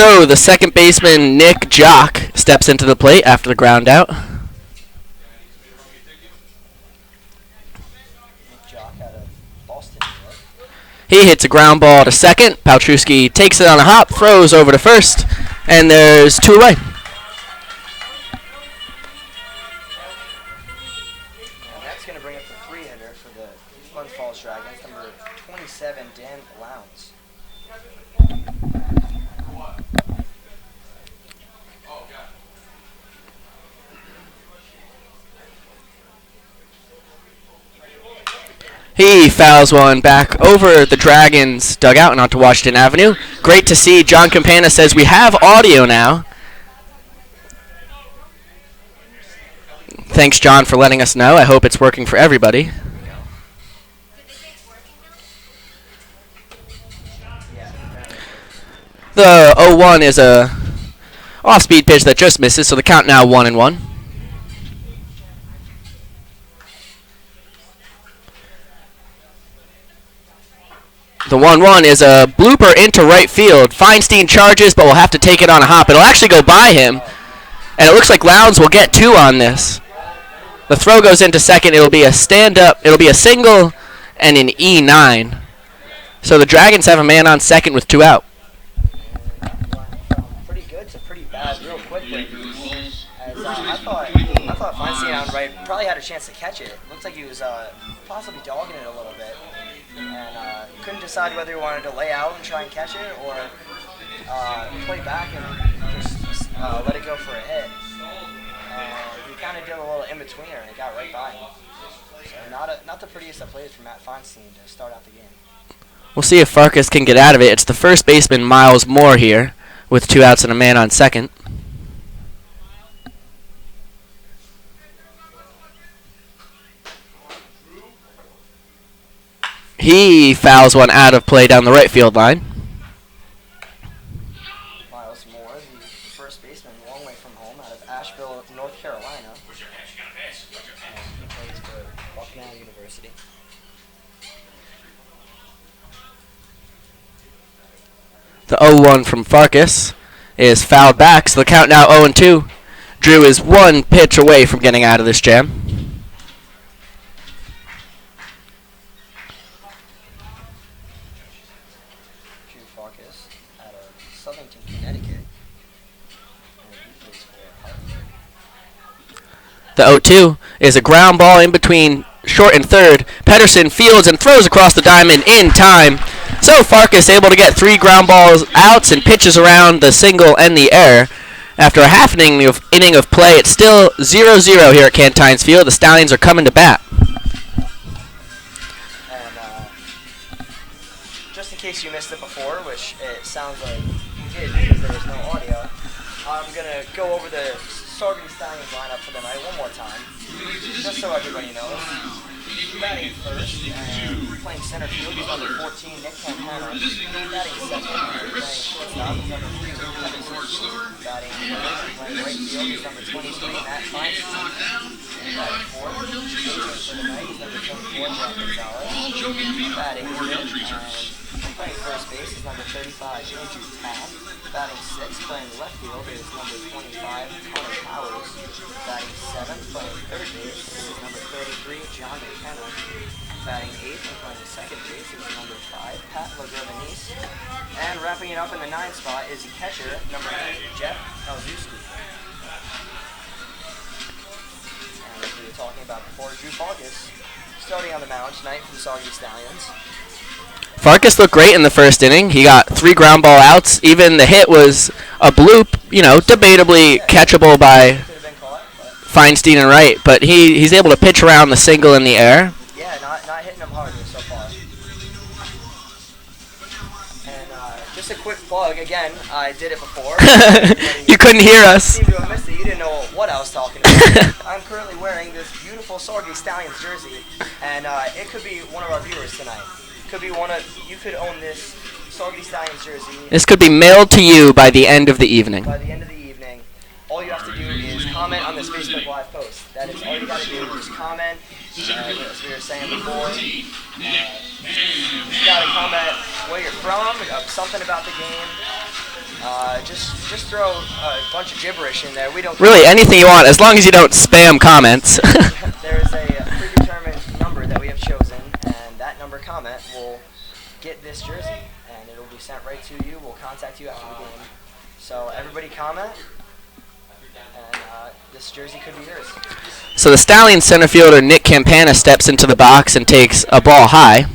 So the second baseman, Nick Jock, steps into the plate after the ground out. He hits a ground ball to second. Paltrowski takes it on a hop, throws over to first, and there's 2 away. And that's going to bring up the 3-hitter for the Glens Falls Dragons, number 27, Dan Lowndes. He fouls one back over the Dragons' dugout and onto Washington Avenue. Great to see. John Campana says we have audio now. Thanks, John, for letting us know. I hope it's working for everybody. The 0-1 is a off-speed pitch that just misses, so the count now 1-1. The 1-1 is a blooper into right field. Feinstein charges, but will have to take it on a hop. It'll actually go by him, and it looks like Lowndes will get 2 on this. The throw goes into second. It'll be a stand-up. It'll be a single and an E9. So the Dragons have a man on second with 2 out. Pretty good to pretty bad real quickly. As I thought Feinstein on right probably had a chance to catch it. Looked like he was possibly dogging it a little bit. And couldn't decide whether he wanted to lay out and try and catch it or play back and just let it go for a hit. He kind of did a little in-betweener and it got right by him. So not the prettiest of plays from Matt Feinstein to start out the game. We'll see if Farkas can get out of it. It's the first baseman, Miles Moore, here with 2 outs and a man on second. He fouls one out of play down the right field line. Miles Moore, the first baseman, a long way from home, out of Asheville, North Carolina. And he plays for Bucknell University. The 0-1 from Farkas is fouled back, so the count now 0-2. Drew is 1 pitch away from getting out of this jam. The 0-2 is a ground ball in between short and third. Pedersen fields and throws across the diamond in time. So Farkas able to get 3 ground balls outs and pitches around the single and the error. After a half inning of play, it's still 0-0 here at Cantines Field. The Stallions are coming to bat. And just in case you missed it before, which it sounds like you did because there was no audio, I'm going to go over the Saugerties Stallions lineup for the night one more time, just so everybody knows. Batting first and playing center field, he's number 14, Nick Campana. Batting second, playing shortstop, he's number 3, Batting third, playing right field, he's number 23, Matt Feinstein. Batting fourth, for the night, he's number 24, Jack Gonzalez. Batting fifth, and playing first base is number 35, Andrew Tabb. Batting sixth, playing left field, is number 25, Connor Powers. Batting seventh, playing third base, is number 33, John McKenna. Batting eighth and playing second base is number 5, Pat LaGravenese. And wrapping it up in the 9th spot is catcher, number 8, Jeff Alzewski. And as we were talking about before, Drew Farkas starting on the mound tonight for the Saugerties Stallions. Farkas looked great in the first inning. He got 3 ground ball outs. Even the hit was a bloop, debatably catchable by Feinstein and Wright. But he's able to pitch around the single in the air. Yeah, not hitting him hard so far. And just a quick plug, again, I did it before. You couldn't hear us. You didn't know what I was talking about. I'm currently wearing this beautiful Saugerties Stallions jersey, and it could be one of our viewers tonight. You could own this Saugerties Stallions jersey. This could be mailed to you by the end of the evening. By the end of the evening, all you have to do is comment on this Facebook Live post. That is all you got to do. Just comment. As we were saying before, you got to comment where you're from, something about the game. Just throw a bunch of gibberish in there. We don't Really, anything you want, as long as you don't spam comments. There's a predetermined number that we have chosen, and that number comment will get this jersey, and it'll be sent right to you. We'll contact you after the game. So everybody comment, and this jersey could be yours. So the Stallions center fielder Nick Campana steps into the box and takes a ball high.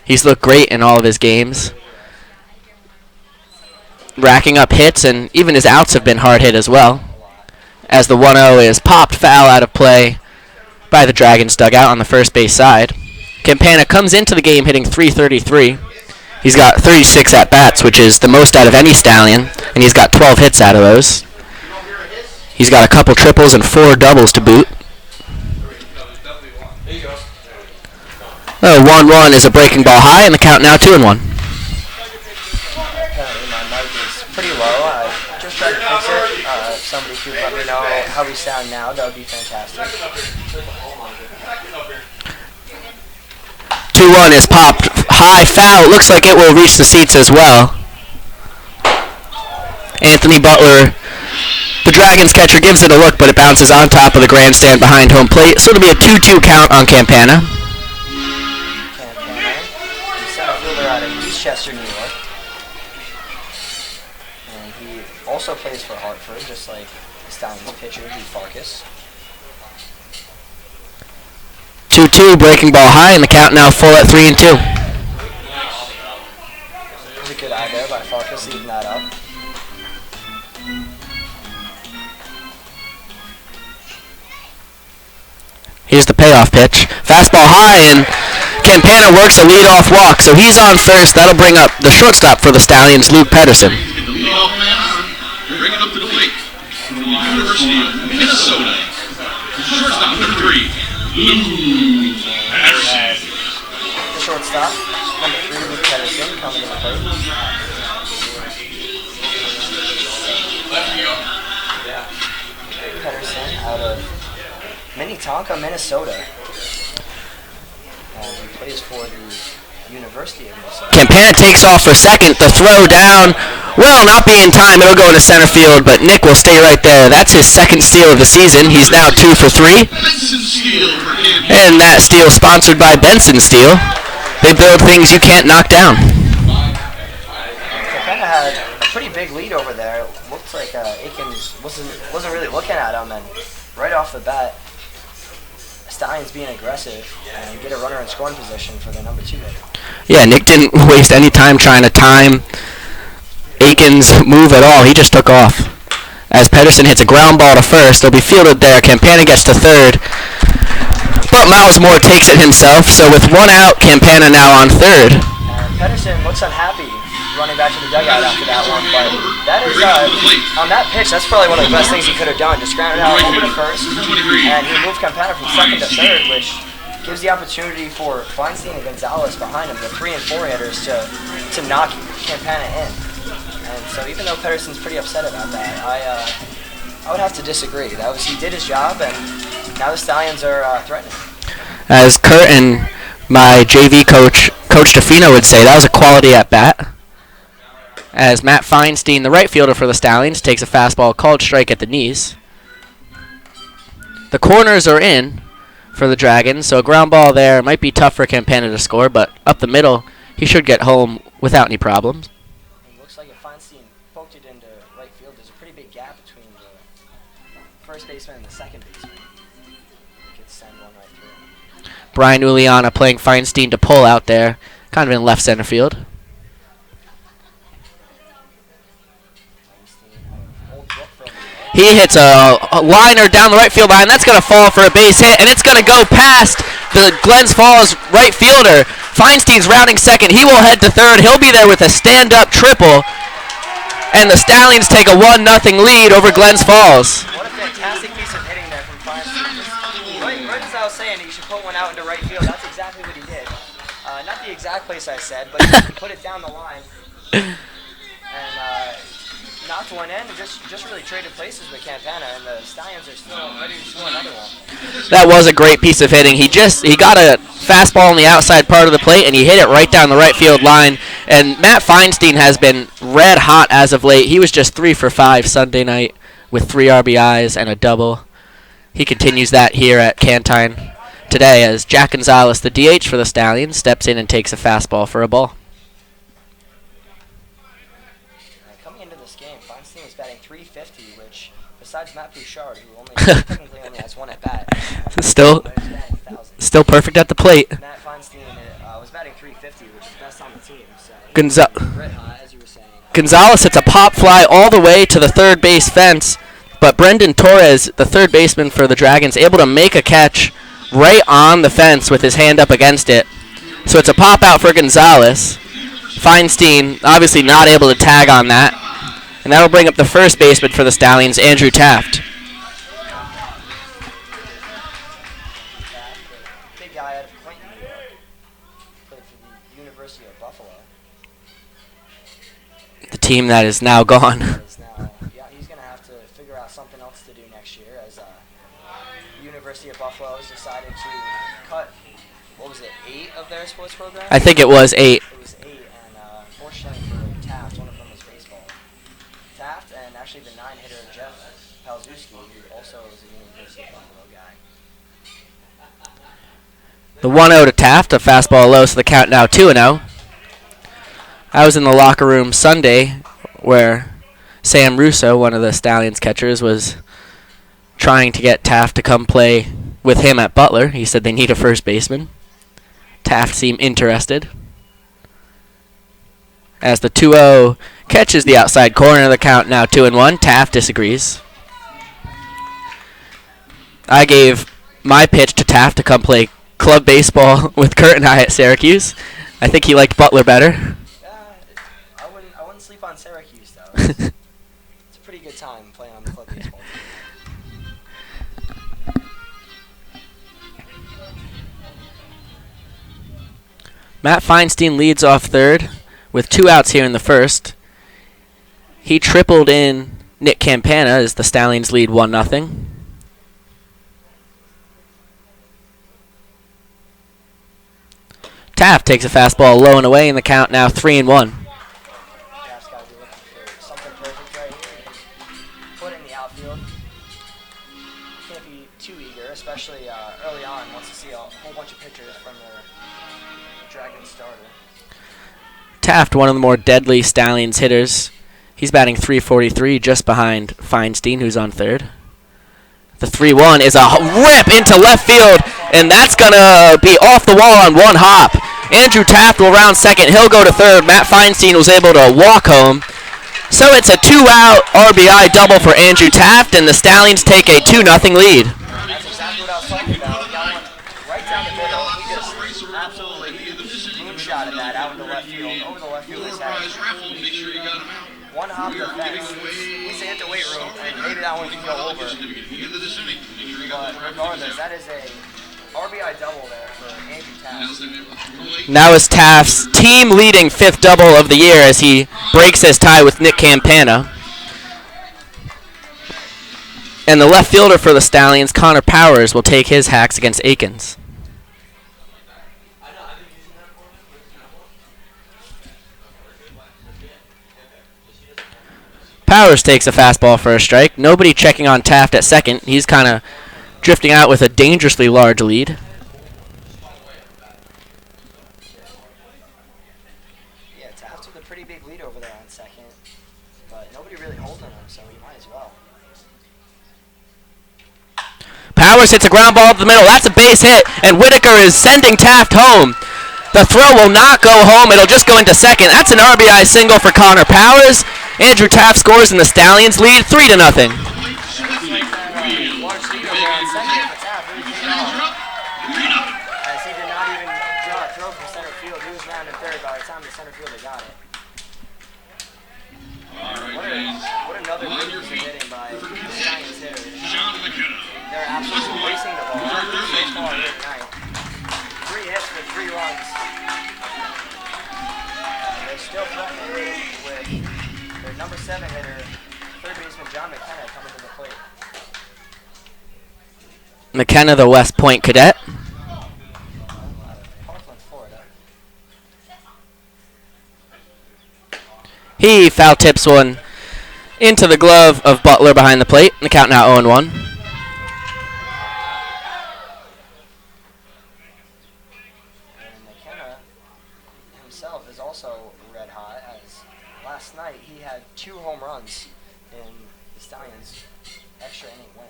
He's looked great in all of his games, racking up hits, and even his outs have been hard hit as well. As the 1-0 is popped foul out of play by the Dragons dugout on the first base side. Campana comes into the game hitting .333. He's got 36 at-bats, which is the most out of any Stallion, and he's got 12 hits out of those. He's got a couple triples and 4 doubles to boot. 1-1 is a breaking ball high, and the count now 2-1. Apparently my mic is pretty low. I just tried to fix it. If somebody could let me know how we sound now, that would be fantastic. 2-1 is popped high foul. It looks like it will reach the seats as well. Anthony Butler, the Dragons catcher, gives it a look, but it bounces on top of the grandstand behind home plate. So it'll be a 2-2 count on Campana. Out of Eastchester, New York, and he also plays for Hartford, just like the Stallions pitcher, Farkas. 2-2, breaking ball high, and the count now full at 3-2. There's a good eye there by Farkas, leading that up. Here's the payoff pitch. Fastball high, and Campana works a leadoff walk, so he's on first. That'll bring up the shortstop for the Stallions, Luke Pedersen. The leadoff man, bring it up to the plate from the University of Minnesota. Shortstop number 3, Luke Pedersen. The shortstop, number 3, Luke Pedersen, coming to the plate. Pedersen out of Minnetonka, Minnesota. And he plays for the University of Minnesota. Campana takes off for second. The throw down will not be in time. It'll go into center field, but Nick will stay right there. That's his second steal of the season. He's now 2 for 3. And that steal sponsored by Benson Steel. They build things you can't knock down. Campana had a pretty big lead over there. It looked like Aikens wasn't really looking at him, and right off the bat, Stallions being aggressive and get a runner in scoring position for the number 2 hitter. Yeah, Nick didn't waste any time trying to time Aikens' move at all. He just took off. As Pedersen hits a ground ball to first, it'll be fielded there. Campana gets to third, but Miles Moore takes it himself. So with 1 out, Campana now on third. And Pedersen looks unhappy running back to the dugout after that one, but that is, on that pitch, that's probably one of the best things he could have done. Just grounded out over to first, and he moved Campana from second to third, which gives the opportunity for Feinstein and Gonzalez behind him, the 3 and 4 hitters, to knock Campana in. And so even though Pedersen's pretty upset about that, I would have to disagree. He did his job, and now the Stallions are threatening. As Kurt and my JV coach, Coach DeFino, would say, that was a quality at bat. As Matt Feinstein, the right fielder for the Stallions, takes a fastball called strike at the knees. The corners are in for the Dragons, so a ground ball there might be tough for Campana to score, but up the middle, he should get home without any problems. It looks like if Feinstein poked it into right field, there's a pretty big gap between the first baseman and the second baseman. He could send one right through. Brian Uliana playing Feinstein to pull out there, kind of in left center field. He hits a liner down the right field line. That's going to fall for a base hit, and it's going to go past the Glens Falls right fielder. Feinstein's rounding second. He will head to third. He'll be there with a stand-up triple, and the Stallions take a 1-0 lead over Glens Falls. What a fantastic piece of hitting there from Feinstein. Right as I was saying, he should put one out into right field. That's exactly what he did. Not the exact place I said, but he put it down the line. And knocked one in and just really traded places with Campana, and the Stallions are still ready to score another one. That was a great piece of hitting. He got a fastball on the outside part of the plate, and he hit it right down the right field line. And Matt Feinstein has been red hot as of late. He was just 3 for 5 Sunday night with 3 RBIs and a double. He continues that here at Cantine today as Jack Gonzalez, the DH for the Stallions, steps in and takes a fastball for a ball. Coming into this game, Feinstein was batting .350, which, besides Matt Bouchard, who technically only has 1 at bat, still perfect at the plate. Matt Feinstein was batting .350, which is best on the team. So red hot, as you were saying. Gonzalez hits a pop fly all the way to the third base fence, but Brendan Torres, the third baseman for the Dragons, able to make a catch right on the fence with his hand up against it. So it's a pop out for Gonzalez. Feinstein obviously not able to tag on that. And that'll bring up the first baseman for the Stallions, Andrew Taft. Big guy out of Clinton, New York. Played for the University of Buffalo. The team that is now gone. Yeah, he's going to have to figure out something else to do next year as the University of Buffalo has decided to cut, 8 of their sports programs? I think it was 8. It was 8, and fortunately for Taft, one of them was baseball. Taft and actually the 9-hitter Jeff Palzewski, who also is a University of Buffalo guy. The 1-0 to Taft, a fastball low, so the count now 2-0. I was in the locker room Sunday where Sam Russo, one of the Stallions catchers, was trying to get Taft to come play with him at Butler. He said they need a first baseman. Taft seemed interested. As the 2-0 catches the outside corner, the count now 2-1. Taft disagrees. I gave my pitch to Taft to come play club baseball with Kurt and I at Syracuse. I think he liked Butler better. I wouldn't sleep on Syracuse, though. It's a pretty good time playing on the club baseball team. Matt Feinstein leads off third with 2 outs here in the first. He tripled in Nick Campana as the Stallions lead 1-0. Taft takes a fastball low and away, and the count now 3-1. Taft's got to be looking for something perfect right here. Put in the outfield. Can't be too eager, especially early on. Wants to see a whole bunch of pitchers from their Dragon starter. Taft, one of the more deadly Stallions hitters. He's batting .343, just behind Feinstein, who's on third. The 3-1 is a rip into left field, and that's going to be off the wall on one hop. Andrew Taft will round second. He'll go to third. Matt Feinstein was able to walk home. So it's a 2-out RBI double for Andrew Taft, and the Stallions take a 2-0 lead. That's exactly what I was talking about. We got one right down the middle. We just absolutely moonshotted that out into left field, over the left field's head. One hop to fence. He said hit the weight room, and maybe that one can go over. But regardless, that is a RBI double there for Andrew Taft. Now is Taft's team-leading 5th double of the year as he breaks his tie with Nick Campana. And the left fielder for the Stallions, Connor Powers, will take his hacks against Akins. Powers takes a fastball for a strike. Nobody checking on Taft at second. He's kind of drifting out with a dangerously large lead. Yeah, Taft with a pretty big lead over there on second, but nobody really holding him, so he might as well. Powers hits a ground ball up the middle. That's a base hit, and Whitaker is sending Taft home. The throw will not go home. It'll just go into second. That's an RBI single for Connor Powers. Andrew Taft scores, and the Stallions lead 3-0. As he did not even draw a throw from center field. He was rounding third by the time the center fielder got it. What another big piece of hitting by the Stallions hitters. They're absolutely racing the ball. Baseball here tonight. 3 hits for 3 runs. They're still threatening with their number 7 hitter, third baseman John McKenna, coming to the plate. McKenna, the West Point cadet. He foul tips one into the glove of Butler behind the plate. The count now 0-1. And McKenna himself is also red hot, as last night he had 2 home runs in the Stallions' extra inning win.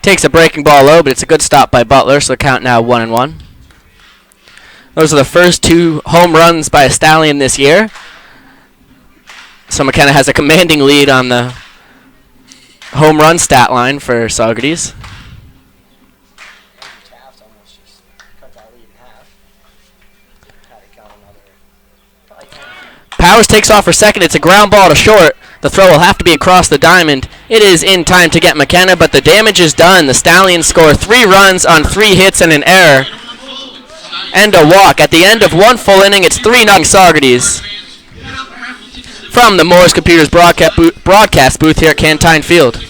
Takes a breaking ball low, but it's a good stop by Butler, so the count now 1-1. Those are the first 2 home runs by a Stallion this year. So McKenna has a commanding lead on the home run stat line for Saugerties. Andrew Taft almost just cut that lead in half. Had it gone another probably 10 feet. Powers takes off for second. It's a ground ball to short. The throw will have to be across the diamond. It is in time to get McKenna, but the damage is done. The Stallions score 3 runs on 3 hits and an error. And a walk. At the end of 1 full inning, it's 3-0 Saugerties. From the Moore's Computers broadcast booth here at Cantine Field.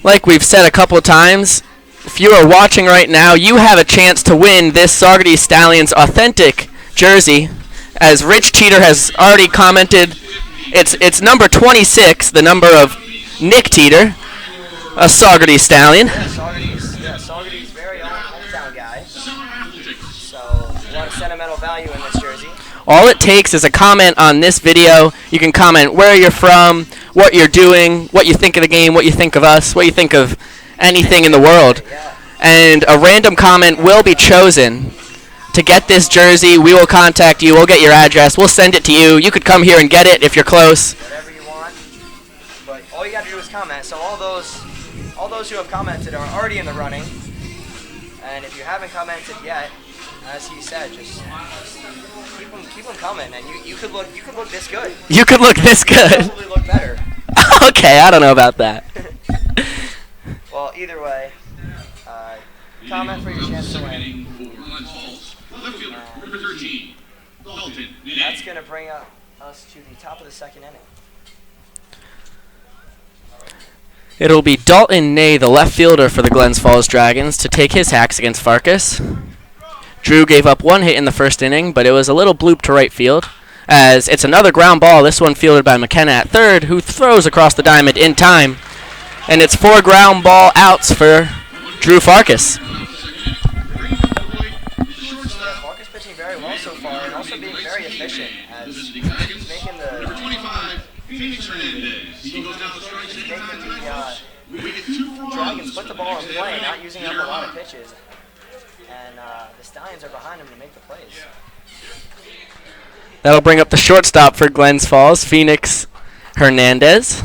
Like we've said a couple of times, if you are watching right now, you have a chance to win this Saugerties Stallions authentic jersey. As Rich Teeter has already commented, it's number 26, the number of Nick Teeter, a Saugerties Stallion. Saugerties' very own hometown guy. So, a lot of sentimental value in this jersey. All it takes is a comment on this video. You can comment where you're from, what you're doing, what you think of the game, what you think of us, what you think of anything in the world. And a random comment will be chosen to get this jersey. We will contact you. We'll get your address. We'll send it to you. You could come here and get it if you're close. Whatever you want. But all you got to do is comment. So all those who have commented are already in the running. And if you haven't commented yet, as he said, just keep them coming, and you could look this good. You could look this good. Probably look better. Okay, I don't know about that. Well, either way, comment for your chance to win. That's gonna bring us to the top of the 2nd inning. It'll be Dalton Ney, the left fielder for the Glens Falls Dragons, to take his hacks against Farkas. Drew gave up 1 hit in the first inning, but it was a little bloop to right field, as it's another ground ball, this one fielded by McKenna at third, who throws across the diamond in time. And it's 4 ground ball outs for Drew Farkas. Farkas pitching very well so far, and also being very efficient, as he's making the Dragons put the ball in play, not using up a lot of pitches. And the Stallions are behind him to make the plays. That'll bring up the shortstop for Glens Falls, Phoenix Hernandez.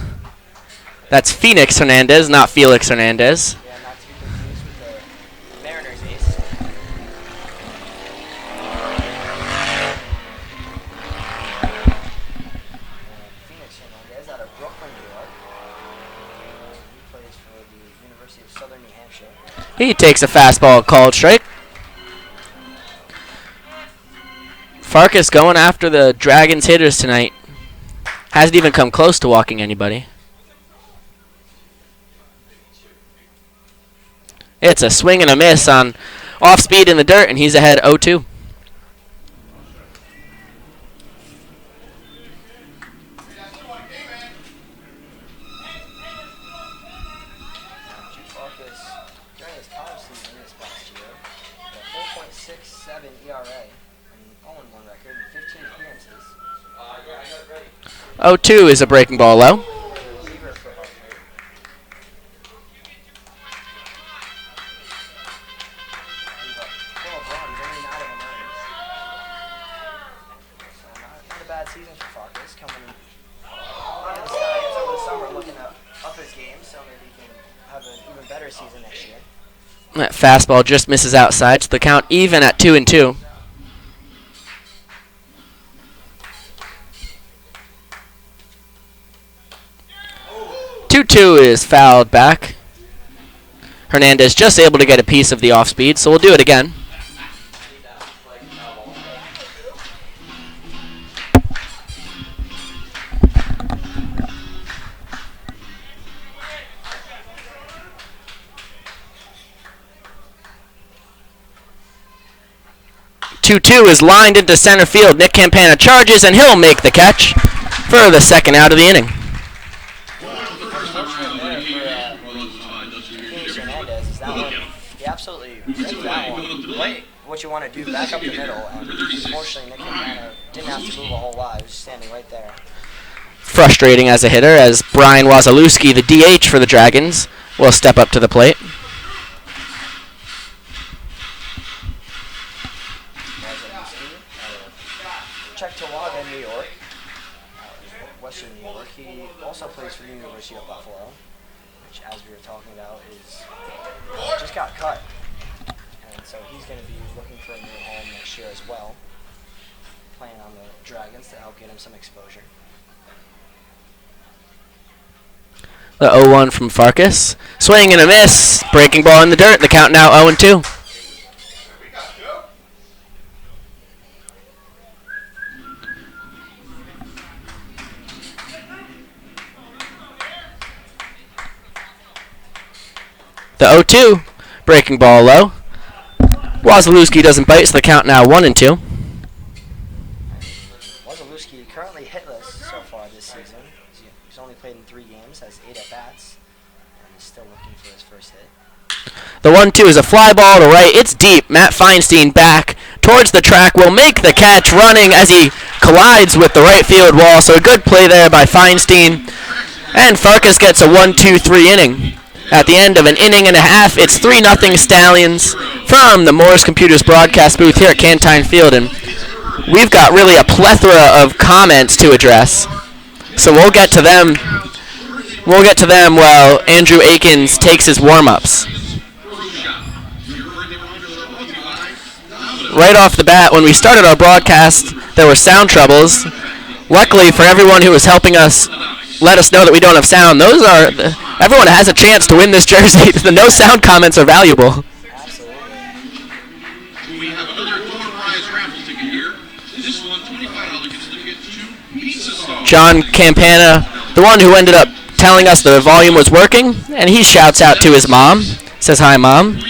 That's Phoenix Hernandez, not Felix Hernandez. Yeah, not to be confused with the Mariners ace. Phoenix Hernandez out of Brooklyn, New York. He plays for the University of Southern New Hampshire. He takes a fastball called strike. Farkas going after the Dragons hitters tonight. Hasn't even come close to walking anybody. It's a swing and a miss on off speed in the dirt, and he's ahead 0-2. Farkas, during his college season this past year, a 4.67 ERA, an 0-1 record, and 15 appearances. 0-2 is a breaking ball low. Reliever for Hartford. Gave up 12 runs, only 9 of them earned. So not a bad season for Farkas, coming into the Stallions over the summer, looking to up his game, so maybe he can have an even better season next year. That fastball just misses outside, so the count even at 2-2. 2-2 is fouled back. Hernandez just able to get a piece of the off speed, so we'll do it again. Two is lined into center field. Nick Campana charges, and he'll make the catch for the second out of the inning. He absolutely ripped that one. Right, what you want to do, back up the middle, and unfortunately Nick Campana didn't have to move a whole lot. He was just standing right there. Frustrating as a hitter, as Brian Wazalewski, the DH for the Dragons, will step up to the plate. Checktowaga, New York, Western New York. He also plays for the University of Buffalo, which, as we were talking about, is just got cut, and so he's going to be looking for a new home next year as well, playing on the Dragons to help get him some exposure. The 0-1 from Farkas. Swing and a miss. Breaking ball in the dirt. The count now 0-2. The 0-2. Breaking ball low. Wazalewski doesn't bite, so the count now 1-2. Wazalewski currently hitless so far this season. He's only played in 3 games, has 8 at-bats, and is still looking for his first hit. The 1-2 is a fly ball to right. It's deep. Matt Feinstein back towards the track will make the catch, running as he collides with the right field wall. So a good play there by Feinstein. And Farkas gets a 1-2-3 inning. At the end of an inning and a half, it's 3-0 Stallions from the Moore's Computers broadcast booth here at Cantine Field. And we've got really a plethora of comments to address. So we'll get to them. We'll get to them while Andrew Akins takes his warm-ups. Right off the bat, when we started our broadcast, there were sound troubles. Luckily for everyone who was helping us let us know that we don't have sound, everyone has a chance to win this jersey. The no sound comments are valuable. We have another door prize raffle ticket here. This one, $25 gets to get 2 pizza stars. John Campana, the one who ended up telling us the volume was working, and he shouts out to his mom. Says, "Hi, Mom."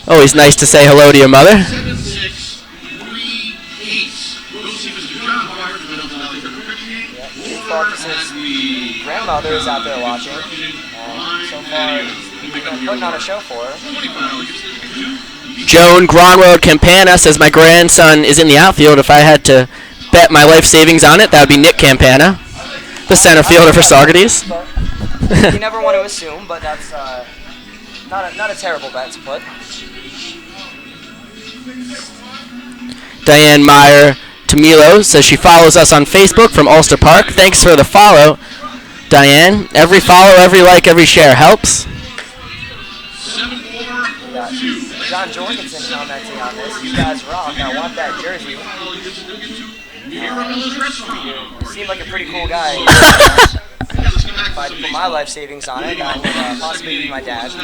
Always nice to say hello to your mother. 7638. We'll see Mr. John Wire from the Valley River Cricket game. Farkas' grandmother is out there watching, and so far he's been putting on a show for her. Joan Gronwald Campana says, "My grandson is in the outfield. If I had to bet my life savings on it, that would be Nick Campana, the center fielder for Saugerties." You never want to assume, but that's not a terrible bet to put. Diane Meyer Tamilo says she follows us on Facebook from Ulster Park. Thanks for the follow, Diane. Every follow, every like, every share helps. 7-4-2. John Jorgensen commenting on this. You guys rock. I want that jersey. You seem like a pretty cool guy. If I put my life savings on it, that would possibly be my dad. So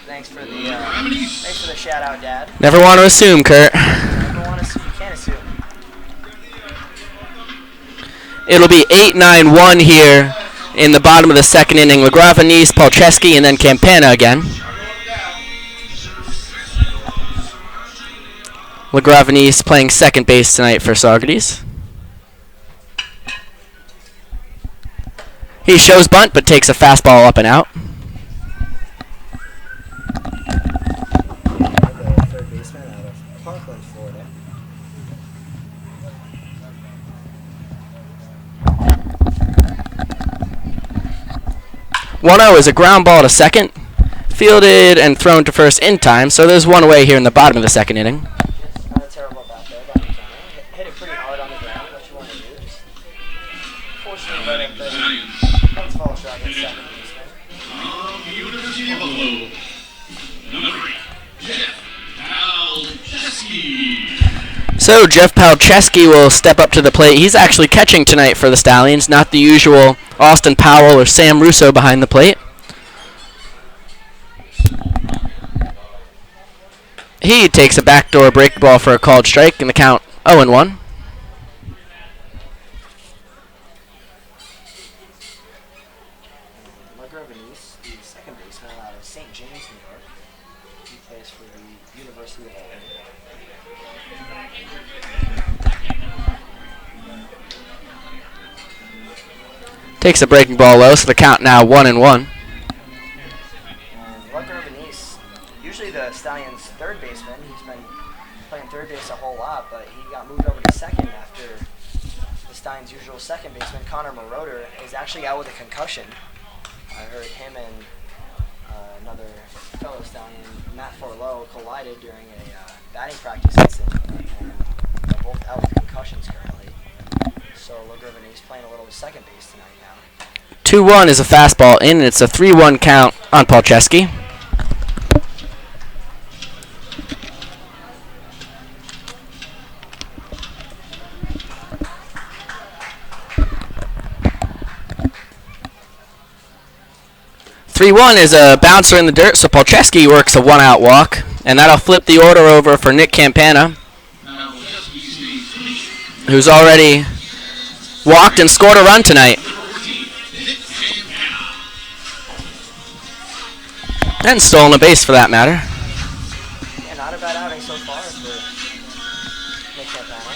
thanks for the shout out, Dad. Never want to assume, Kurt. Never want to. You can't assume. It'll be 8-9-1 here in the bottom of the second inning. Legravenis, Palcheski, and then Campana again. Legravenis playing second base tonight for Saugerties. He shows bunt, but takes a fastball up and out. Third baseman out of Parkland, Florida. 1-0 is a ground ball to second. Fielded and thrown to first in time, so there's one away here in the bottom of the second inning. Not a terrible bat there by McKenna. Hit it pretty hard on the ground. What you want to do? Just fortunately right up there. Let's follow Dragon's second baseman. From the University of Buffalo, number 8, Jeff Palcheski. So Jeff Palczewski will step up to the plate. He's actually catching tonight for the Stallions, not the usual Austin Powell or Sam Russo behind the plate. He takes a backdoor break ball for a called strike in the count 0-1. The second baseman out of St. James, New York. He plays for the University of Albany. Takes a breaking ball low, so the count now 1-1. Usually the Stallions' third baseman. He's been playing third base a whole lot, but he got moved over to second after the Stallions' usual second baseman, Connor Moroder, is actually out with a concussion. I heard him and another fellow Stallion, Matt Forlow, collided during a batting practice incident, and they're both out with concussions currently. So Logrevenie's playing a little second base tonight now. 2-1 is a fastball in, and it's a 3-1 count on Palczewski. Is a bouncer in the dirt, so Palczewski works a one-out walk, and that'll flip the order over for Nick Campana, who's already walked and scored a run tonight. And stolen a base for that matter. Yeah, not a bad outing so far for Nick Campana.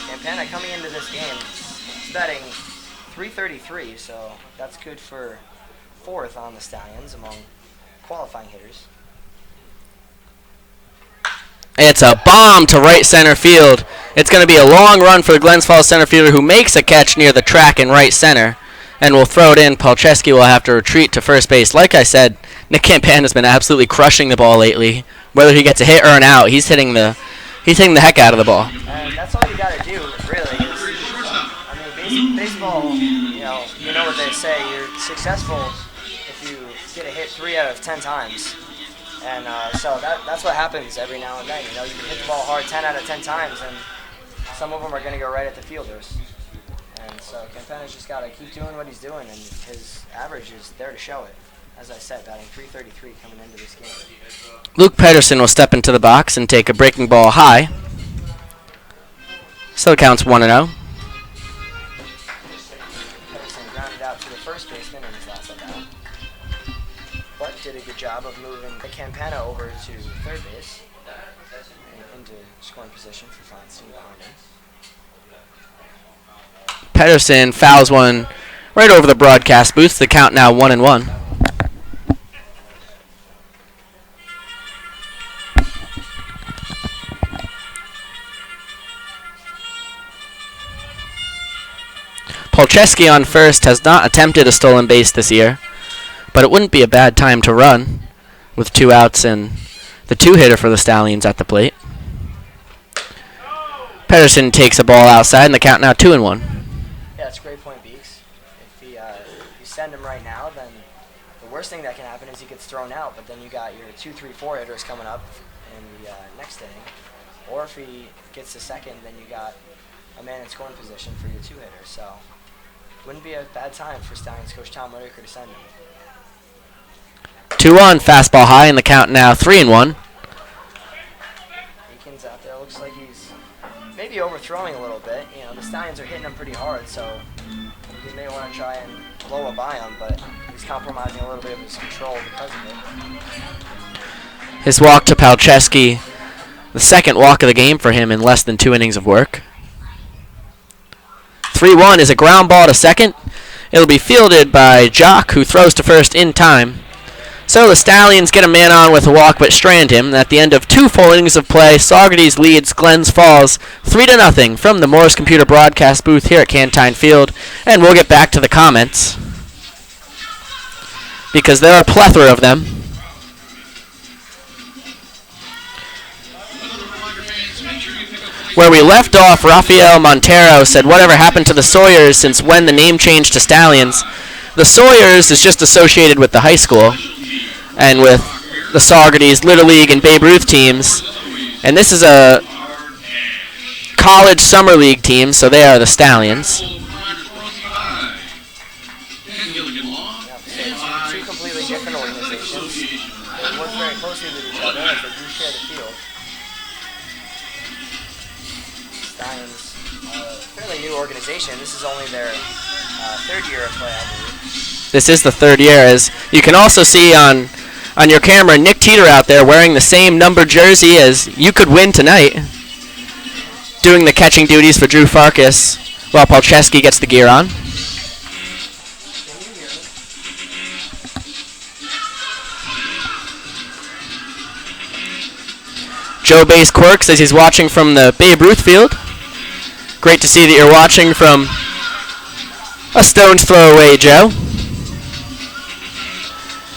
Campana coming into this game, he's batting .333, so that's good for fourth on the Stallions among qualifying hitters. It's a bomb to right center field. It's going to be a long run for the Glens Falls center fielder, who makes a catch near the track in right center and will throw it in. Palczewski will have to retreat to first base. Like I said, Nick Campana has been absolutely crushing the ball lately. Whether he gets a hit or an out, he's hitting the heck out of the ball. And that's all you got to do, really. Baseball, you know what they say. You're successful if you get a hit 3 out of 10 times, and so that's what happens every now and then. You can hit the ball hard 10 out of 10 times, and some of them are going to go right at the fielders. And so Campana's just got to keep doing what he's doing, and his average is there to show it. As I said, batting .333 coming into this game. Luke Pedersen will step into the box and take a breaking ball high. So the count's 1-0. First baseman in his last at-bat, but did a good job of moving Campana over to third base and into scoring position for Feinstein behind him. Pedersen fouls one right over the broadcast booth. The count now 1-1. Palczewski on first has not attempted a stolen base this year, but it wouldn't be a bad time to run with 2 outs and the 2-hitter for the Stallions at the plate. Pedersen takes a ball outside, and the count now 2-1. Yeah, that's a great point, Beeks. If you send him right now, then the worst thing that can happen is he gets thrown out, but then you got your 2, 3, 4 hitters coming up in the next inning. Or if he gets to second, then you got a man in scoring position for your 2-hitter. So wouldn't be a bad time for Stallions coach Tom Whitaker to send him. 2-1, fastball high, and the count now 3-1. Eakins out there looks like he's maybe overthrowing a little bit. The Stallions are hitting him pretty hard, so he may want to try and blow it by him, but he's compromising a little bit of his control because of it. His walk to Palczewski, the second walk of the game for him in less than 2 innings of work. 3-1 is a ground ball to second. It'll be fielded by Jock, who throws to first in time. So the Stallions get a man on with a walk but strand him. At the end of 2 full innings of play, Saugerties leads Glens Falls 3-0 from the Morris Computer broadcast booth here at Cantine Field. And we'll get back to the comments, because there are a plethora of them. Where we left off, Rafael Montero said, "Whatever happened to the Sawyers since when the name changed to Stallions?" The Sawyers is just associated with the high school, and with the Saugerties Little League and Babe Ruth teams. And this is a college summer league team, so they are the Stallions. Yep, so two completely different organizations. They work very closely with each other as they do share the field. Stallions, fairly new organization. This is only their third year of play, I believe. This is the third year, as you can also see on your camera, Nick Teeter out there wearing the same number jersey as You Could Win Tonight, doing the catching duties for Drew Farkas while Palczewski gets the gear on. Joe Bass quirks as he's watching from the Babe Ruth field. Great to see that you're watching from a stone's throw away, Joe.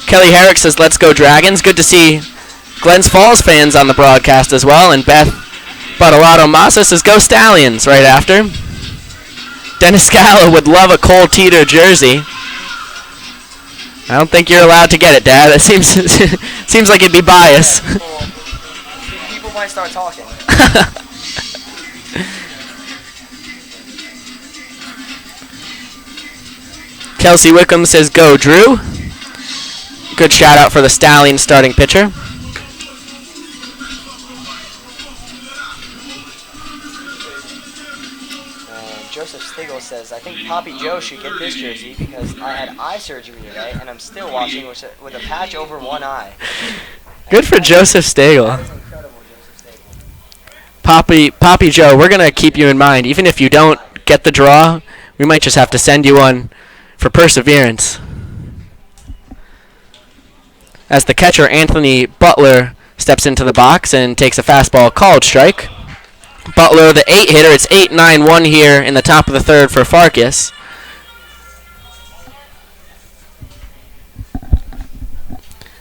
Kelly Herrick says, "Let's go Dragons." Good to see Glens Falls fans on the broadcast as well. And Beth Badalato Massa says, "Go Stallions," right after. Dennis Scala would love a Cole Teeter jersey. I don't think you're allowed to get it, Dad. That seems like it'd be biased. People might start talking. Kelsey Wickham says, "Go Drew." Good shout out for the Stallions starting pitcher. Joseph Stigl says, "I think Poppy Joe should get this jersey because I had eye surgery today and I'm still watching with a patch over one eye." Good for Joseph Stagel. That is incredible, Joseph Stagel. Poppy Joe, we're going to keep you in mind. Even if you don't get the draw, we might just have to send you one for perseverance. As the catcher, Anthony Butler, steps into the box and takes a fastball called strike. Butler, the 8 hitter. It's 8-9-1 here in the top of the third for Farkas.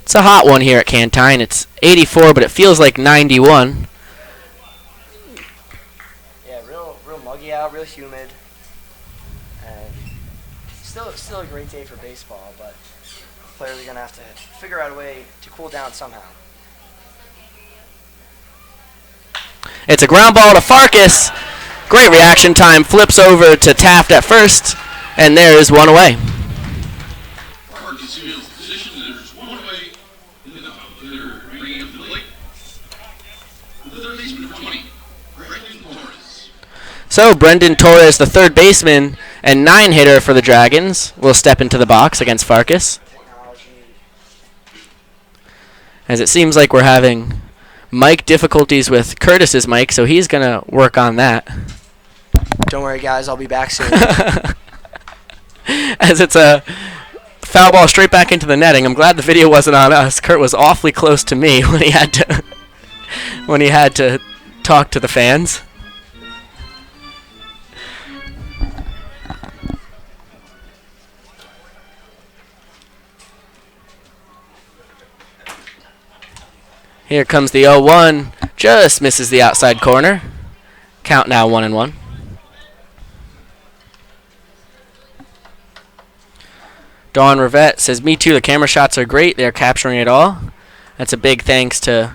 It's a hot one here at Cantine. It's 84, but it feels like 91. Yeah, real muggy out, real humid, and still a great day for baseball. But players are gonna have to figure out a way to cool down somehow. It's a ground ball to Farkas. Great reaction time. Flips over to Taft at first, and there is one away. Farkas fields position, and there's one away. They're bringing up to the plate. The third baseman, number 20, Brendan Torres. So Brendan Torres, the third baseman and 9 hitter for the Dragons, will step into the box against Farkas. As it seems like we're having mic difficulties with Curtis's mic, so he's going to work on that. Don't worry, guys. I'll be back soon. As it's a foul ball straight back into the netting. I'm glad the video wasn't on us. Kurt was awfully close to me when he had to talk to the fans. Here comes the 0-1. Just misses the outside corner. Count now 1-1. Dawn Rivette says, "Me too, the camera shots are great. They're capturing it all." That's a big thanks to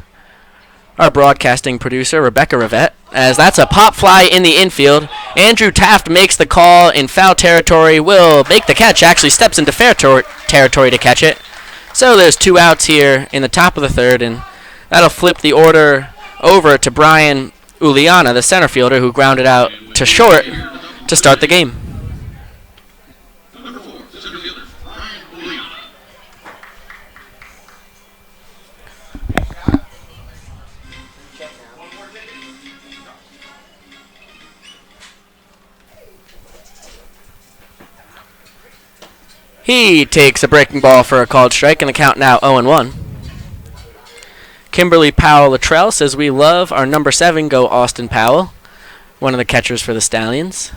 our broadcasting producer, Rebecca Rivette, as that's a pop fly in the infield. Andrew Taft makes the call in foul territory, will make the catch, actually steps into fair territory to catch it. So there's 2 outs here in the top of the third, and that'll flip the order over to Brian Uliana, the center fielder, who grounded out to short to start the game. Number 4, center fielder, Brian Uliana. He takes a breaking ball for a called strike, and the count now 0-1. Kimberly Powell-Luttrell says, "We love our number 7, go Austin Powell," one of the catchers for the Stallions.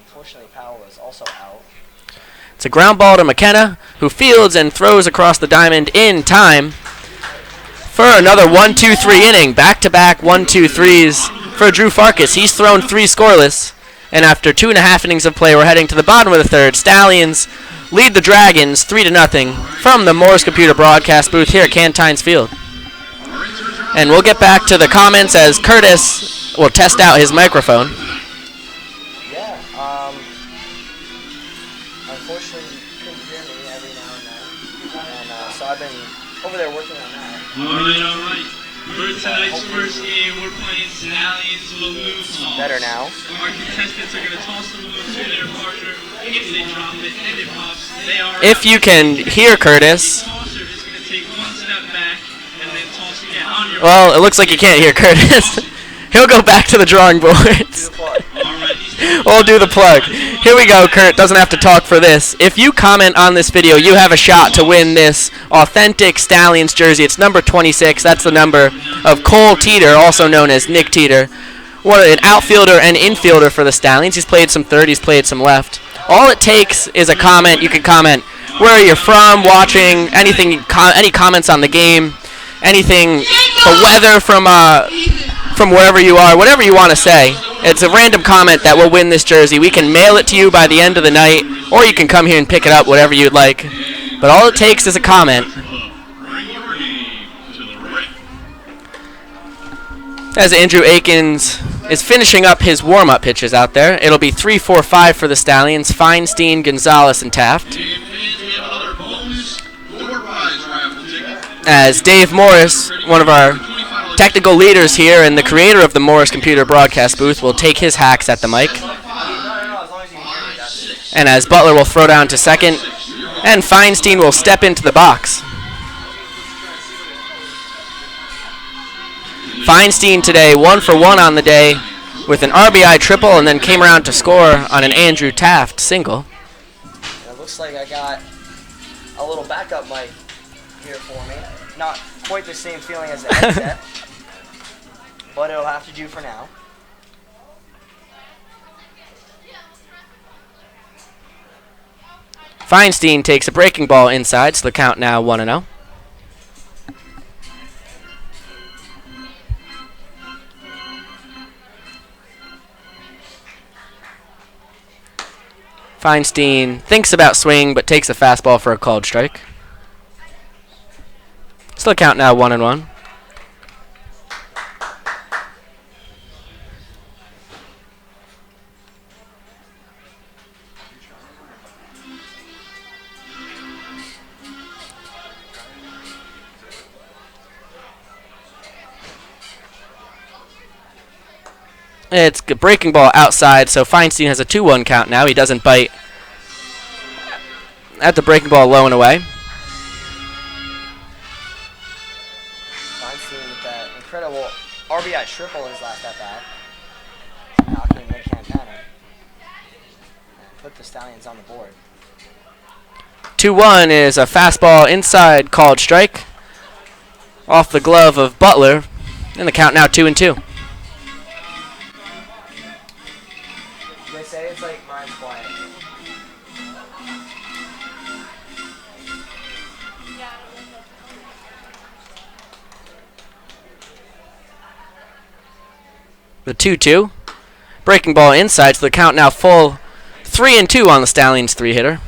Unfortunately, Powell is also out. It's a ground ball to McKenna, who fields and throws across the diamond in time for another 1-2-3 inning. Back-to-back 1-2-3s for Drew Farkas. He's thrown 3 scoreless, and after 2.5 innings of play, we're heading to the bottom of the third. Stallions lead the Dragons 3-0 from the Morris Computer broadcast booth here at Cantines Field. And we'll get back to the comments as Curtis will test out his microphone. Yeah, unfortunately you couldn't hear me every now and then. And so I've been over there working on that. All right. For tonight's first game, we're playing Stallions balloon toss. Better now. Our contestants are going to toss the balloon to their partner. If they drop it and it pops, they are... If you can hear Curtis. The tosser is going to take one step back and then toss again on your... Well, it looks like you can't hear Curtis. He'll go back to the drawing boards. We'll do the plug. Here we go, Kurt. Doesn't have to talk for this. If you comment on this video, you have a shot to win this authentic Stallions jersey. It's number 26. That's the number of Cole Teeter, also known as Nick Teeter. An outfielder and infielder for the Stallions. He's played some third. He's played some left. All it takes is a comment. You can comment where you're from, watching, anything, any comments on the game, anything, the weather from wherever you are, whatever you want to say. It's a random comment that will win this jersey. We can mail it to you by the end of the night, or you can come here and pick it up, whatever you'd like. But all it takes is a comment. As Andrew Akins is finishing up his warm-up pitches out there, it'll be 3-4-5 for the Stallions: Feinstein, Gonzalez, and Taft. As Dave Morris, one of our technical leaders here and the creator of the Morris Computer broadcast booth, will take his hacks at the mic. And as Butler will throw down to second, and Feinstein will step into the box. Feinstein today 1 for 1 on the day with an RBI triple, and then came around to score on an Andrew Taft single. It looks like I got a little backup mic here for me. Not quite the same feeling as the headset, but it'll have to do for now. Feinstein takes a breaking ball inside, so the count now 1-0. Feinstein thinks about swinging, but takes a fastball for a called strike. Still count now 1-1. It's a breaking ball outside, so Feinstein has a 2-1 count now. He doesn't bite at the breaking ball low and away. Feinstein with that incredible RBI triple in his last at-bat. Knocking Nick Campana and put the Stallions on the board. 2-1 is a fastball inside, called strike off the glove of Butler, and the count now 2-2. They say it's like mine's quiet. The 2-2. Breaking ball inside, so the count now full 3-2 on the Stallions 3-hitter.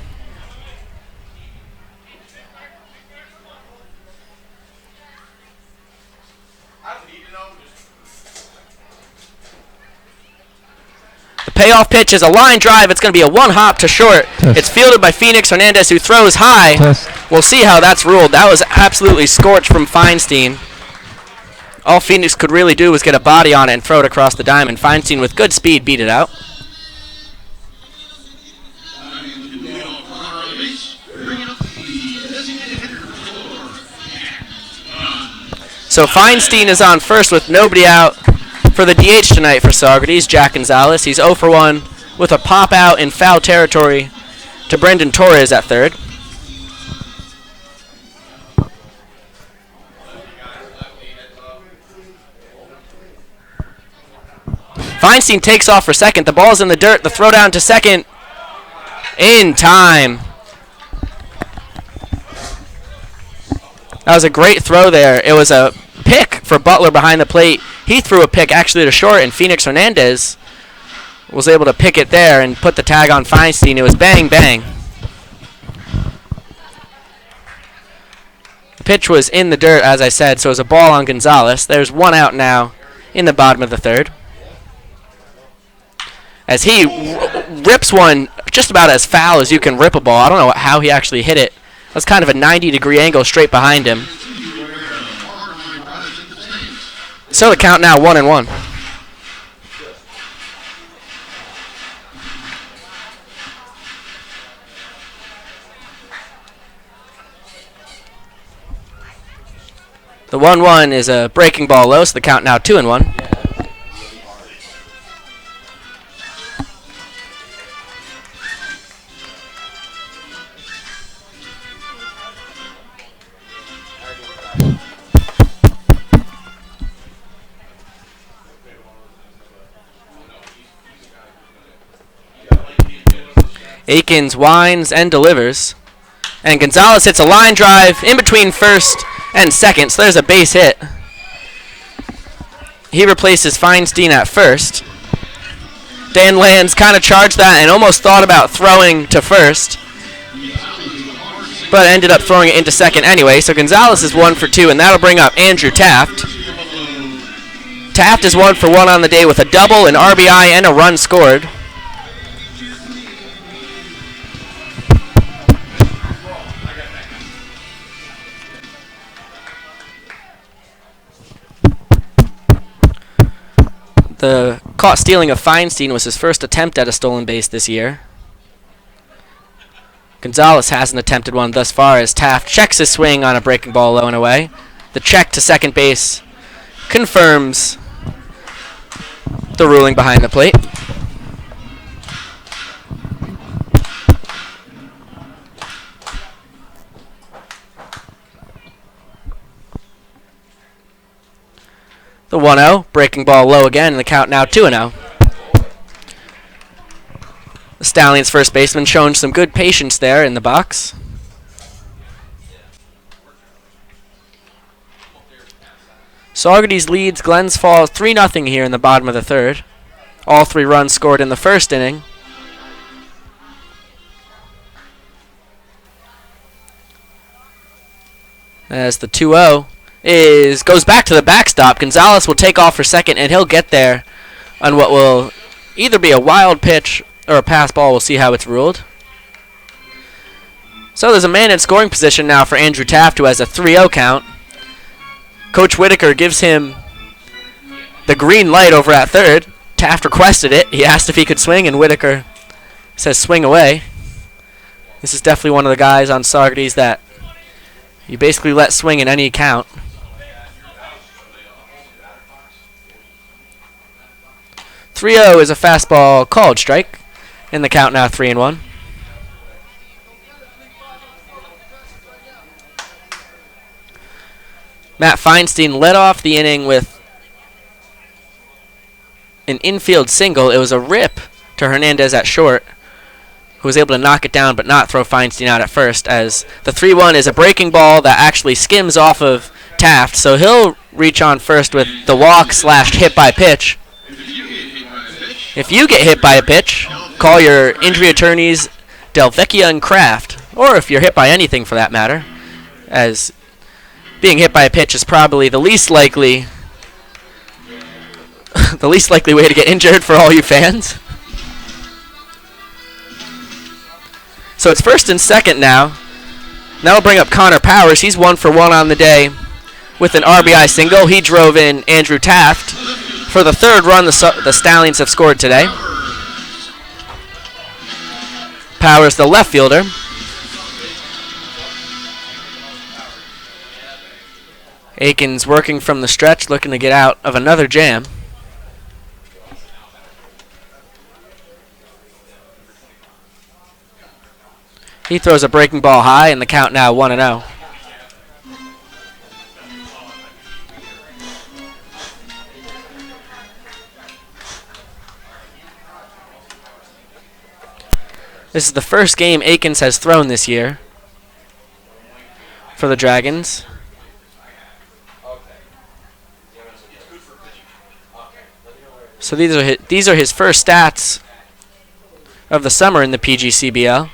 The payoff pitch is a line drive. It's going to be a one-hop to short. It's fielded by Phoenix Hernandez, who throws high. We'll see how that's ruled. That was absolutely scorched from Feinstein. All Phoenix could really do was get a body on it and throw it across the diamond. Feinstein, with good speed, beat it out. So Feinstein is on first with nobody out for the DH tonight for Saugerties, Jack Gonzalez. He's 0 for 1 with a pop out in foul territory to Brendan Torres at third. Feinstein takes off for second. The ball's in the dirt. The throw down to second in time. That was a great throw there. It was a pick for Butler behind the plate. He threw a pick actually to short, and Phoenix Hernandez was able to pick it there and put the tag on Feinstein. It was bang, bang. The pitch was in the dirt, as I said, so it was a ball on Gonzalez. There's one out now in the bottom of the third. As he rips one just about as foul as you can rip a ball. I don't know how he actually hit it. It was kind of a 90-degree angle straight behind him. So the count now 1-1. The 1-1 is a breaking ball low, so the count now 2-1. Akins winds and delivers. And Gonzalez hits a line drive in between first and second, so there's a base hit. He replaces Feinstein at first. Dan Lands kind of charged that and almost thought about throwing to first, but ended up throwing it into second anyway, so Gonzalez is 1 for 2, and that'll bring up Andrew Taft. Taft is 1 for 1 on the day with a double, an RBI, and a run scored. The caught stealing of Feinstein was his first attempt at a stolen base this year. Gonzalez hasn't attempted one thus far as Taft checks his swing on a breaking ball low and away. The check to second base confirms the ruling behind the plate. The 1-0, breaking ball low again, and the count now 2-0. The Stallions' first baseman showing some good patience there in the box. Saugerties leads Glens Falls 3-0 here in the bottom of the third. All 3 runs scored in the first inning. As the 2-0 goes back to the backstop. Gonzalez will take off for second, and he'll get there on what will either be a wild pitch or a pass ball. We'll see how it's ruled. So there's a man in scoring position now for Andrew Taft, who has a 3-0 count. Coach Whitaker gives him the green light over at third. Taft requested it. He asked if he could swing, and Whitaker says swing away. This is definitely one of the guys on Saugerties that you basically let swing in any count. 3-0 is a fastball called strike, and the count now 3-1. Matt Feinstein led off the inning with an infield single. It was a rip to Hernandez at short, who was able to knock it down but not throw Feinstein out at first, as the 3-1 is a breaking ball that actually skims off of Taft, so he'll reach on first with the walk / hit by pitch. If you get hit by a pitch, call your injury attorneys Delvecchia and Kraft, or if you're hit by anything for that matter, as being hit by a pitch is probably the least likely way to get injured for all you fans. So it's first and second now. That'll bring up Connor Powers. He's 1 for 1 on the day with an RBI single. He drove in Andrew Taft for the third run the Stallions have scored today. Powers, the left fielder. Akins working from the stretch, looking to get out of another jam. He throws a breaking ball high, and the count now 1-0. This is the first game Akins has thrown this year for the Dragons. So these are his first stats of the summer in the PGCBL.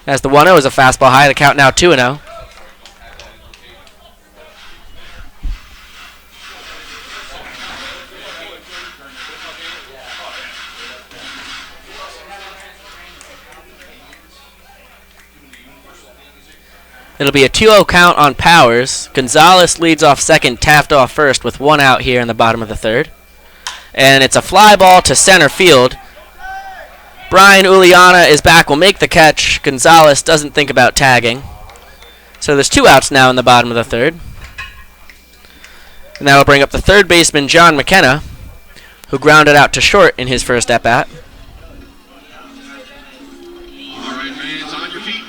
As the 1-0 is a fastball high, the count now 2-0. It'll be a 2-0 count on Powers. Gonzalez leads off second, Taft off first with one out here in the bottom of the third. And it's a fly ball to center field. Brian Uliana is back, will make the catch. Gonzalez doesn't think about tagging. So there's 2 outs now in the bottom of the third. And that will bring up the third baseman, John McKenna, who grounded out to short in his first at-bat. All right, fans, on your feet.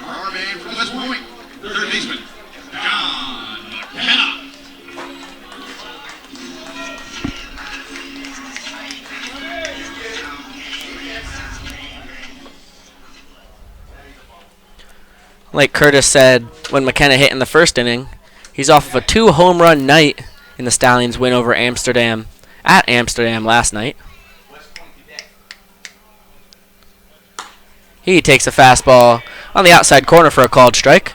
Our man from West Point, third baseman, John McKenna. Like Curtis said when McKenna hit in the first inning, he's off of a 2-home-run night in the Stallions' win over Amsterdam at Amsterdam last night. He takes a fastball on the outside corner for a called strike.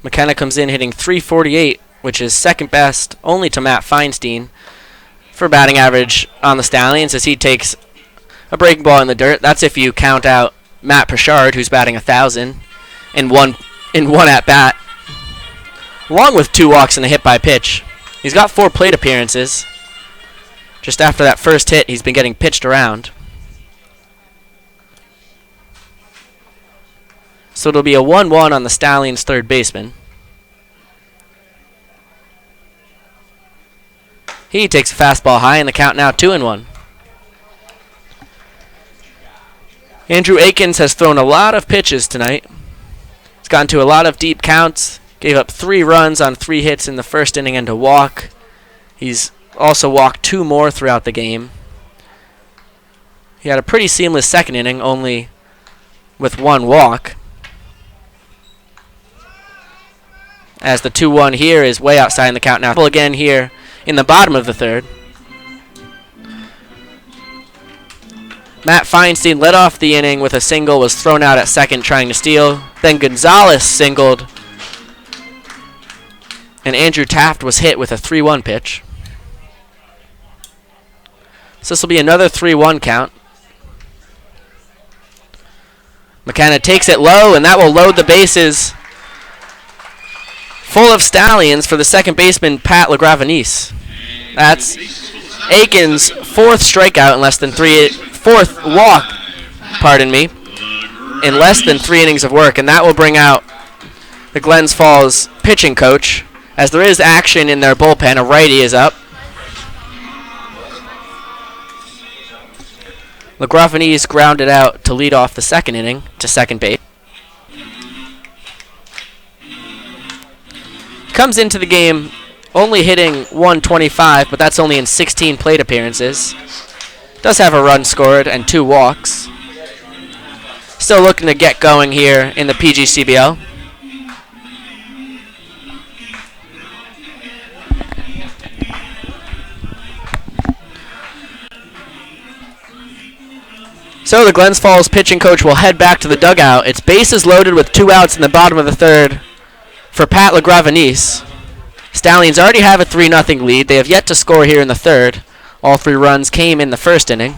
McKenna comes in hitting .348, which is second best only to Matt Feinstein for batting average on the Stallions as he takes a breaking ball in the dirt. That's if you count out Matt Pritchard, who's batting 1,000 in one at-bat, along with 2 walks and a hit by pitch. He's got 4 plate appearances. Just after that first hit, he's been getting pitched around. So it'll be a 1-1 on the Stallions' third baseman. He takes a fastball high, and the count now 2-1. Andrew Akins has thrown a lot of pitches tonight. He's gotten to a lot of deep counts. Gave up 3 runs on 3 hits in the first inning and a walk. He's also walked 2 more throughout the game. He had a pretty seamless second inning, only with 1 walk. As the 2-1 here is way outside in the count now. Again here in the bottom of the third. Matt Feinstein led off the inning with a single, was thrown out at second trying to steal. Then Gonzalez singled. And Andrew Taft was hit with a 3-1 pitch. So this will be another 3-1 count. McKenna takes it low, and that will load the bases full of Stallions for the second baseman, Pat LaGravenese. That's Akins' 4th strikeout in less than 4th walk, in less than 3 innings of work, and that will bring out the Glens Falls pitching coach, as there is action in their bullpen. A righty is up. LaGravenese grounded out to lead off the second inning to second base. Comes into the game only hitting .125, but that's only in 16 plate appearances. Does have a run scored and 2 walks. Still looking to get going here in the PGCBL. So the Glens Falls pitching coach will head back to the dugout. It's bases loaded with 2 outs in the bottom of the third for Pat LaGravenese. Stallions already have a 3-0 lead. They have yet to score here in the third. All 3 runs came in the first inning.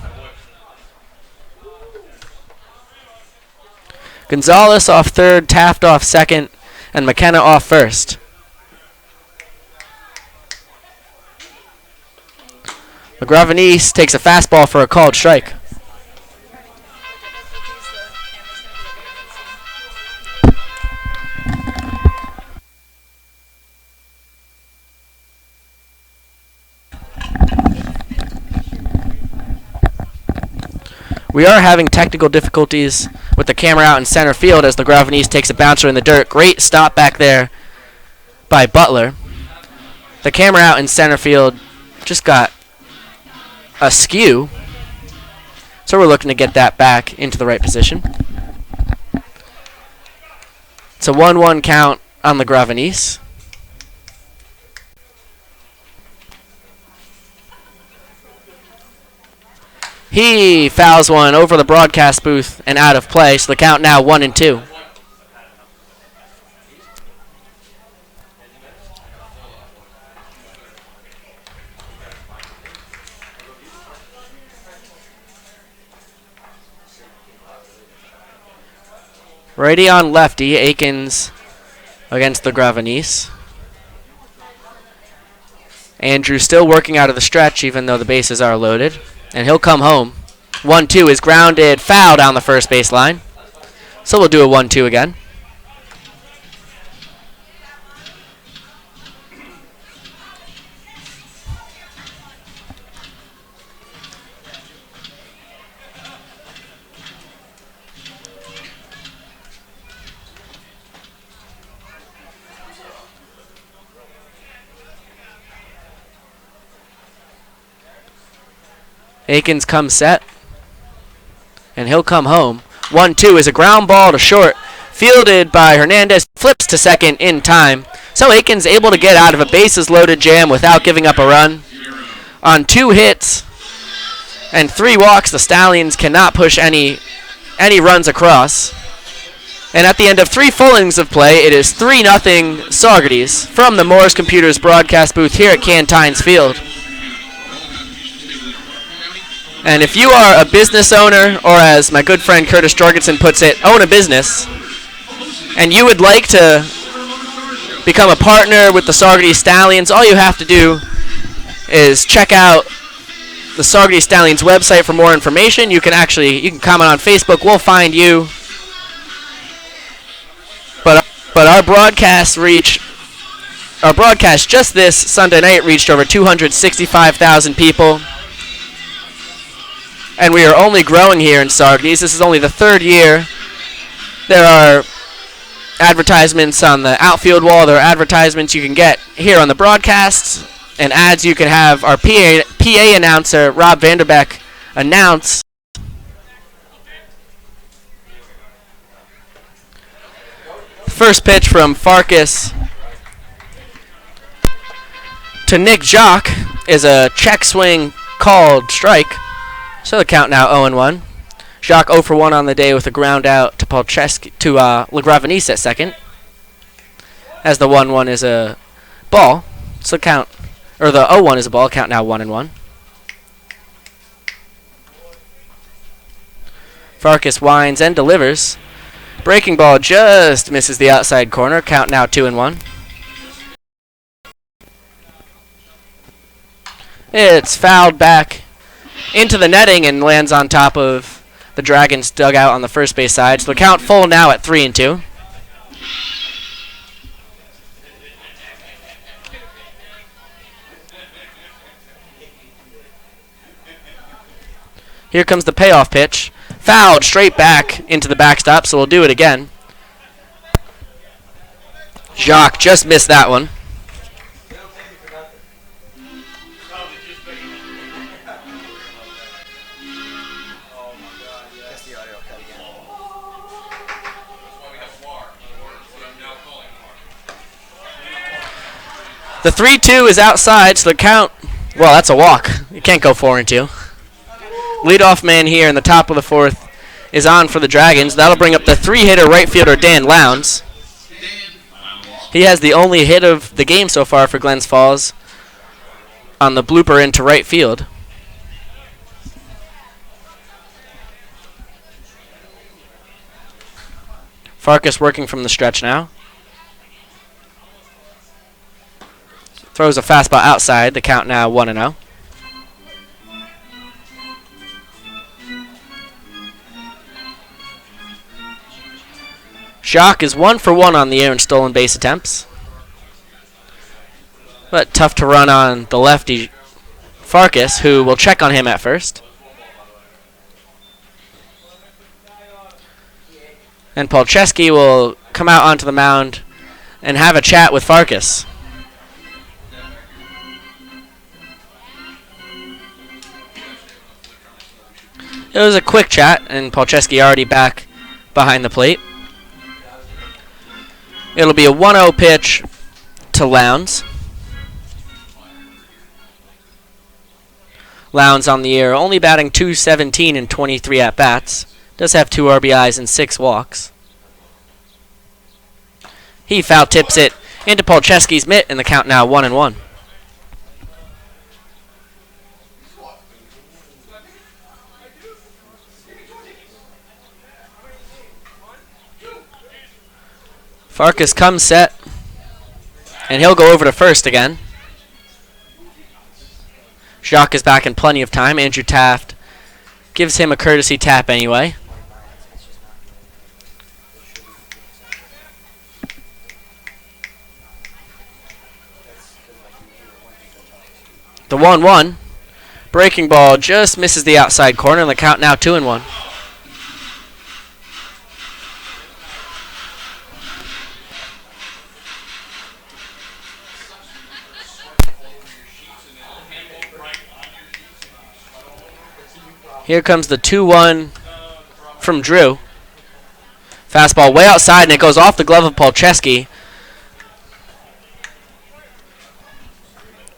Gonzalez off third, Taft off second, and McKenna off first. LaGravenese takes a fastball for a called strike. We are having technical difficulties with the camera out in center field as LaGravenese takes a bouncer in the dirt. Great stop back there by Butler. The camera out in center field just got askew, so we're looking to get that back into the right position. It's a 1-1 count on LaGravenese. He fouls one over the broadcast booth and out of play, so the count now 1-2. Righty on lefty. Akins against the Gravenese. Andrew still working out of the stretch even though the bases are loaded. And he'll come home. 1-2 is grounded. Foul down the first baseline. So we'll do a 1-2 again. Akins comes set. And he'll come home. 1-2 is a ground ball to short. Fielded by Hernandez. Flips to second in time. So Akins able to get out of a bases loaded jam without giving up a run. On 2 hits and 3 walks, the Stallions cannot push any runs across. And at the end of 3 full innings of play, it is 3-0 Saugerties from the Morris Computers broadcast booth here at Cantines Field. And if you are a business owner, or as my good friend Curtis Jorgensen puts it, own a business, and you would like to become a partner with the Saugerties Stallions, all you have to do is check out the Saugerties Stallions website for more information. You can comment on Facebook. We'll find you. But our broadcast just this Sunday night reached over 265,000 people. And we are only growing here in Saugerties. This is only the 3rd year. There are advertisements on the outfield wall. There are advertisements you can get here on the broadcasts. And ads you can have our PA announcer, Rob Vanderbeck, announce. First pitch from Farkas to Nick Jock is a check swing called strike. So the count now 0-1. Jacques 0 for 1 on the day with a ground out to Legravenese at second. As the 1-1 is a ball. So the 0-1 is a ball. Count now 1-1. Farkas winds and delivers. Breaking ball just misses the outside corner. Count now 2-1. It's fouled back into the netting and lands on top of the Dragons' dugout on the first base side. So the count full now at 3-2. Here comes the payoff pitch. Fouled straight back into the backstop, so we'll do it again. Jacques just missed that one. The 3-2 is outside, so the count, well, that's a walk. You can't go 4-2. Leadoff man here in the top of the 4th is on for the Dragons. That'll bring up the 3-hitter right fielder Dan Lowndes. He has the only hit of the game so far for Glens Falls on the blooper into right field. Farkas working from the stretch now. Throws a fastball outside. The count now 1-0. Jacques is 1 for 1 on the air in stolen base attempts. But tough to run on the lefty Farkas, who will check on him at first. And Polcheski will come out onto the mound and have a chat with Farkas. It was a quick chat, and Polcheski already back behind the plate. It'll be a 1-0 pitch to Lowndes. Lowndes on the air, only batting .217 in 23 at-bats. Does have 2 RBIs and 6 walks. He foul tips it into Polcheski's mitt, and the count now 1-1. Farkas comes set, and he'll go over to first again. Jacques is back in plenty of time. Andrew Taft gives him a courtesy tap anyway. The 1-1. Breaking ball just misses the outside corner, and the count now 2-1. Here comes the 2-1 from Drew. Fastball way outside, and it goes off the glove of Polcheski.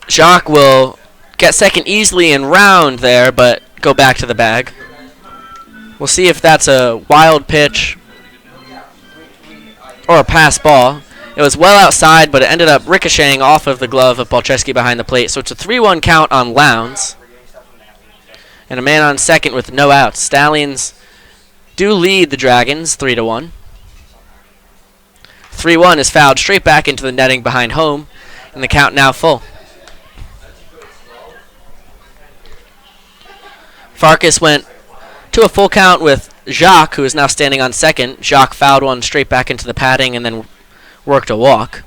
Jacques will get second easily and round there, but go back to the bag. We'll see if that's a wild pitch or a pass ball. It was well outside, but it ended up ricocheting off of the glove of Polcheski behind the plate. So it's a 3-1 count on Lowndes. And a man on second with no outs. Stallions do lead the Dragons 3-1. 3-1 is fouled straight back into the netting behind home, and the count now full. Farkas went to a full count with Jacques, who is now standing on second. Jacques fouled one straight back into the padding and then worked a walk.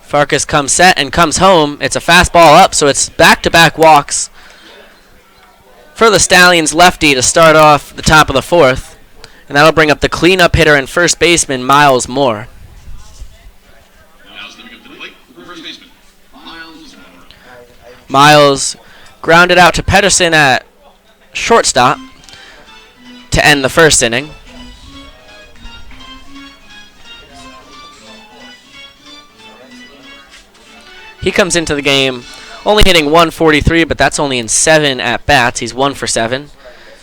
Farkas comes set and comes home. It's a fastball up, so it's back-to-back walks for the Stallions lefty to start off the top of the fourth. And that'll bring up the cleanup hitter and first baseman, Miles Moore. Now stepping up to the plate, first baseman, Miles Moore. Miles grounded out to Pedersen at shortstop to end the first inning. He comes into the game only hitting 143, but that's only in 7 at-bats. He's 1 for 7.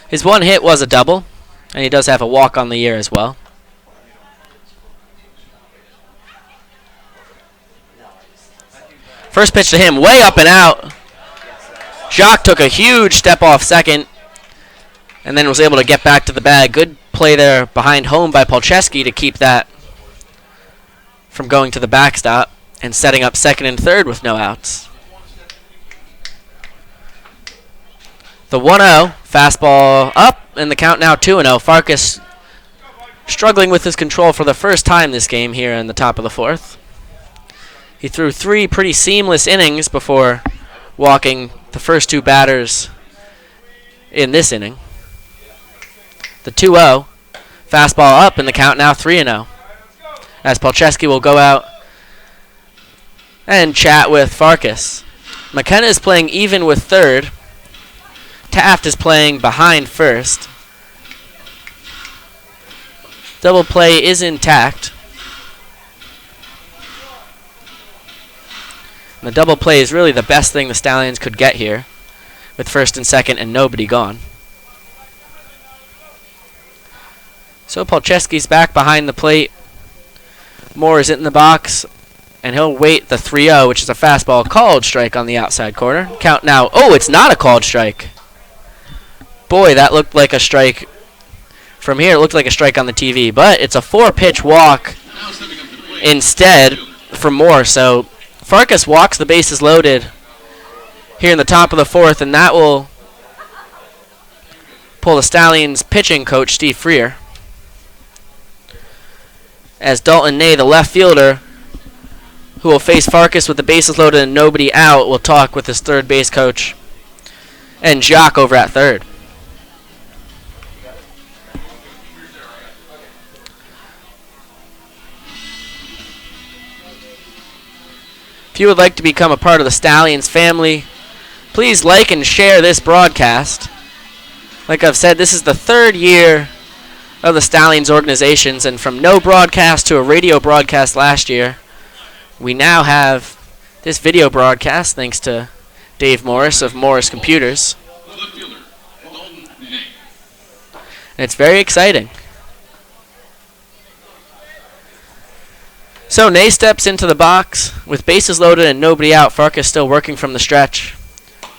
His one hit was a double, and he does have a walk on the year as well. First pitch to him, way up and out. Jacques took a huge step off second, and then was able to get back to the bag. Good play there behind home by Polcheski to keep that from going to the backstop and setting up second and third with no outs. The 1-0, fastball up, and the count now 2-0. Farkas struggling with his control for the first time this game here in the top of the fourth. He threw 3 pretty seamless innings before walking the first 2 batters in this inning. The 2-0, fastball up, and the count now 3-0. As Polcheski will go out and chat with Farkas. McKenna is playing even with third. Taft is playing behind first. Double play is intact. And the double play is really the best thing the Stallions could get here, with first and second and nobody gone. So Polcheski's back behind the plate. Moore is in the box, and he'll wait the 3-0, which is a fastball called strike on the outside corner. Count now. Oh, it's not a called strike. Boy, that looked like a strike. From here, it looked like a strike on the TV, but it's a 4-pitch walk instead for Moore. So Farkas walks the bases loaded here in the top of the fourth, and that will pull the Stallions pitching coach, Steve Freer. As Dalton Ney, the left fielder, who will face Farkas with the bases loaded and nobody out, will talk with his third base coach and Jacques over at third. If you would like to become a part of the Stallions family, please like and share this broadcast. Like I've said, this is the 3rd year of the Stallions organizations, and from no broadcast to a radio broadcast last year, we now have this video broadcast thanks to Dave Morris of Morris Computers. And it's very exciting. So Ney steps into the box with bases loaded and nobody out. Farkas still working from the stretch.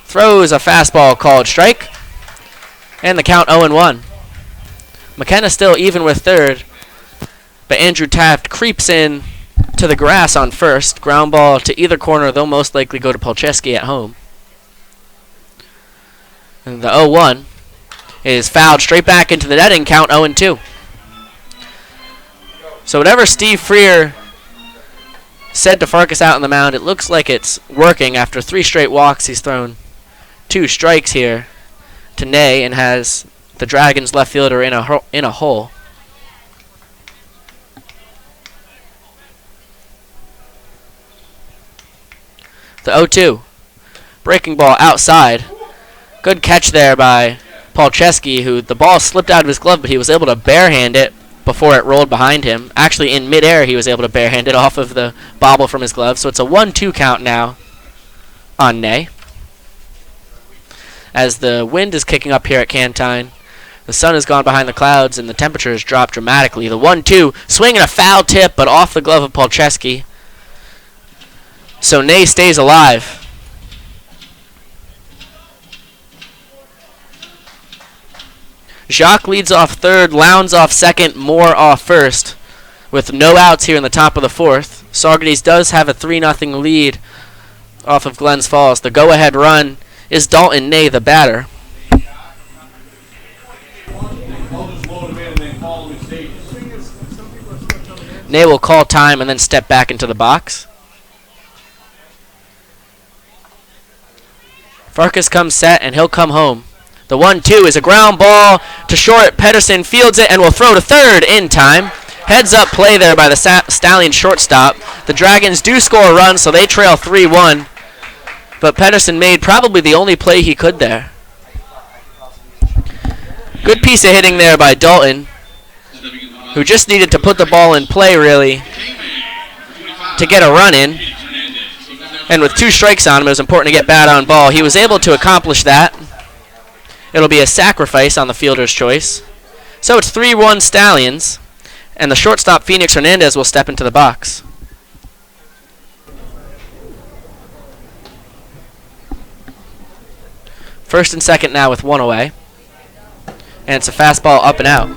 Throws a fastball called strike. And the count 0-1. McKenna still even with third, but Andrew Taft creeps in to the grass on first. Ground ball to either corner. They'll most likely go to Polcheski at home. And the 0-1 is fouled straight back into the netting. Count 0-2. So whatever Steve Freer said to Farkas out on the mound, it looks like it's working. After 3 straight walks, he's thrown 2 strikes here to Ney and has the Dragons left fielder in a hole. The 0-2. Breaking ball outside. Good catch there by Polcheski, who the ball slipped out of his glove, but he was able to barehand it before it rolled behind him. Actually, in midair, he was able to barehand it off of the bobble from his glove. So it's a 1-2 count now on Ney. As the wind is kicking up here at Cantine, the sun has gone behind the clouds and the temperature has dropped dramatically. The 1-2, swinging a foul tip, but off the glove of Polcheski. So Ney stays alive. Jacques leads off third, Lowndes off second, Moore off first. With no outs here in the top of the fourth, Saugerties does have a 3-0 lead off of Glens Falls. The go-ahead run is Dalton Ney, the batter. Ney will call time and then step back into the box. Farkas comes set and he'll come home. The 1-2 is a ground ball to short. Pedersen fields it and will throw to third in time. Heads up play there by the Stallion shortstop. The Dragons do score a run, so they trail 3-1. But Pedersen made probably the only play he could there. Good piece of hitting there by Dalton, who just needed to put the ball in play, really, to get a run in. And with 2 strikes on him, it was important to get bat on ball. He was able to accomplish that. It'll be a sacrifice on the fielder's choice. So it's 3-1 Stallions, and the shortstop Phoenix Hernandez will step into the box. First and second now with 1 away. And it's a fastball up and out.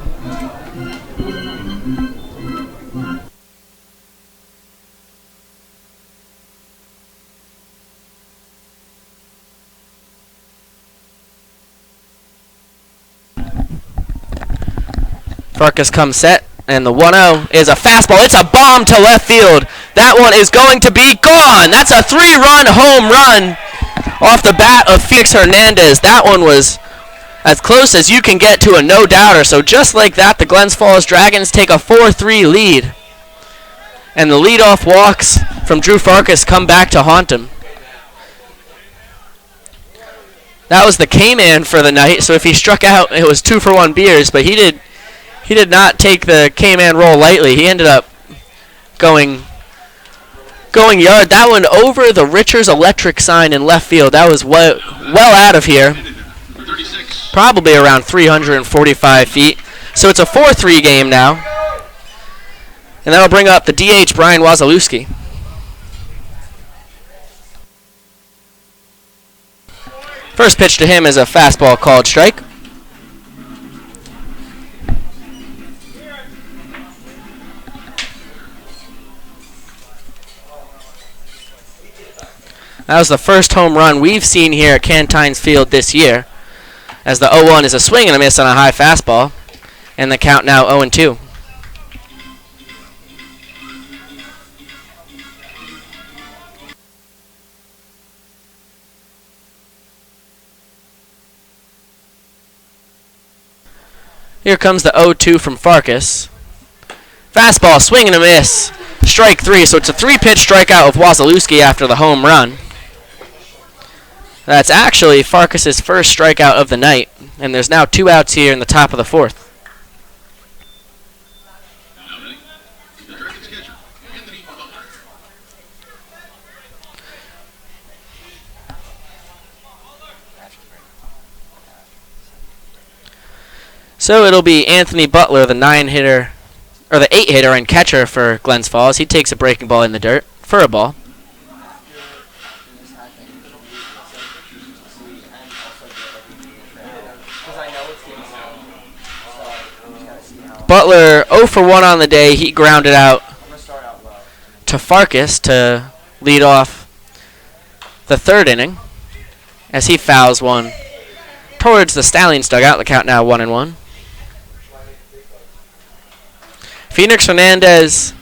Farkas comes set, and the 1-0 is a fastball. It's a bomb to left field. That one is going to be gone. That's a 3-run home run off the bat of Phoenix Hernandez. That one was as close as you can get to a no-doubter. So just like that, the Glens Falls Dragons take a 4-3 lead. And the leadoff walks from Drew Farkas come back to haunt him. That was the K-Man for the night, so if he struck out, it was 2-for-1 beers, but he did not take the K-Man role lightly. He ended up going yard. That one over the Richards Electric sign in left field. That was well out of here. Probably around 345 feet. So it's a 4-3 game now. And that'll bring up the DH, Brian Wazalewski. First pitch to him is a fastball called strike. That was the first home run we've seen here at Cantine's Field this year, as the 0-1 is a swing and a miss on a high fastball, and the count now 0-2. Here comes the 0-2 from Farkas. Fastball, swing and a miss. Strike 3, so it's a 3-pitch strikeout of Wazalewski after the home run. That's actually Farkas' first strikeout of the night, and there's now 2 outs here in the top of the fourth. So it'll be Anthony Butler, the 9-hitter, or the 8-hitter and catcher for Glens Falls. He takes a breaking ball in the dirt for a ball. Butler 0 for 1 on the day. He grounded out I'm going to start out low. to Farkas to lead off the third inning as he fouls one towards the Stallions dugout. The count now 1-1. Phoenix Hernandez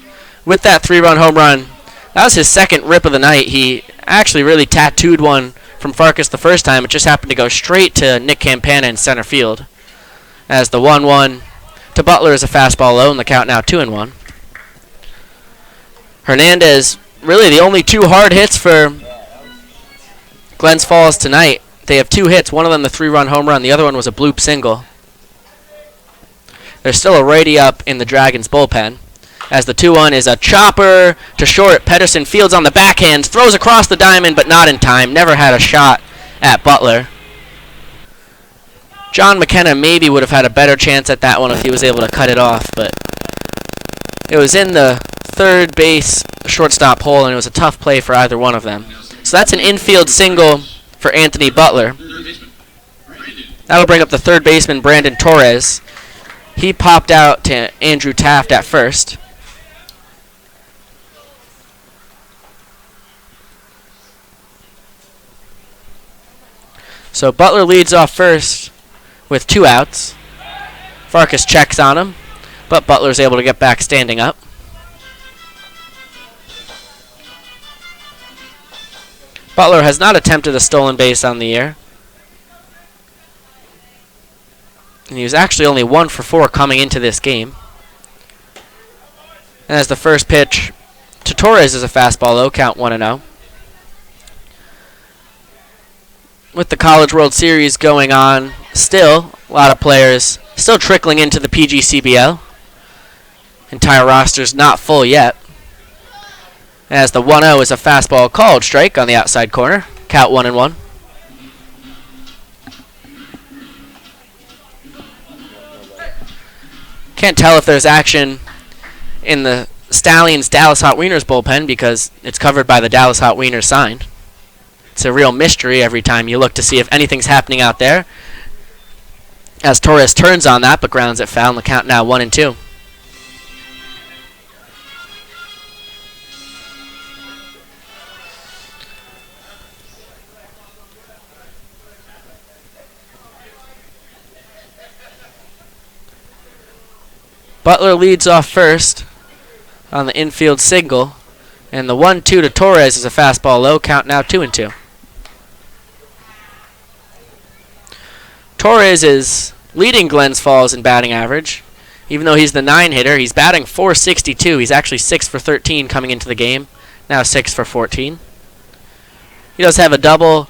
with that 3-run home run. That was his second rip of the night. He actually really tattooed one from Farkas the first time. It just happened to go straight to Nick Campana in center field. As the 1-1 to Butler is a fastball low, and the count now 2-1. Hernandez, really the only two hard hits for Glens Falls tonight. They have 2 hits, one of them the 3-run home run, the other one was a bloop single. There's still a righty up in the Dragons bullpen. As the 2-1 is a chopper to short. Pedersen fields on the backhand, throws across the diamond, but not in time. Never had a shot at Butler. John McKenna maybe would have had a better chance at that one if he was able to cut it off, but it was in the third base shortstop hole, and it was a tough play for either one of them. So that's an infield single for Anthony Butler. That'll bring up the third baseman, Brandon Torres. He popped out to Andrew Taft at first. So Butler leads off first with 2 outs. Farkas checks on him, but Butler's able to get back standing up. Butler has not attempted a stolen base on the year. And he was actually only 1 for 4 coming into this game. And as the first pitch to Torres is a fastball low, count 1-0. With the College World Series going on, still a lot of players still trickling into the PGCBL. Entire roster's not full yet. As the 1-0 is a fastball called strike on the outside corner, count 1-1. Can't tell if there's action in the Stallions Dallas Hot Wieners bullpen because it's covered by the Dallas Hot Wieners sign. It's a real mystery every time you look to see if anything's happening out there. As Torres turns on that but grounds it foul, and the count now 1-2. Butler leads off first on the infield single, and the 1-2 to Torres is a fastball low, count now 2-2. Torres is leading Glens Falls in batting average. Even though he's the 9 hitter, he's batting .462. He's actually 6 for 13 coming into the game, now 6 for 14. He does have a double,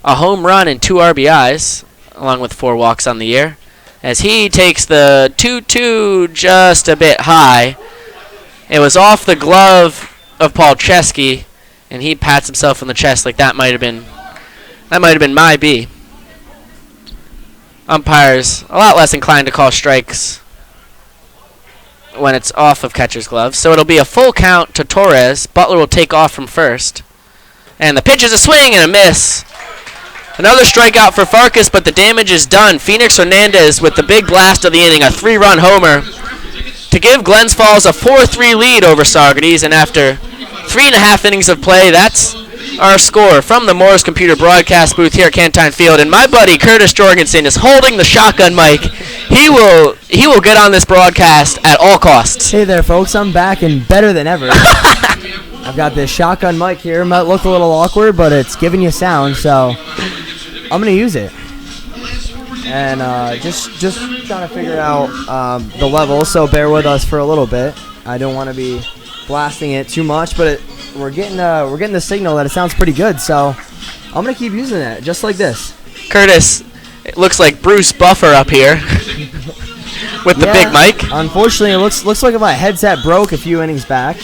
a home run, and 2 RBIs, along with 4 walks on the year, as he takes the 2-2 just a bit high. It was off the glove of Paul Chesky, and he pats himself on the chest like that might have been my B. Umpires a lot less inclined to call strikes when it's off of catcher's glove. So it'll be a full count to Torres. Butler will take off from first. And the pitch is a swing and a miss. Another strikeout for Farkas, but the damage is done. Phoenix Hernandez with the big blast of the inning, a 3-run homer to give Glens Falls a 4-3 lead over Saugerties. And after 3.5 innings of play, that's our score from the Moore's Computer broadcast booth here at Cantine Field. And my buddy Curtis Jorgensen is holding the shotgun mic. He will get on this broadcast at all costs. Hey there, folks. I'm back and better than ever. I've got this shotgun mic here. Might look a little awkward, but it's giving you sound, so I'm going to use it. And just trying to figure out the level, so bear with us for a little bit. I don't want to be blasting it too much, but we're getting the signal that it sounds pretty good, so I'm going to keep using it, just like this. Curtis, it looks like Bruce Buffer up here with the big mic. Unfortunately, it looks like my headset broke a few innings back,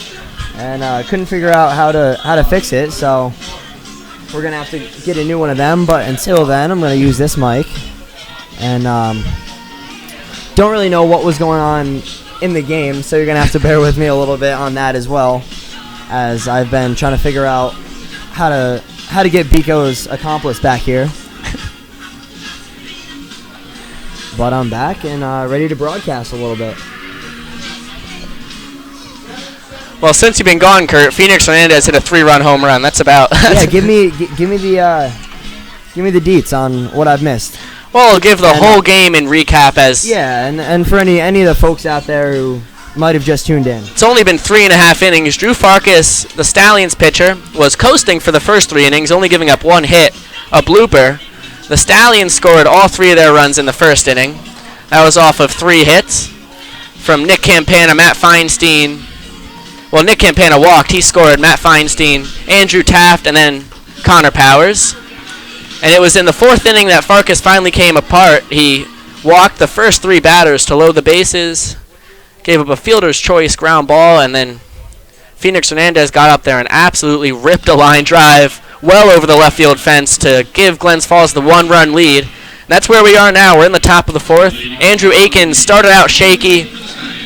and couldn't figure out how to fix it, so we're going to have to get a new one of them. But until then, I'm going to use this mic. And don't really know what was going on in the game, so you're going to have to bear with me a little bit on that as well, as I've been trying to figure out how to get Biko's accomplice back here. But I'm back and ready to broadcast a little bit. Well, since you've been gone, Kurt, Phoenix Hernandez hit a 3-run home run. That's about. Yeah, give me the deets on what I've missed. Well, we'll give the whole game in recap as. Yeah, and for any of the folks out there who might have just tuned in. It's only been 3.5 innings. Drew Farkas, the Stallions pitcher, was coasting for the first 3 innings, only giving up 1 hit, a blooper. The Stallions scored all 3 of their runs in the first inning. That was off of 3 hits from Nick Campana, Matt Feinstein. Well, Nick Campana walked. He scored. Matt Feinstein, Andrew Taft, and then Connor Powers. And it was in the 4th inning that Farkas finally came apart. He walked the first 3 batters to load the bases, gave up a fielder's choice ground ball, and then Phoenix Hernandez got up there and absolutely ripped a line drive well over the left field fence to give Glens Falls the 1-run lead. And that's where we are now. We're in the top of the 4th. Andrew Akins started out shaky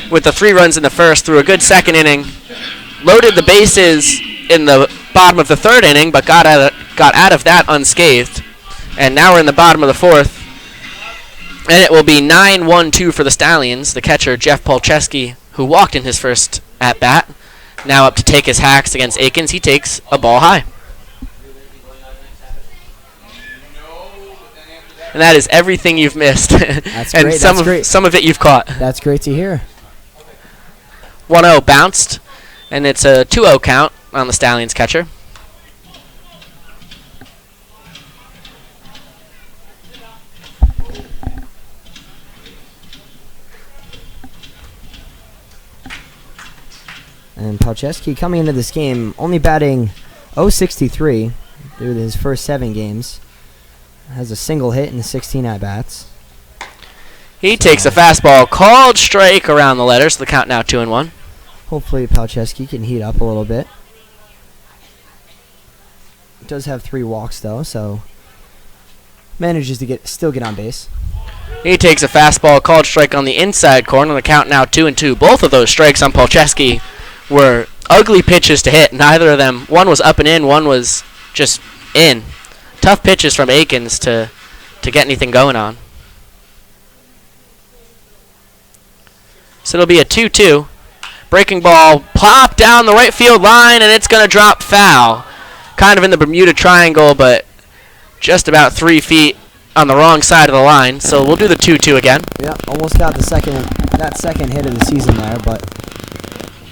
with the 3 runs in the first, threw a good 2nd inning, loaded the bases in the bottom of the 3rd inning, but got out of that unscathed. And now we're in the bottom of the 4th. And it will be 9-1-2 for the Stallions. The catcher, Jeff Polcheski, who walked in his first at-bat, now up to take his hacks against Akins. He takes a ball high. And that is everything you've missed. That's and great. Some of it you've caught. That's great to hear. 1-0 bounced, and it's a 2-0 count on the Stallions catcher. And Palczewski coming into this game only batting .063 through his first 7 games. Has a single hit in 16 at-bats. He takes a fastball called strike around the letters. The count now 2-1. Hopefully Palczewski can heat up a little bit. Does have 3 walks though, so manages to still get on base. He takes a fastball called strike on the inside corner. The count now 2-2. Both of those strikes on Palczewski were ugly pitches to hit. Neither of them. One was up and in. One was just in. Tough pitches from Akins to get anything going on. So it'll be a 2-2. Breaking ball popped down the right field line, and it's going to drop foul. Kind of in the Bermuda Triangle, but just about 3 feet on the wrong side of the line. So we'll do the 2-2 again. Yeah, almost got that second hit of the season there, but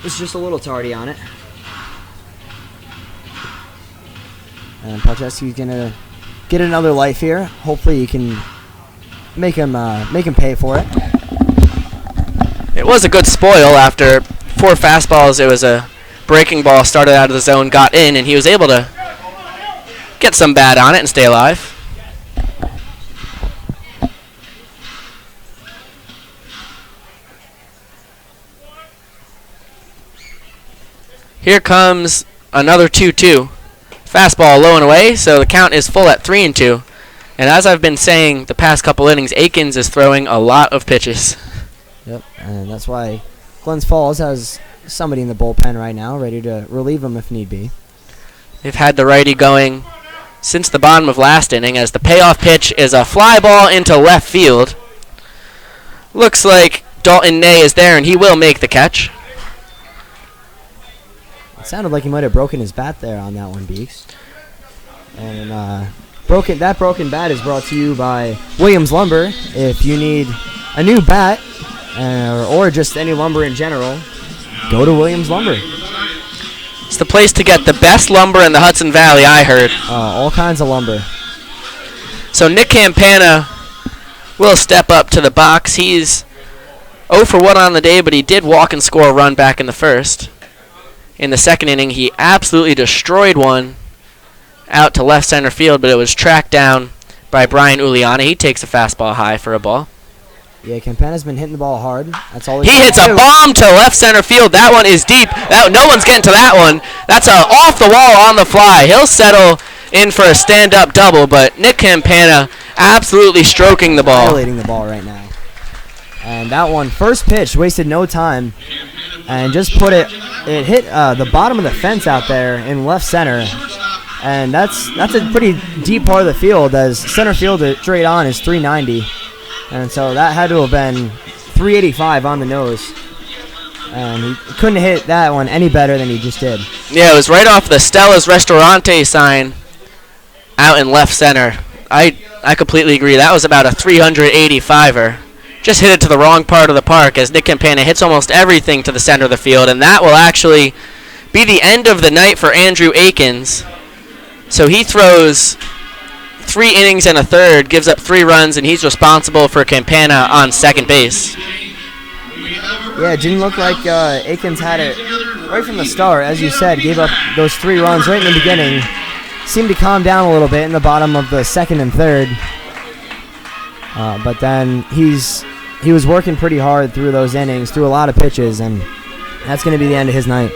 it's just a little tardy on it. And Palczewski's gonna get another life here. Hopefully you can make him pay for it. It was a good spoil after 4 fastballs. It was a breaking ball, started out of the zone, got in, and he was able to get some bat on it and stay alive. Here comes another 2-2. Fastball low and away, so the count is full at 3-2. And as I've been saying the past couple innings, Akins is throwing a lot of pitches. Yep, and that's why Glens Falls has somebody in the bullpen right now ready to relieve him if need be. They've had the righty going since the bottom of last inning, as the payoff pitch is a fly ball into left field. Looks like Dalton Ney is there, and he will make the catch. It sounded like he might have broken his bat there on that one, Beeks. And that broken bat is brought to you by Williams Lumber. If you need a new bat or just any lumber in general, go to Williams Lumber. It's the place to get the best lumber in the Hudson Valley, I heard. All kinds of lumber. So Nick Campana will step up to the box. He's 0 for 1 on the day, but he did walk and score a run back in the first. In the second inning, he absolutely destroyed one out to left center field, but it was tracked down by Brian Uliana. He takes a fastball high for a ball. Yeah, Campana's been hitting the ball hard. That's all he hits a bomb to left center field. That one is deep. No one's getting to that one. That's a off the wall on the fly. He'll settle in for a stand-up double, but Nick Campana absolutely stroking the ball. Violating the ball right now. And that one, first pitch, wasted no time, and just it hit the bottom of the fence out there in left center. And that's a pretty deep part of the field, as center field straight on is 390. And so that had to have been 385 on the nose. And he couldn't hit that one any better than he just did. Yeah, it was right off the Stella's Restaurante sign out in left center. I completely agree. That was about a 385er. Just hit it to the wrong part of the park as Nick Campana hits almost everything to the center of the field, and that will actually be the end of the night for Andrew Akins. So he throws 3 innings and a third, gives up 3 runs, and he's responsible for Campana on second base. Yeah, it didn't look like Akins had it right from the start. As you said, gave up those 3 runs right in the beginning. Seemed to calm down a little bit in the bottom of the second and third. But then he was working pretty hard through those innings, through a lot of pitches, and that's going to be the end of his night.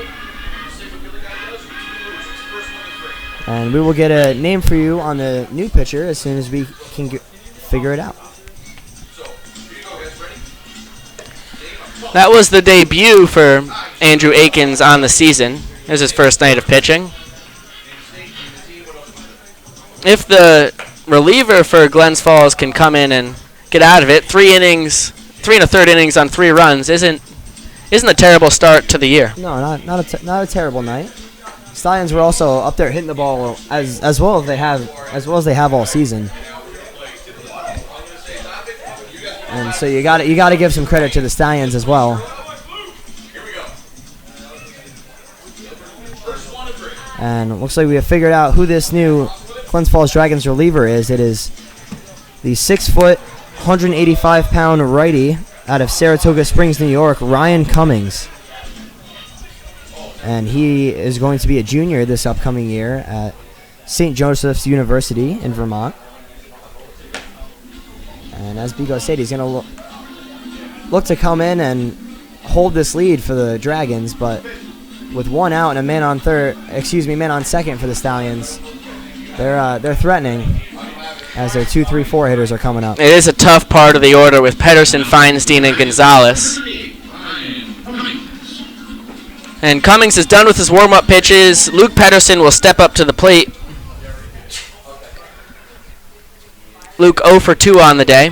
And we will get a name for you on the new pitcher as soon as we can figure it out. That was the debut for Andrew Akins on the season. It was his first night of pitching. If the reliever for Glens Falls can come in and get out of it, 3 innings, 3 and a third innings on 3 runs isn't a terrible start to the year. No, not a terrible night. Stallions were also up there hitting the ball as well as they have all season. And so you got to give some credit to the Stallions as well. And it looks like we have figured out who this new Glens Falls Dragons reliever is. It is the 6-foot, 185-pound righty out of Saratoga Springs, New York, Ryan Cummings. And he is going to be a junior this upcoming year at St. Joseph's University in Vermont. And as Bigo said, he's going to look to come in and hold this lead for the Dragons, but with 1 out and a man on second for the Stallions, they're threatening as their 2, 3, 4 hitters are coming up. It is a tough part of the order with Pedersen, Feinstein, and Gonzalez. And Cummings is done with his warm-up pitches. Luke Pedersen will step up to the plate. Luke 0 for 2 on the day.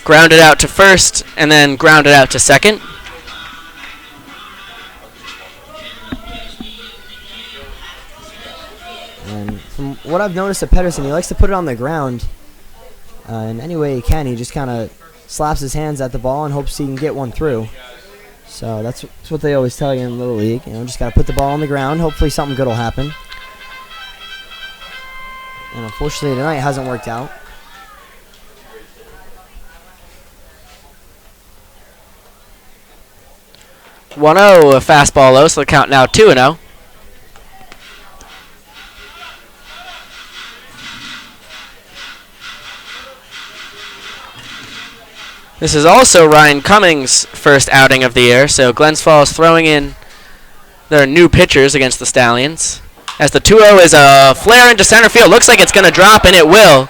Grounded out to first and then grounded out to second. And from what I've noticed of Pedersen, he likes to put it on the ground in any way he can. He just kind of slaps his hands at the ball and hopes he can get one through. So that's what they always tell you in Little League. Just got to put the ball on the ground. Hopefully something good will happen. And unfortunately tonight it hasn't worked out. A fastball low, so the count now 2-0. This is also Ryan Cummings' first outing of the year, so Glens Falls throwing in their new pitchers against the Stallions. As the 2-0 is a flare into center field. Looks like it's going to drop, and it will.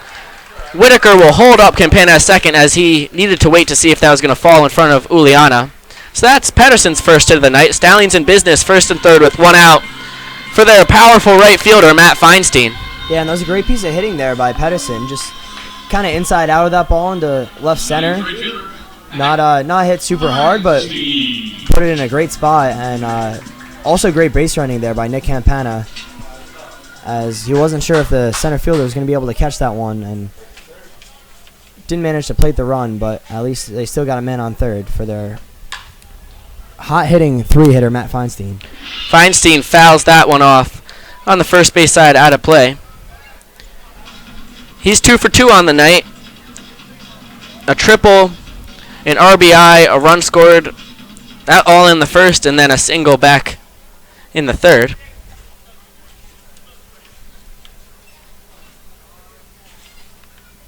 Whitaker will hold up Campana second as he needed to wait to see if that was going to fall in front of Uliana. So that's Pedersen's first hit of the night. Stallions in business, first and third with 1 out for their powerful right fielder, Matt Feinstein. Yeah, and that was a great piece of hitting there by Pedersen. Just kind of inside out of that ball into left center. Not hit super hard, but put it in a great spot. And also great base running there by Nick Campana, as he wasn't sure if the center fielder was going to be able to catch that one, and didn't manage to plate the run, but at least they still got a man on third for their hot-hitting 3-hitter, Matt Feinstein. Feinstein fouls that one off on the first base side out of play. He's 2 for 2 on the night. A triple, an RBI, a run scored, that all in the first, and then a single back in the third.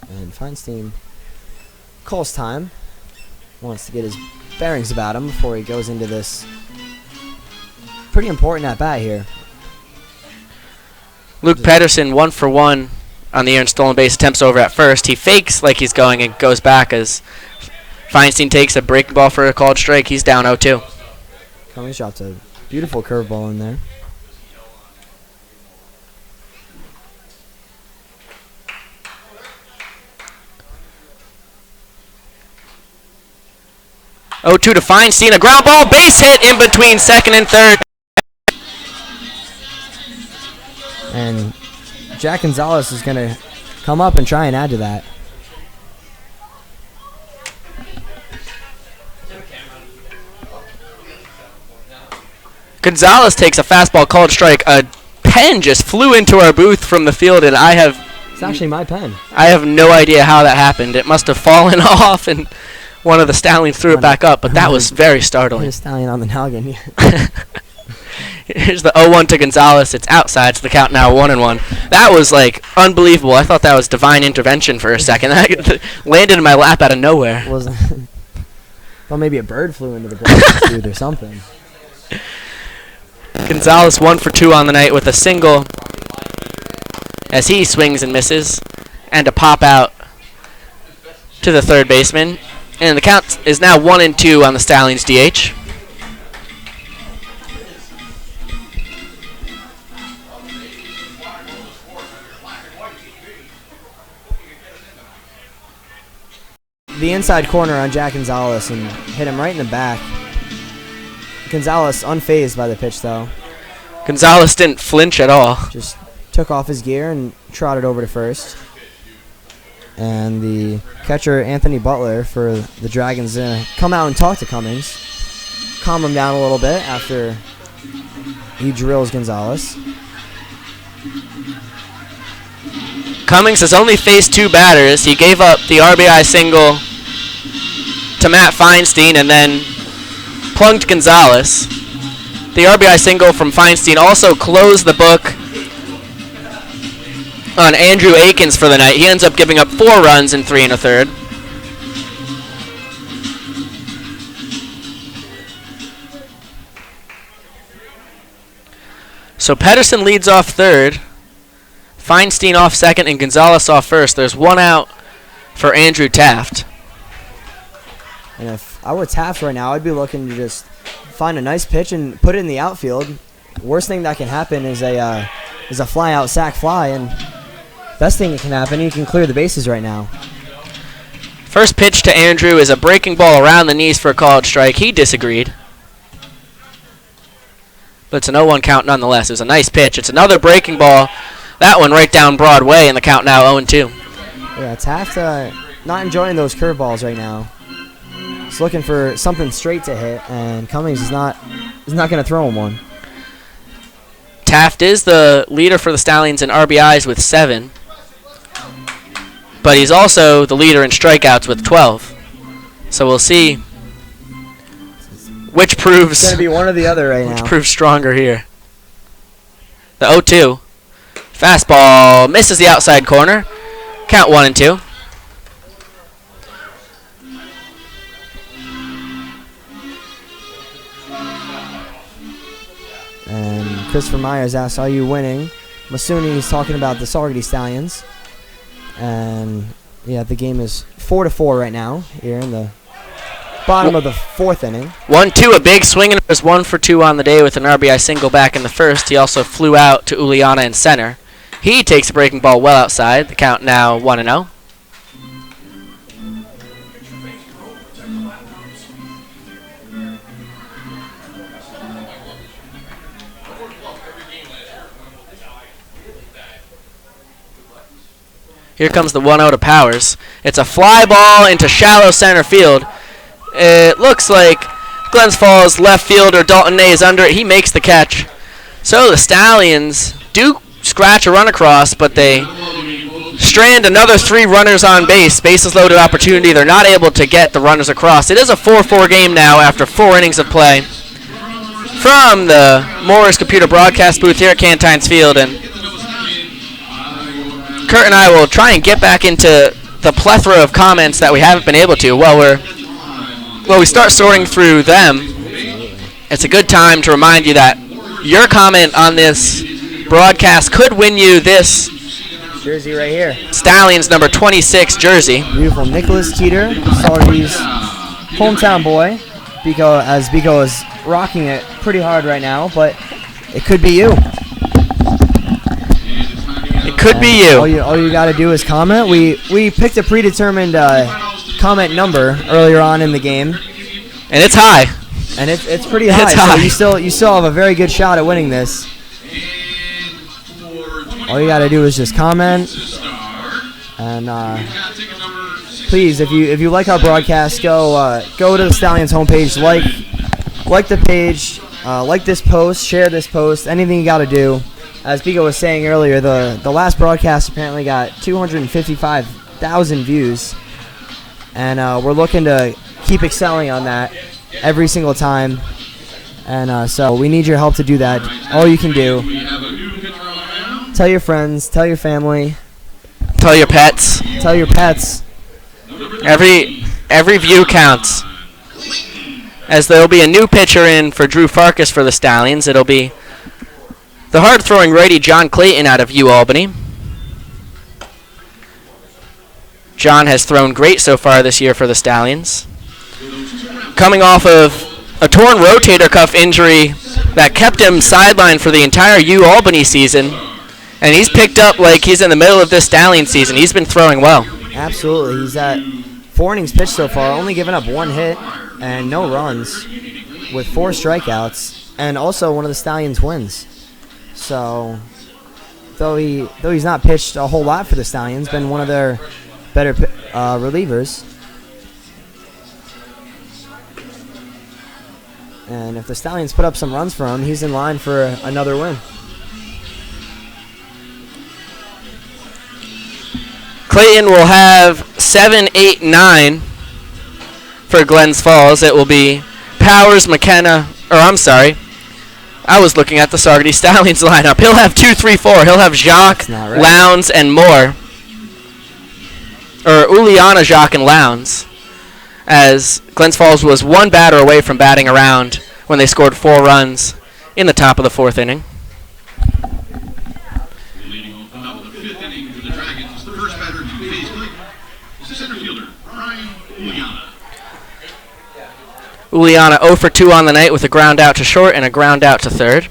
And Feinstein calls time. Wants to get his bearings about him before he goes into this pretty important at bat here. Luke Pedersen 1 for 1 on the year in stolen base attempts over at first. He fakes like he's going and goes back as Feinstein takes a breaking ball for a called strike. He's down 0-2. Cummings drops a beautiful curveball in there. 0-2 to Feinstein. A ground ball, base hit in between second and third. And Jack Gonzalez is going to come up and try and add to that. Gonzalez takes a fastball called strike. A pen just flew into our booth from the field, and It's actually my pen. I have no idea how that happened. It must have fallen off, and one of the Stallions threw it back up, but that was very startling. Stallion on the noggin. Here's the 0-1 to Gonzalez. It's outside, so the count now 1-1. That was, like, unbelievable. I thought that was divine intervention for a second. That landed in my lap out of nowhere. Well, maybe a bird flew into the broadcast booth or something. Gonzalez 1 for 2 on the night with a single as he swings and misses, and a pop out to the third baseman. And the count is now 1-2 on the Stallions DH. The inside corner on Jack Gonzalez and hit him right in the back. Gonzalez unfazed by the pitch, though. Gonzalez didn't flinch at all. Just took off his gear and trotted over to first. And the catcher, Anthony Butler, for the Dragons, come out and talk to Cummings. Calm him down a little bit after he drills Gonzalez. Cummings has only faced 2 batters. He gave up the RBI single to Matt Feinstein and then plunked Gonzalez. The RBI single from Feinstein also closed the book on Andrew Akins for the night. He ends up giving up 4 runs in 3 1/3. So Pedersen leads off third, Feinstein off second, and Gonzalez off first. There's 1 out for Andrew Taft. And if I were Taft right now, I'd be looking to just find a nice pitch and put it in the outfield. Worst thing that can happen is a fly out sac fly, and best thing that can happen, you can clear the bases right now. First pitch to Andrew is a breaking ball around the knees for a called strike. He disagreed. But it's an 0-1 count nonetheless. It was a nice pitch. It's another breaking ball. That one right down Broadway, and the count now 0-2. Yeah, Taft not enjoying those curveballs right now. He's looking for something straight to hit, and Cummings is not going to throw him one. Taft is the leader for the Stallions in RBIs with 7. But he's also the leader in strikeouts with 12. So we'll see which proves It's going to be one or the other right now. which proves stronger here. The 0-2. Fastball misses the outside corner. Count 1-2. And Christopher Myers asks, "Are you winning?" I'm assuming he's talking about the Saugerties Stallions. And yeah, the game is 4-4 right now here in the bottom of the 4th inning. 1-2, a big swing, and it was 1 for 2 on the day with an RBI single back in the first. He also flew out to Uliana in center. He takes a breaking ball well outside. The count now 1-0. Here comes the 1-0 to Powers. It's a fly ball into shallow center field. It looks like Glens Falls left fielder Dalton Ney is under it. He makes the catch. So the Stallions do scratch a run across, but they strand another 3 runners on base. Bases loaded opportunity. They're not able to get the runners across. It is a 4-4 game now after 4 innings of play. From the Morris Computer Broadcast booth here at Cantines Field, and Kurt and I will try and get back into the plethora of comments that we haven't been able to. While we start sorting through them, it's a good time to remind you that your comment on this broadcast could win you this Jersey right here. Stallions number 26 jersey. Beautiful Nicholas Teeter, Saugerties hometown boy. Biko is rocking it pretty hard right now, but it could be you. It could be you. All you got to do is comment. We picked a predetermined comment number earlier on in the game, And it's high. And it's pretty high. It's high. So you still have a very good shot at winning this. All you got to do is just comment. And please, if you like our broadcast, go to the Stallions homepage, like the page, like this post, share this post, anything you got to do. As Bigo was saying earlier, the last broadcast apparently got 255,000 views, and we're looking to keep excelling on that every single time. And so we need your help to do that. All you can do: tell your friends, tell your family, Tell your pets. tell your pets. Every view counts. As there will be a new pitcher in for Drew Farkas for the Stallions. It'll be the hard-throwing righty John Clayton out of UAlbany. John has thrown great so far this year for the Stallions. Coming off of a torn rotator cuff injury that kept him sidelined for the entire UAlbany season. And he's picked up like he's in the middle of this Stallion season. He's been throwing well. Absolutely. He's at 4 innings pitched so far, only giving up 1 hit and no runs with 4 strikeouts, and also one of the Stallions' wins. So, though he's not pitched a whole lot for the Stallions, been one of their better relievers. And if the Stallions put up some runs for him, he's in line for another win. Clayton will have 7, 8, 9 for Glens Falls. It will be Powers, McKenna, I was looking at the Saugerties Stallions lineup. He'll have 2, 3, 4. He'll have Jacques, Right. Lowndes, and Moore. Or Uliana, Jacques, and Lowndes. As Glens Falls was 1 batter away from batting around when they scored 4 runs in the top of the 4th inning. Leading off the 5th inning for the Dragons, the first batter to face Clayton is the center fielder, Brian Uliana. Uliana 0 for 2 on the night with a ground out to short and a ground out to third.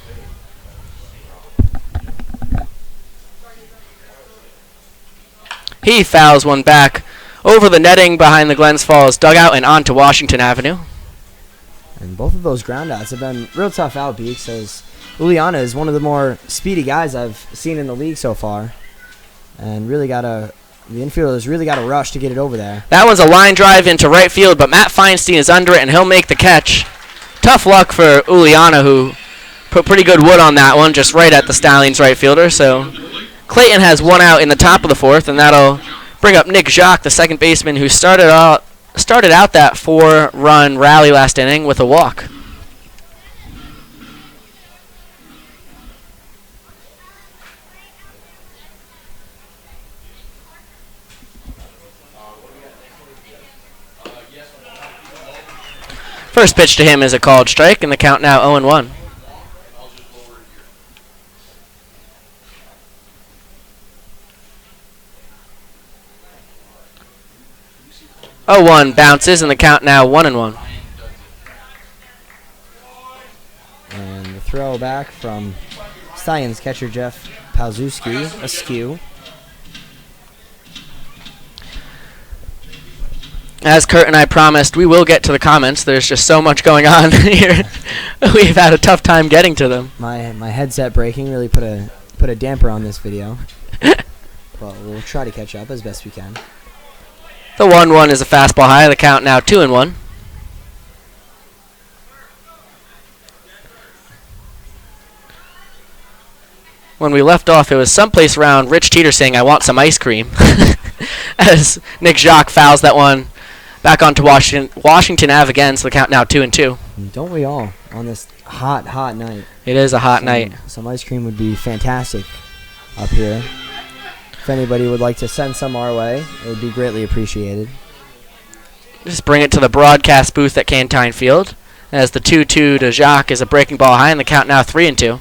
He fouls one back over the netting behind the Glens Falls dugout and onto Washington Avenue. And both of those groundouts have been real tough out, Beaks, as Uliana is one of the more speedy guys I've seen in the league so far. And the infielders really got to rush to get it over there. That one's a line drive into right field, but Matt Feinstein is under it, and he'll make the catch. Tough luck for Uliana, who put pretty good wood on that one, just right at the Stallions right fielder. So Clayton has 1 out in the top of the 4th, and that'll bring up Nick Jacques, the second baseman, who started out that 4-run rally last inning with a walk. First pitch to him is a called strike, and the count now 0-1. 0-1 bounces, and the count now 1-1. And the throw back from Stallions catcher Jeff Palzewski, askew. As Kurt and I promised, we will get to the comments. There's just so much going on here. We've had a tough time getting to them. My headset breaking really put a damper on this video. But we'll try to catch up as best we can. The 1-1 is a fastball high. The count now 2-1. When we left off, it was someplace around Rich Teeter saying, "I want some ice cream." As Nick Jacques fouls that one back onto Washington Ave again, so the count now 2-2. Don't we all on this hot night? It is a hot night. Some ice cream would be fantastic up here. If anybody would like to send some our way, it would be greatly appreciated. Just bring it to the broadcast booth at Cantine Field. As the 2-2 to Jacques is a breaking ball high, and the count now 3-2.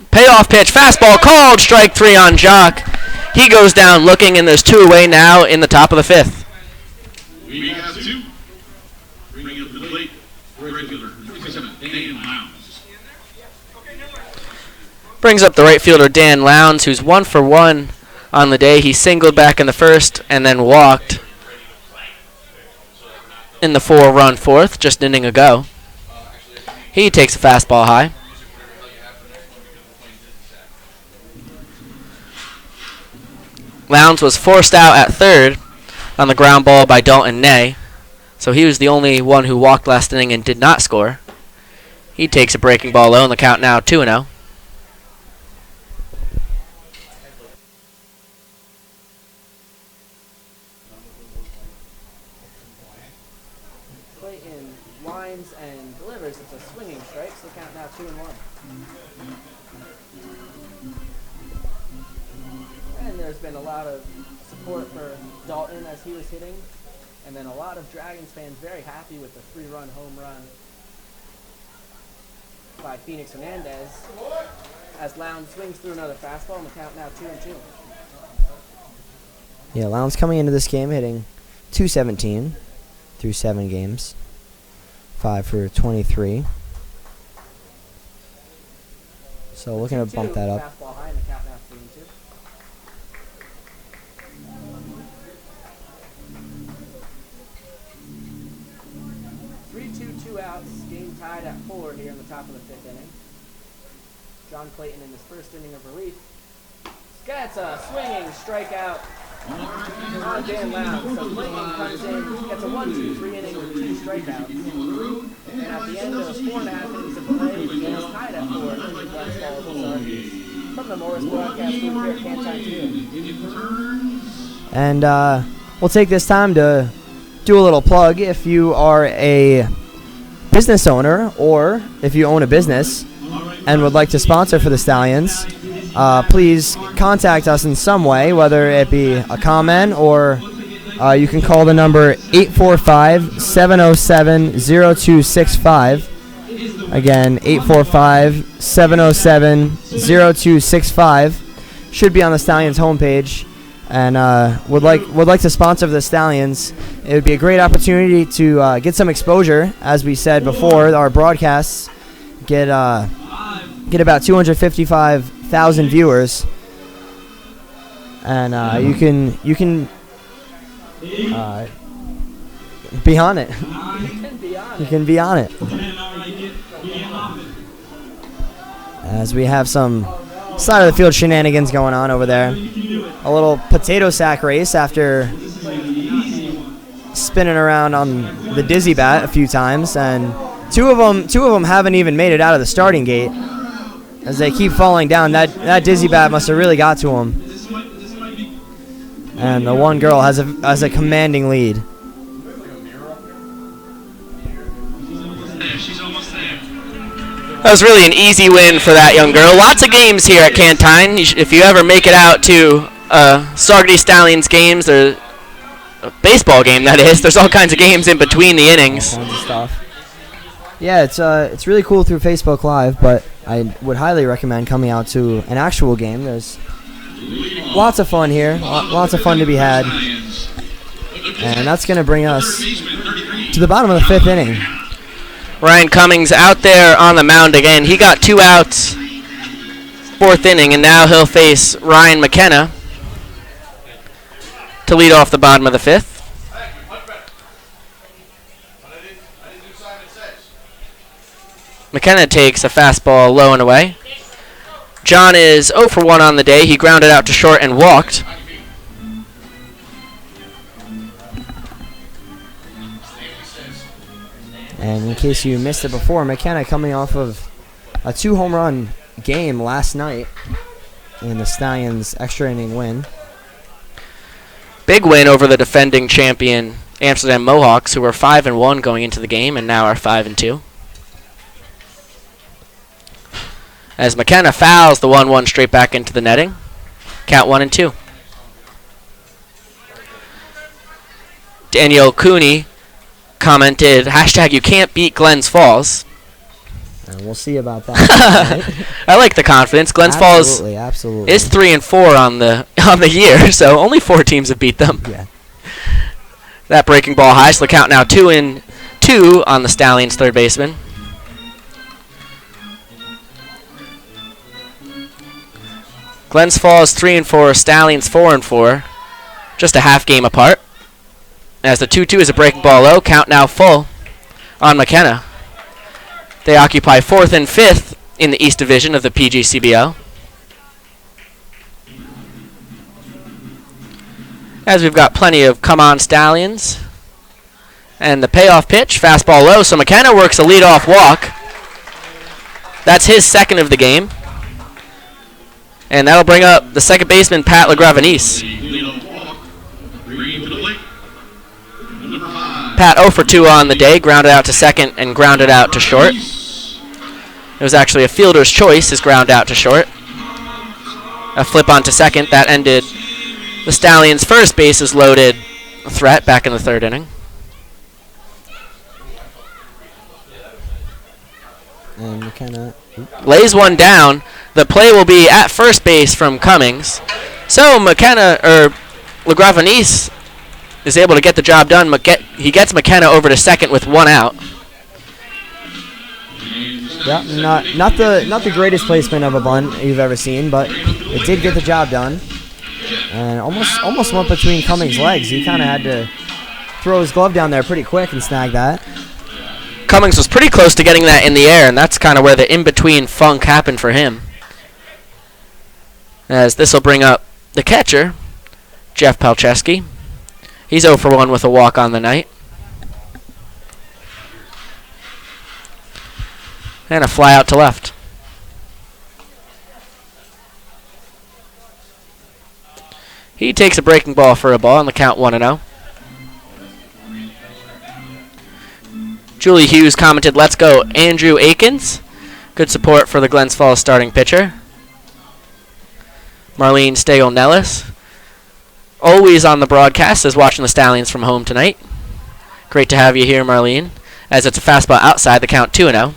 Payoff pitch, fastball called, strike 3 on Jacques. He goes down looking, and there's 2 away now in the top of the 5th. We have 2. Bringing up the plate, right fielder, 57, Dan Lowndes. Brings up the right fielder Dan Lowndes, who's 1 for 1 on the day. He singled back in the first and then walked in the 4-run fourth, just an inning ago. He takes a fastball high. Lowndes was forced out at third on the ground ball by Dalton Ney, so he was the only one who walked last inning and did not score. He takes a breaking ball low, and the count now 2-0. Clayton lines and delivers. It's a swinging strike, so the count now 2-1. And there's been a lot of support for Dalton as he was hitting, and then a lot of Dragons fans very happy with the 3-run home run by Phoenix Hernandez as Lowndes swings through another fastball, and the count now 2-2. Yeah, Lowndes coming into this game hitting .217 through 7 games, 5 for 23. So looking to bump that up. Fastball high, and the count now 3-2. 3-2, 2 outs. Game tied at 4 here in the top of the 5th inning. John Clayton in his first inning of relief gets a swinging strikeout on Dan Lowndes. So Clayton comes in, gets a 1-2-3 inning with 2 strikeouts. And at the end of 4.5 innings of play, the game is tied at 4 in the Glens Falls Saugerties. From the Morris broadcast booth here at Cantine 2. And we'll take this time to do a little plug. If you are a business owner or if you own a business and would like to sponsor for the Stallions, please contact us in some way, whether it be a comment or you can call the number 845-707-0265. Again, 845-707-0265. Should be on the Stallions homepage. And would like to sponsor the Stallions. It would be a great opportunity to get some exposure. As we said before, our broadcasts get about 255,000 viewers, and you can be on it. You can be on it. As we have some side of the field shenanigans going on over there. A little potato sack race after spinning around on the dizzy bat a few times, and two of them haven't even made it out of the starting gate as they keep falling down. That dizzy bat must have really got to them. And the one girl has a commanding lead. She's almost there. That was really an easy win for that young girl. Lots of games here at Cantine. If you ever make it out to Saugerties Stallions games, or a baseball game that is, there's all kinds of games in between the innings. All kinds of stuff. Yeah, it's really cool through Facebook Live, but I would highly recommend coming out to an actual game. There's lots of fun here, lots of fun to be had, and that's going to bring us to the bottom of the 5th inning. Ryan Cummings out there on the mound again. He got 2 outs, 4th inning, and now he'll face Ryan McKenna to lead off the bottom of the 5th. McKenna takes a fastball low and away. John is 0 for 1 on the day. He grounded out to short and walked. And in case you missed it before, McKenna coming off of a 2-home run game last night in the Stallions' extra inning win. Big win over the defending champion Amsterdam Mohawks, who were 5-1 going into the game and now are 5-2. As McKenna fouls the 1-1 straight back into the netting. Count 1-2. Daniel Cooney commented, hashtag you can't beat Glens Falls. And we'll see about that. I like the confidence. Glens Falls absolutely. is 3-4 on the year, so only 4 teams have beat them. Yeah. That breaking ball high, so the count now 2-2 on the Stallions' third baseman. Glens Falls 3-4, Stallions 4-4. Just a half game apart. As the 2-2 is a breaking ball low, count now full on McKenna. They occupy 4th and 5th in the East Division of the PGCBL. As we've got plenty of come on Stallions. And the payoff pitch, fastball low, so McKenna works a leadoff walk. That's his second of the game. And that'll bring up the second baseman, Pat LaGravenese. Pat 0 for 2 on the day, grounded out to second and grounded out to short. It was actually a fielder's choice, his ground out to short. A flip onto second, that ended the Stallions' first bases loaded threat back in the 3rd inning. And McKenna lays one down. The play will be at first base from Cummings. So McKenna, or LaGravenese, is able to get the job done. He gets McKenna over to second with 1 out. Yeah, not the greatest placement of a bunt you've ever seen, but it did get the job done. And almost went between Cummings' legs. He kind of had to throw his glove down there pretty quick and snag that. Cummings was pretty close to getting that in the air, and that's kind of where the in-between funk happened for him. As this will bring up the catcher, Jeff Palczewski. He's 0 for 1 with a walk on the night. And a fly out to left. He takes a breaking ball for a ball on the count 1-0. Julie Hughes commented, "Let's go, Andrew Akins." Good support for the Glens Falls starting pitcher. Marlene Stagel-Nellis, always on the broadcast, is watching the Stallions from home tonight. Great to have you here, Marlene, as it's a fastball outside, the count 2-0.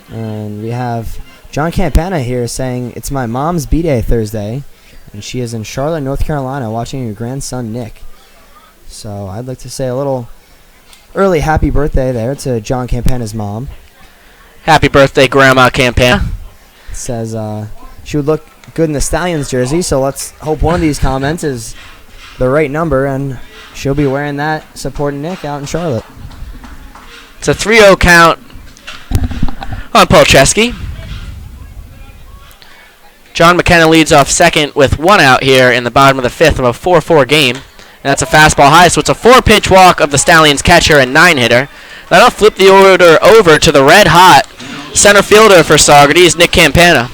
And we have John Campana here saying, "It's my mom's B-Day Thursday, and she is in Charlotte, North Carolina, watching her grandson, Nick." So I'd like to say a little early happy birthday there to John Campana's mom. Happy birthday, Grandma Campana. Says she would look good in the Stallions jersey, so let's hope one of these comments is the right number, and she'll be wearing that supporting Nick out in Charlotte. It's a 3-0 count on Palczewski. John McKenna leads off second with 1 out here in the bottom of the 5th of a 4-4 game. And that's a fastball high, so it's a 4-pitch walk of the Stallions catcher and 9-hitter. That'll flip the order over to the red-hot center fielder for Saugerties, Nick Campana.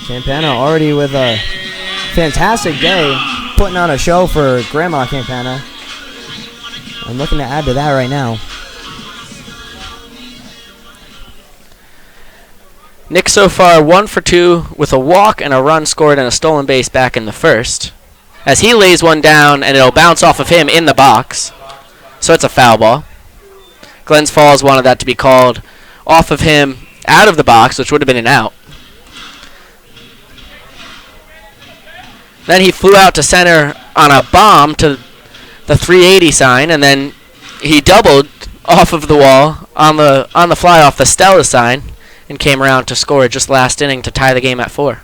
Campana already with a fantastic day, putting on a show for Grandma Campana. I'm looking to add to that right now. Nick so far 1 for 2 with a walk and a run scored and a stolen base back in the 1st. As he lays one down, and it'll bounce off of him in the box. So it's a foul ball. Glens Falls wanted that to be called off of him out of the box, which would have been an out. Then he flew out to center on a bomb to the 380 sign, and then he doubled off of the wall on the fly off the Stella sign and came around to score just last inning to tie the game at 4.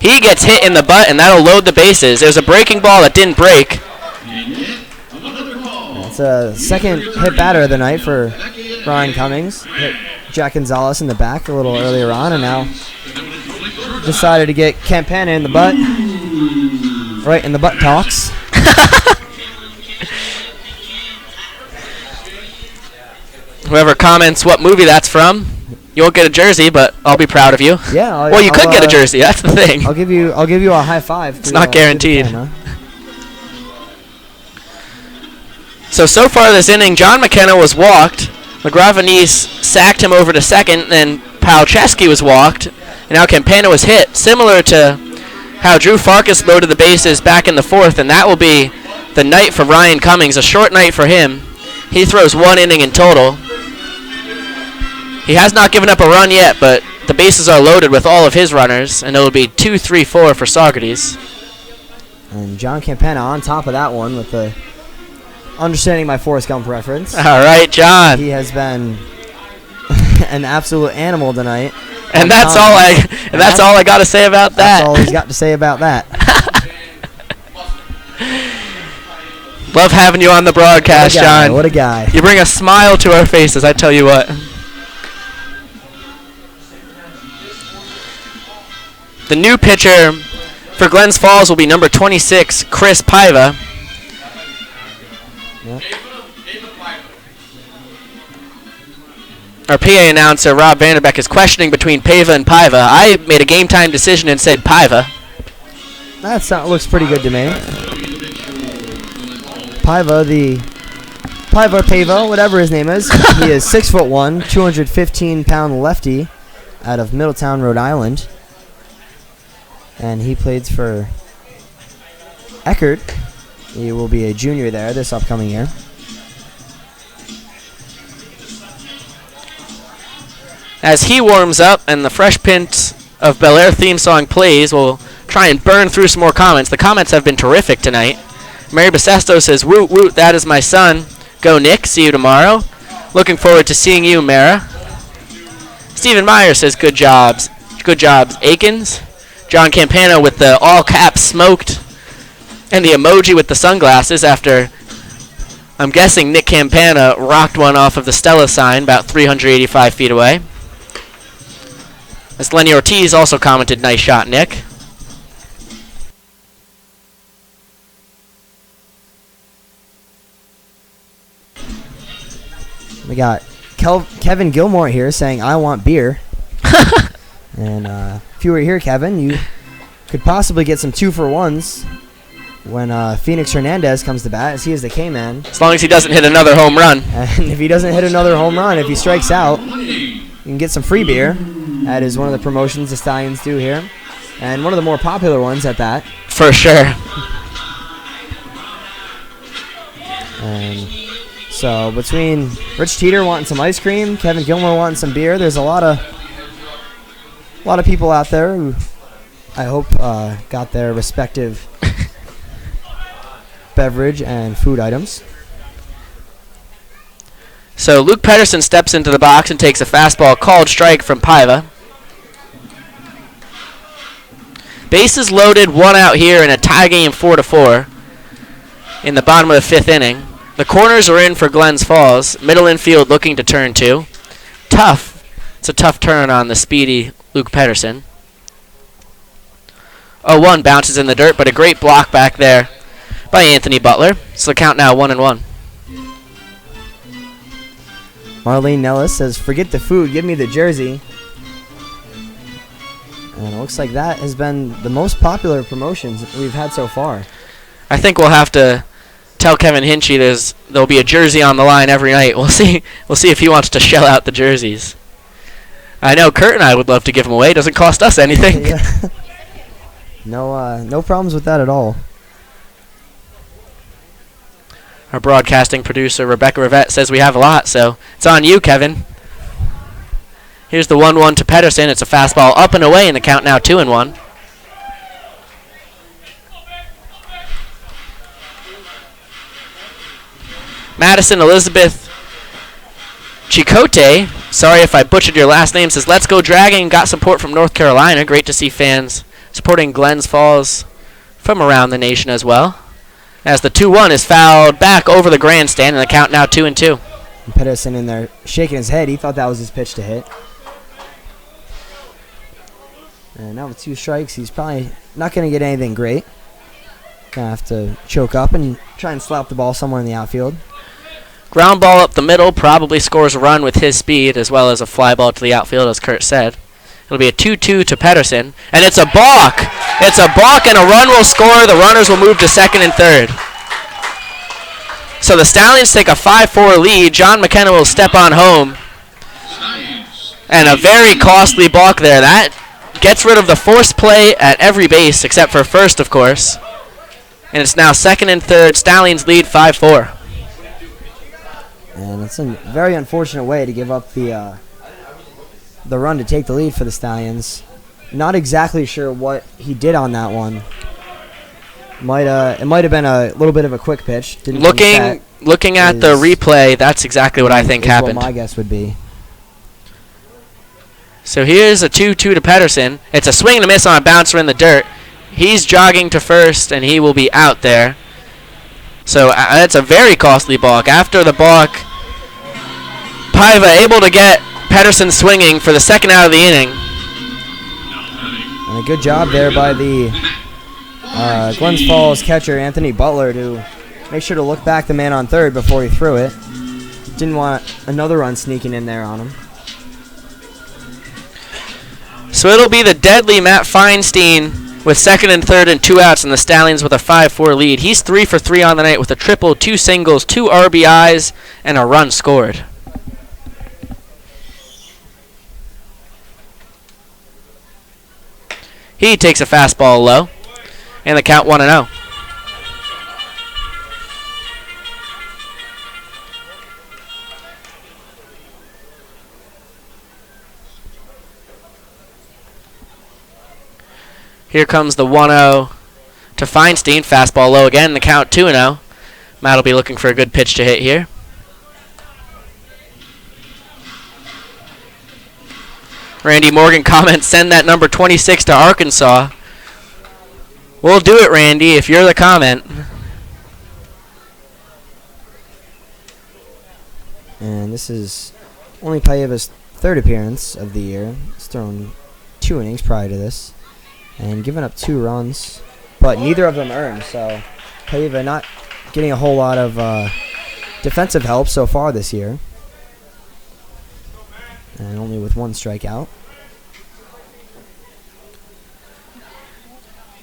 He gets hit in the butt, and that'll load the bases. There's a breaking ball that didn't break. It's a second hit batter of the night for Ryan Cummings. Hit Jack Gonzalez in the back a little earlier on, and now decided to get Campana in the butt. Right in the butt talks. Whoever comments what movie that's from, you won't get a jersey, but I'll be proud of you. Yeah. Well, you could get a jersey. That's the thing. I'll give you a high five. It's not guaranteed. So far this inning, John McKenna was walked. LaGravenese sacked him over to second, then Palczewski was walked, and now Campana was hit, similar to how Drew Farkas loaded the bases back in the 4th, and that will be the night for Ryan Cummings, a short night for him. He throws 1 inning in total. He has not given up a run yet, but the bases are loaded with all of his runners, and it will be 2-3-4 for Saugerties. And John Campana on top of that one with the understanding my Forrest Gump reference. All right, John. He has been an absolute animal tonight. And that's all I got to say about that. That's all he's got to say about that. Love having you on the broadcast, John. What a guy. You bring a smile to our faces, I tell you what. The new pitcher for Glens Falls will be number 26, Chris Paiva. Yep. Our PA announcer, Rob Vanderbeck, is questioning between Paiva and Paiva. I made a game time decision and said Paiva. That looks pretty good to me. Paiva, whatever his name is. He is 6'1", 215-pound lefty out of Middletown, Rhode Island. And he plays for Eckerd. He will be a junior there this upcoming year. As he warms up and the Fresh Prince of Bel-Air theme song plays, we'll try and burn through some more comments. The comments have been terrific tonight. Mary Basesto says, "Woot woot, that is my son. Go Nick, see you tomorrow. Looking forward to seeing you, Mara." Stephen Meyer says, "Good jobs. Good jobs, Akins." John Campana with the all caps smoked and the emoji with the sunglasses after, I'm guessing, Nick Campana rocked one off of the Stella sign about 385 feet away. As Lenny Ortiz also commented, "Nice shot, Nick." We got Kevin Gilmore here saying, "I want beer." And if you were here, Kevin, you could possibly get some 2-for-1s when Phoenix Hernandez comes to bat, as he is the K-man. As long as he doesn't hit another home run. And if he doesn't hit another home run, if he strikes out, you can get some free beer. That is one of the promotions the Stallions do here. And one of the more popular ones at that. For sure. And so between Rich Teeter wanting some ice cream, Kevin Gilmore wanting some beer, there's a lot of people out there who I hope got their respective beverage and food items. So Luke Pedersen steps into the box and takes a fastball called strike from Paiva. Bases loaded, one out here in a tie game 4-4 in the bottom of the fifth inning. The corners are in for Glens Falls. Middle infield looking to turn two. Tough. It's a tough turn on the speedy Luke Pedersen. 0-1 bounces in the dirt, but a great block back there by Anthony Butler. So the count now 1-1. Marlene Nellis says, "Forget the food, give me the jersey." And it looks like that has been the most popular promotions we've had so far. I think we'll have to tell Kevin Hinchy there'll be a jersey on the line every night. We'll see if he wants to shell out the jerseys. I know Kurt and I would love to give them away. It doesn't cost us anything. Yeah. No problems with that at all. Our broadcasting producer, Rebecca Rivette, says we have a lot, so it's on you, Kevin. Here's the 1-1 to Pedersen. It's a fastball up and away, and the count now 2-1. Madison Elizabeth Chicote, sorry if I butchered your last name, says, "Let's go Dragging." Got support from North Carolina. Great to see fans supporting Glens Falls from around the nation as well. As the 2-1 is fouled back over the grandstand, and the count now 2-2. And Pedersen in there shaking his head. He thought that was his pitch to hit. And now with 2 strikes, he's probably not going to get anything great. Going to have to choke up and try and slap the ball somewhere in the outfield. Ground ball up the middle, probably scores a run with his speed, as well as a fly ball to the outfield, as Kurt said. It'll be a 2-2 to Pedersen, and it's a balk. It's a balk, and a run will score. The runners will move to second and third. So the Stallions take a 5-4 lead. John McKenna will step on home. And a very costly balk there. That gets rid of the forced play at every base, except for first, of course. And it's now second and third. Stallions lead 5-4. And it's a very unfortunate way to give up the the run to take the lead for the Stallions. Not exactly sure what he did on that one. It might have been a little bit of a quick pitch. Didn't Looking at the replay, that's exactly what I think happened. What my guess would be. So here's a 2-2 to Pedersen. It's a swing and a miss on a bouncer in the dirt. He's jogging to first, and he will be out there. So that's a very costly balk. After the balk, Paiva able to get Pedersen swinging for the second out of the inning. And a good job there by the Glens Falls catcher, Anthony Butler, to make sure to look back the man on third before he threw it. Didn't want another run sneaking in there on him. So it'll be the deadly Matt Feinstein with second and third and 2 outs, and the Stallions with a 5-4 lead. He's 3 for 3 on the night with a triple, 2 singles, 2 RBIs, and a run scored. He takes a fastball low, and the count 1-0. Here comes the 1-0 to Feinstein. Fastball low again. The count 2-0. Matt will be looking for a good pitch to hit here. Randy Morgan comments, send that number 26 to Arkansas. We'll do it, Randy, if you're the comment. And this is only Paiva's third appearance of the year. He's thrown 2 innings prior to this and given up 2 runs, but neither of them earned. So Paiva not getting a whole lot of defensive help so far this year, and only with 1 strikeout.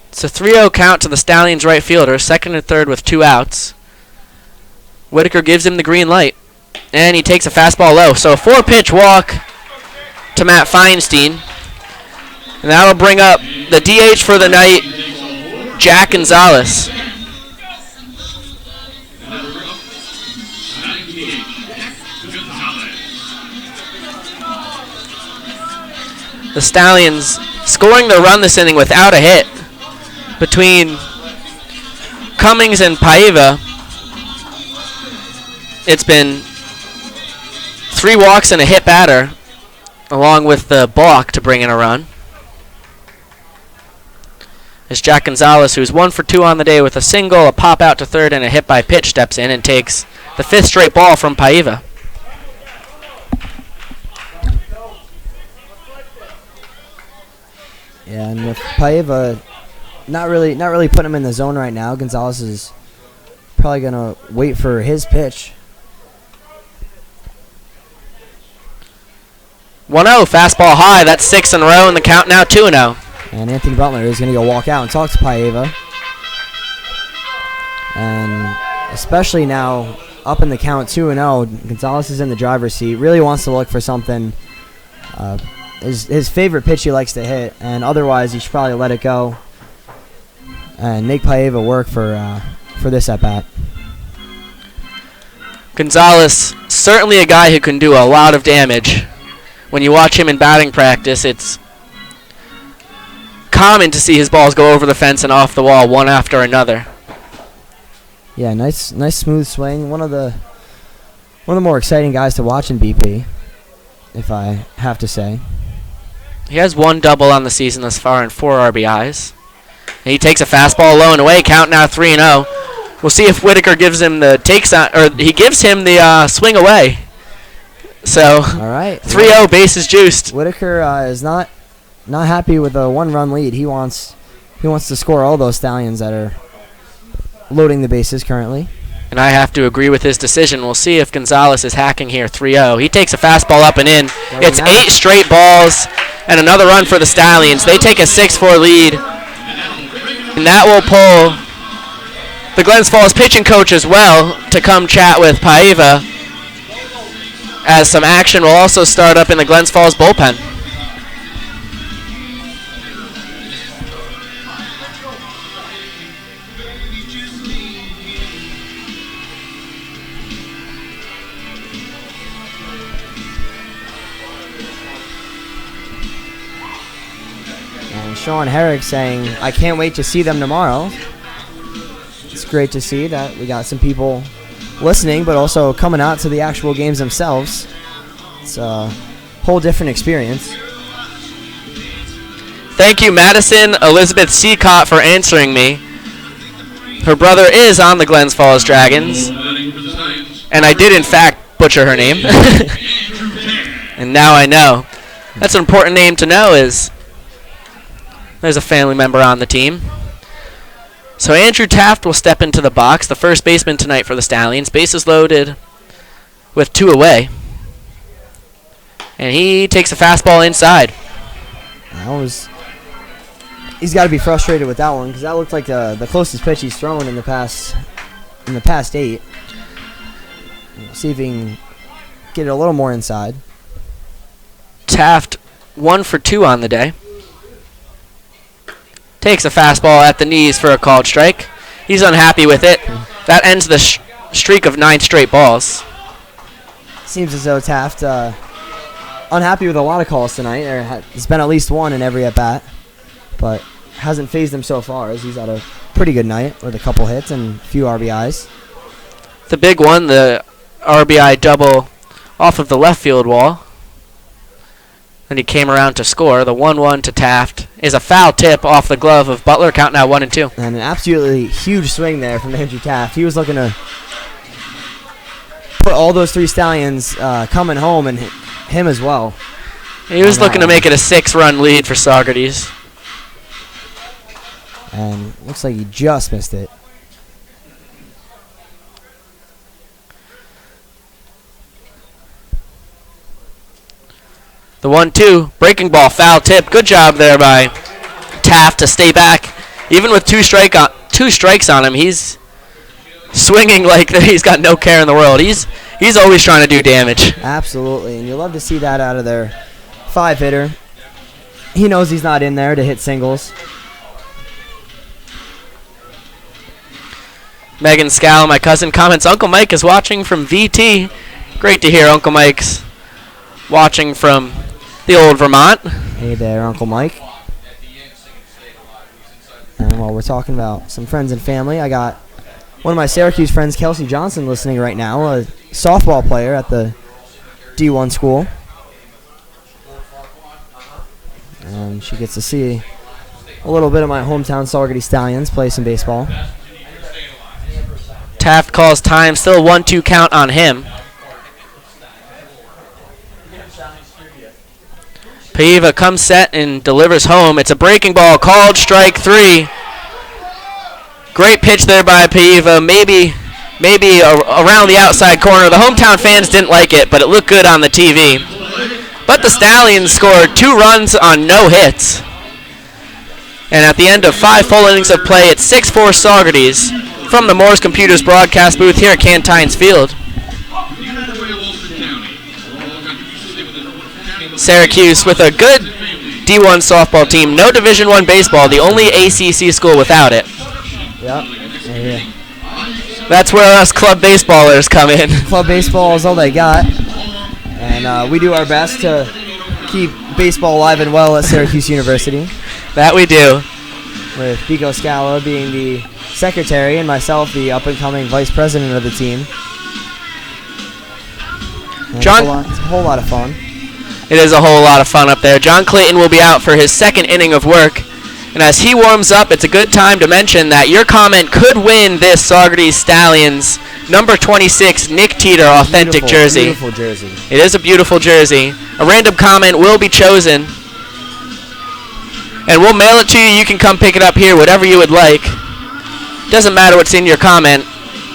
It's a 3-0 count to the Stallions right fielder, second and third with 2 outs. Whitaker gives him the green light, and he takes a fastball low. So a 4-pitch walk to Matt Feinstein. And that'll bring up the DH for the night, Jack Gonzalez. The Stallions scoring the run this inning without a hit between Cummings and Paiva. It's been 3 walks and a hit batter, along with the balk to bring in a run. As Jack Gonzalez, who's 1 for 2 on the day with a single, a pop out to third, and a hit by pitch, steps in and takes the 5th straight ball from Paiva. Yeah, and with Paiva not really putting him in the zone right now, Gonzalez is probably gonna wait for his pitch. 1-0, fastball high. That's 6 in a row, and the count now 2-0. And Anthony Butler is going to go walk out and talk to Paiva. And especially now, up in the count 2-0, Gonzalez is in the driver's seat. Really wants to look for something. His favorite pitch he likes to hit, and otherwise he should probably let it go and make Paiva work for this at-bat. Gonzalez, certainly a guy who can do a lot of damage. When you watch him in batting practice, it's common to see his balls go over the fence and off the wall one after another. Yeah, nice smooth swing. One of the more exciting guys to watch in BP, if I have to say. He has 1 double on the season thus far and 4 RBIs. And he takes a fastball low and away. Count now 3-0. We'll see if Whitaker gives him the he gives him the swing away. So all right, 3-0, bases juiced. Whitaker is not happy with a 1-run lead. He wants to score all those Stallions that are loading the bases currently. And I have to agree with his decision. We'll see if Gonzalez is hacking here. 3-0. He takes a fastball up and in. It's 8 straight balls and another run for the Stallions. They take a 6-4 lead. And that will pull the Glens Falls pitching coach as well to come chat with Paiva, as some action will also start up in the Glens Falls bullpen. Sean Herrick saying, I can't wait to see them tomorrow. It's great to see that we got some people listening, but also coming out to the actual games themselves. It's a whole different experience. Thank you, Madison Elizabeth Seacott, for answering me. Her brother is on the Glens Falls Dragons, and I did, in fact, butcher her name. And now I know. That's an important name to know, is there's a family member on the team. So Andrew Taft will step into the box, the first baseman tonight for the Stallions. Bases loaded with 2 away. And he takes a fastball inside. He's got to be frustrated with that one, because that looked like the closest pitch he's thrown in the past 8. See if he can get it a little more inside. Taft 1 for 2 on the day. Takes a fastball at the knees for a called strike. He's unhappy with it. That ends the streak of 9 straight balls. Seems as though Taft unhappy with a lot of calls tonight. There's been at least one in every at-bat, but hasn't phased him so far, as he's had a pretty good night with a couple hits and a few RBIs. The big one, the RBI double off of the left field wall. Then he came around to score. The 1-1 to Taft is a foul tip off the glove of Butler. Count now 1-2. And an absolutely huge swing there from Andrew Taft. He was looking to put all those 3 Stallions coming home, and him as well. He was looking to make it a 6-run lead for Saugerties. And looks like he just missed it. The 1-2, breaking ball, foul tip. Good job there by Taft to stay back. Even with 2 strikes on him, he's swinging like he's got no care in the world. He's always trying to do damage. Absolutely, and you love to see that out of their 5-hitter. He knows he's not in there to hit singles. Megan Scal, my cousin, comments, Uncle Mike is watching from VT. Great to hear Uncle Mike's watching from the old Vermont. Hey there, Uncle Mike. And while we're talking about some friends and family, I got one of my Syracuse friends, Kelsey Johnson, listening right now, a softball player at the D1 school. And she gets to see a little bit of my hometown Saugerties Stallions play some baseball. Taft calls time, still a 1-2 count on him. Paiva comes set and delivers home. It's a breaking ball, called strike 3. Great pitch there by Paiva, maybe around the outside corner. The hometown fans didn't like it, but it looked good on the TV. But the Stallions scored 2 runs on no hits. And at the end of 5 full innings of play, it's 6-4 Saugerties from the Moore's Computers broadcast booth here at Cantines Field. Syracuse with a good D1 softball team. No Division I baseball, the only ACC school without it. Yep. Yeah. That's where us club baseballers come in. Club baseball is all they got. And we do our best to keep baseball alive and well at Syracuse University. That we do. With Pico Scala being the secretary and myself the up-and-coming vice president of the team. And John, it's a whole lot of fun. It is a whole lot of fun up there. John Clayton will be out for his 2nd inning of work. And as he warms up, it's a good time to mention that your comment could win this Saugerties Stallions number 26 Nick Teeter authentic jersey. Beautiful jersey. It is a beautiful jersey. A random comment will be chosen. And we'll mail it to you. You can come pick it up here, whatever you would like. Doesn't matter what's in your comment.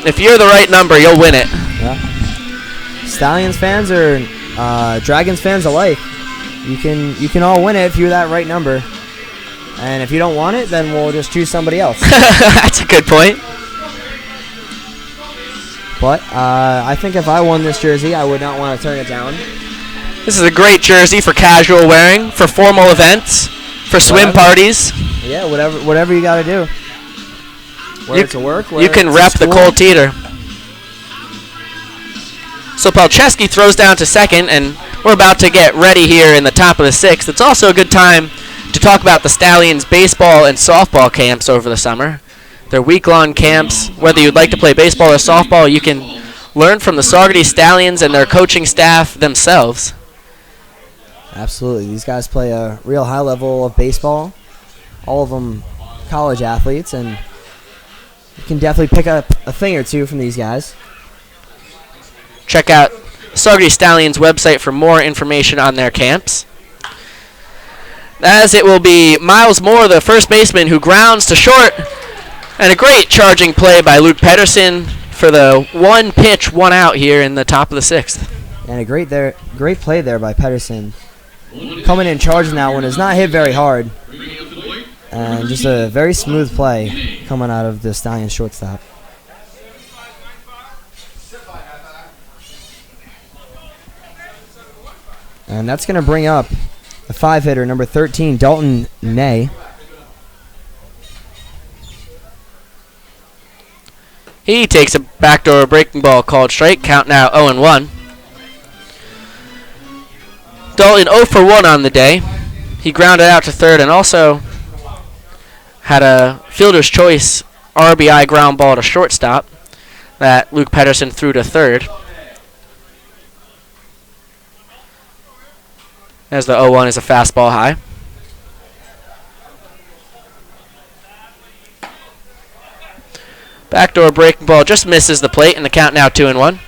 If you're the right number, you'll win it. Yeah. Stallions fans or Dragons fans alike, you can all win it if you're that right number. And if you don't want it, then we'll just choose somebody else. That's a good point. But I think if I won this jersey, I would not want to turn it down. This is a great jersey for casual wearing, for formal events, for swim parties. Yeah, whatever you got to do. Whether it's a work, you can rep the Cole Teeter. So Palczewski throws down to second, and we're about to get ready here in the top of the 6th. It's also a good time to talk about the Stallions baseball and softball camps over the summer. They're week-long camps. Whether you'd like to play baseball or softball, you can learn from the Saugerties Stallions and their coaching staff themselves. Absolutely. These guys play a real high level of baseball. All of them college athletes, and you can definitely pick up a thing or two from these guys. Check out Saugerties Stallions website for more information on their camps. As it will be Miles Moore, the first baseman, who grounds to short, and a great charging play by Luke Pedersen for the one pitch, one out here in the top of the sixth. And a great play there by Pedersen. Coming in charging that one is not hit very hard. And just a very smooth play coming out of the Stallions shortstop. And that's going to bring up the 5-hitter, number 13, Dalton Ney. He takes a backdoor breaking ball called strike. Count now 0-1. Dalton 0 for 1 on the day. He grounded out to third and also had a fielder's choice RBI ground ball to shortstop that Luke Pedersen threw to third. As the 0-1 is a fastball high. Backdoor breaking ball just misses the plate, and the count now 2-1.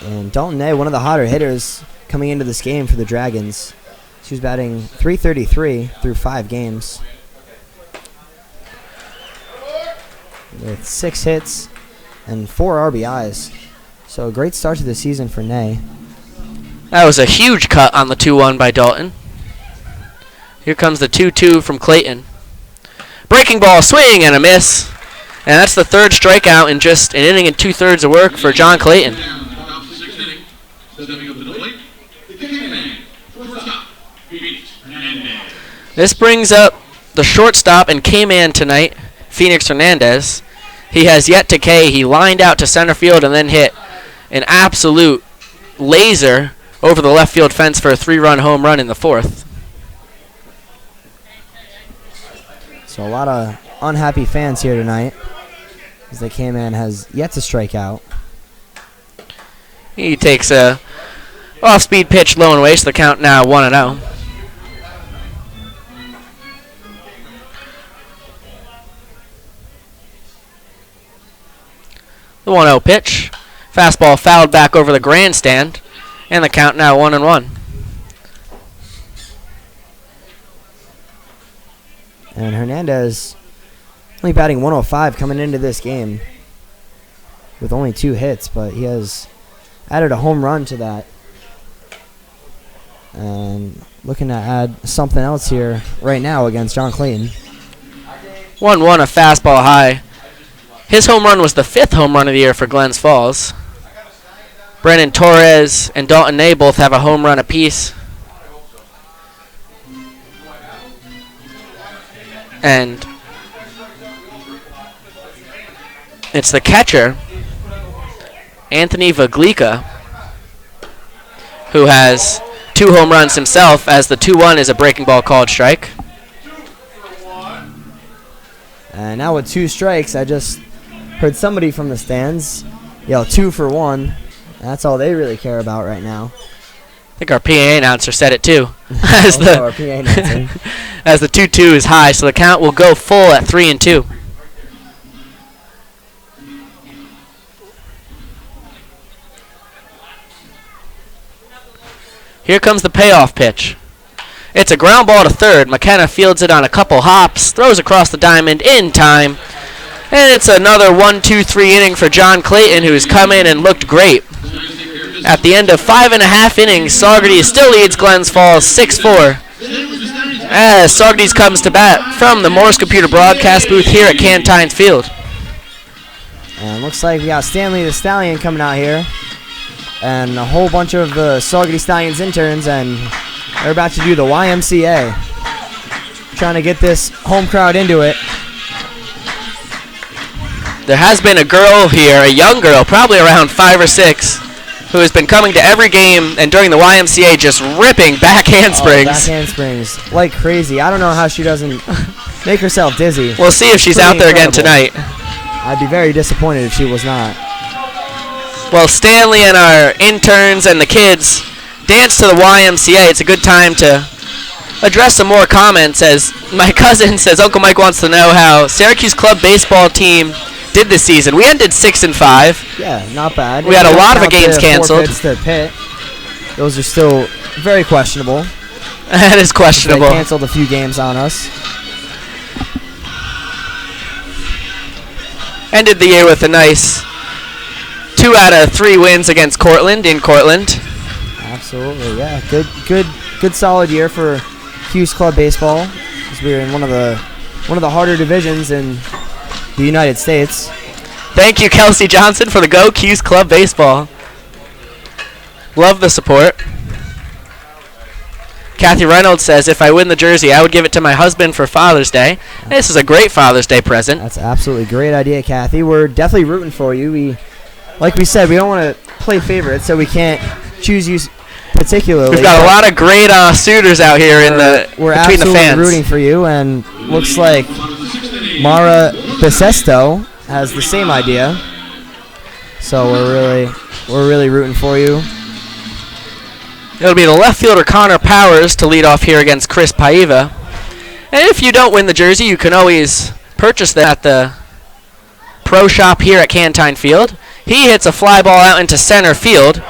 And Dalton Ney, one of the hotter hitters coming into this game for the Dragons. She was batting .333 through 5 games. With 6 hits and 4 RBIs. So a great start to the season for Ney. That was a huge cut on the 2-1 by Dalton. Here comes the 2-2 from Clayton. Breaking ball, swing, and a miss. And that's the third strikeout in just an inning and 2/3 of work for John Clayton. This brings up the shortstop and K-man tonight, Phoenix Hernandez. He has yet to K. He lined out to center field and then hit an absolute laser over the left field fence for a 3-run home run in the 4th. So a lot of unhappy fans here tonight, as the K-man has yet to strike out. He takes a off-speed pitch low and away, so the count now 1-0. The 1-0 pitch. Fastball fouled back over the grandstand, and the count now 1-1. And Hernandez only batting .105 coming into this game with only 2 hits, but he has added a home run to that. And looking to add something else here right now against John Clayton. 1-1, a fastball high. His home run was the 5th home run of the year for Glens Falls. Brennan Torres and Dalton Ney both have a home run apiece. And it's the catcher, Anthony Vaglica, who has 2 home runs himself, as the 2-1 is a breaking ball called strike. And now with 2 strikes, I just heard somebody from the stands yell 2 for 1. That's all they really care about right now. I think our PA announcer said it too. Our PA announcer. As the 2-2 is high, so the count will go full at 3-2. Here comes the payoff pitch. It's a ground ball to third. McKenna fields it on a couple hops, throws across the diamond in time. And it's another 1-2-3 inning for John Clayton, who's come in and looked great. At the end of 5.5 innings, Saugerties still leads Glens Falls 6-4. As Saugerties comes to bat from the Morse Computer broadcast booth here at Cantines Field. And looks like we got Stanley the Stallion coming out here. And a whole bunch of the Saugerties Stallions interns, and they're about to do the YMCA. Trying to get this home crowd into it. There has been a girl here, a young girl, probably around 5 or 6, who has been coming to every game and during the YMCA just ripping back handsprings. Back handsprings like crazy. I don't know how she doesn't make herself dizzy. We'll see if she's Pretty out there incredible. again tonight. I'd be very disappointed if she was not. Well, Stanley and our interns and the kids dance to the YMCA. It's a good time to address some more comments, as my cousin says Uncle Mike wants to know how Syracuse Club baseball team did this season. We ended 6-5. Yeah, not bad. We had a lot of Count games the canceled. forfeits to Pitt. Those are still very questionable. That is They questionable. canceled a few games on us. Ended the year with a nice 2 out of 3 wins against Cortland in Cortland. Absolutely, yeah. Good solid year for Hughes Club baseball, because we were in one of the harder divisions in the United States. Thank you, Kelsey Johnson, for the Go Q's Club baseball. Love the support. Kathy Reynolds says, if I win the jersey, I would give it to my husband for Father's Day. This is a great Father's Day present. That's absolutely great idea, Kathy. We're definitely rooting for you. Like we said, we don't want to play favorites, so we can't choose you particularly. We've got a lot of great suitors out here We're between the absolutely fans. rooting for you, and looks like Mara Bisesto has the same idea. So we're really rooting for you. It'll be the left fielder Connor Powers to lead off here against Chris Paiva. And if you don't win the jersey, you can always purchase that at the pro shop here at Cantine Field. He hits a fly ball out into center field.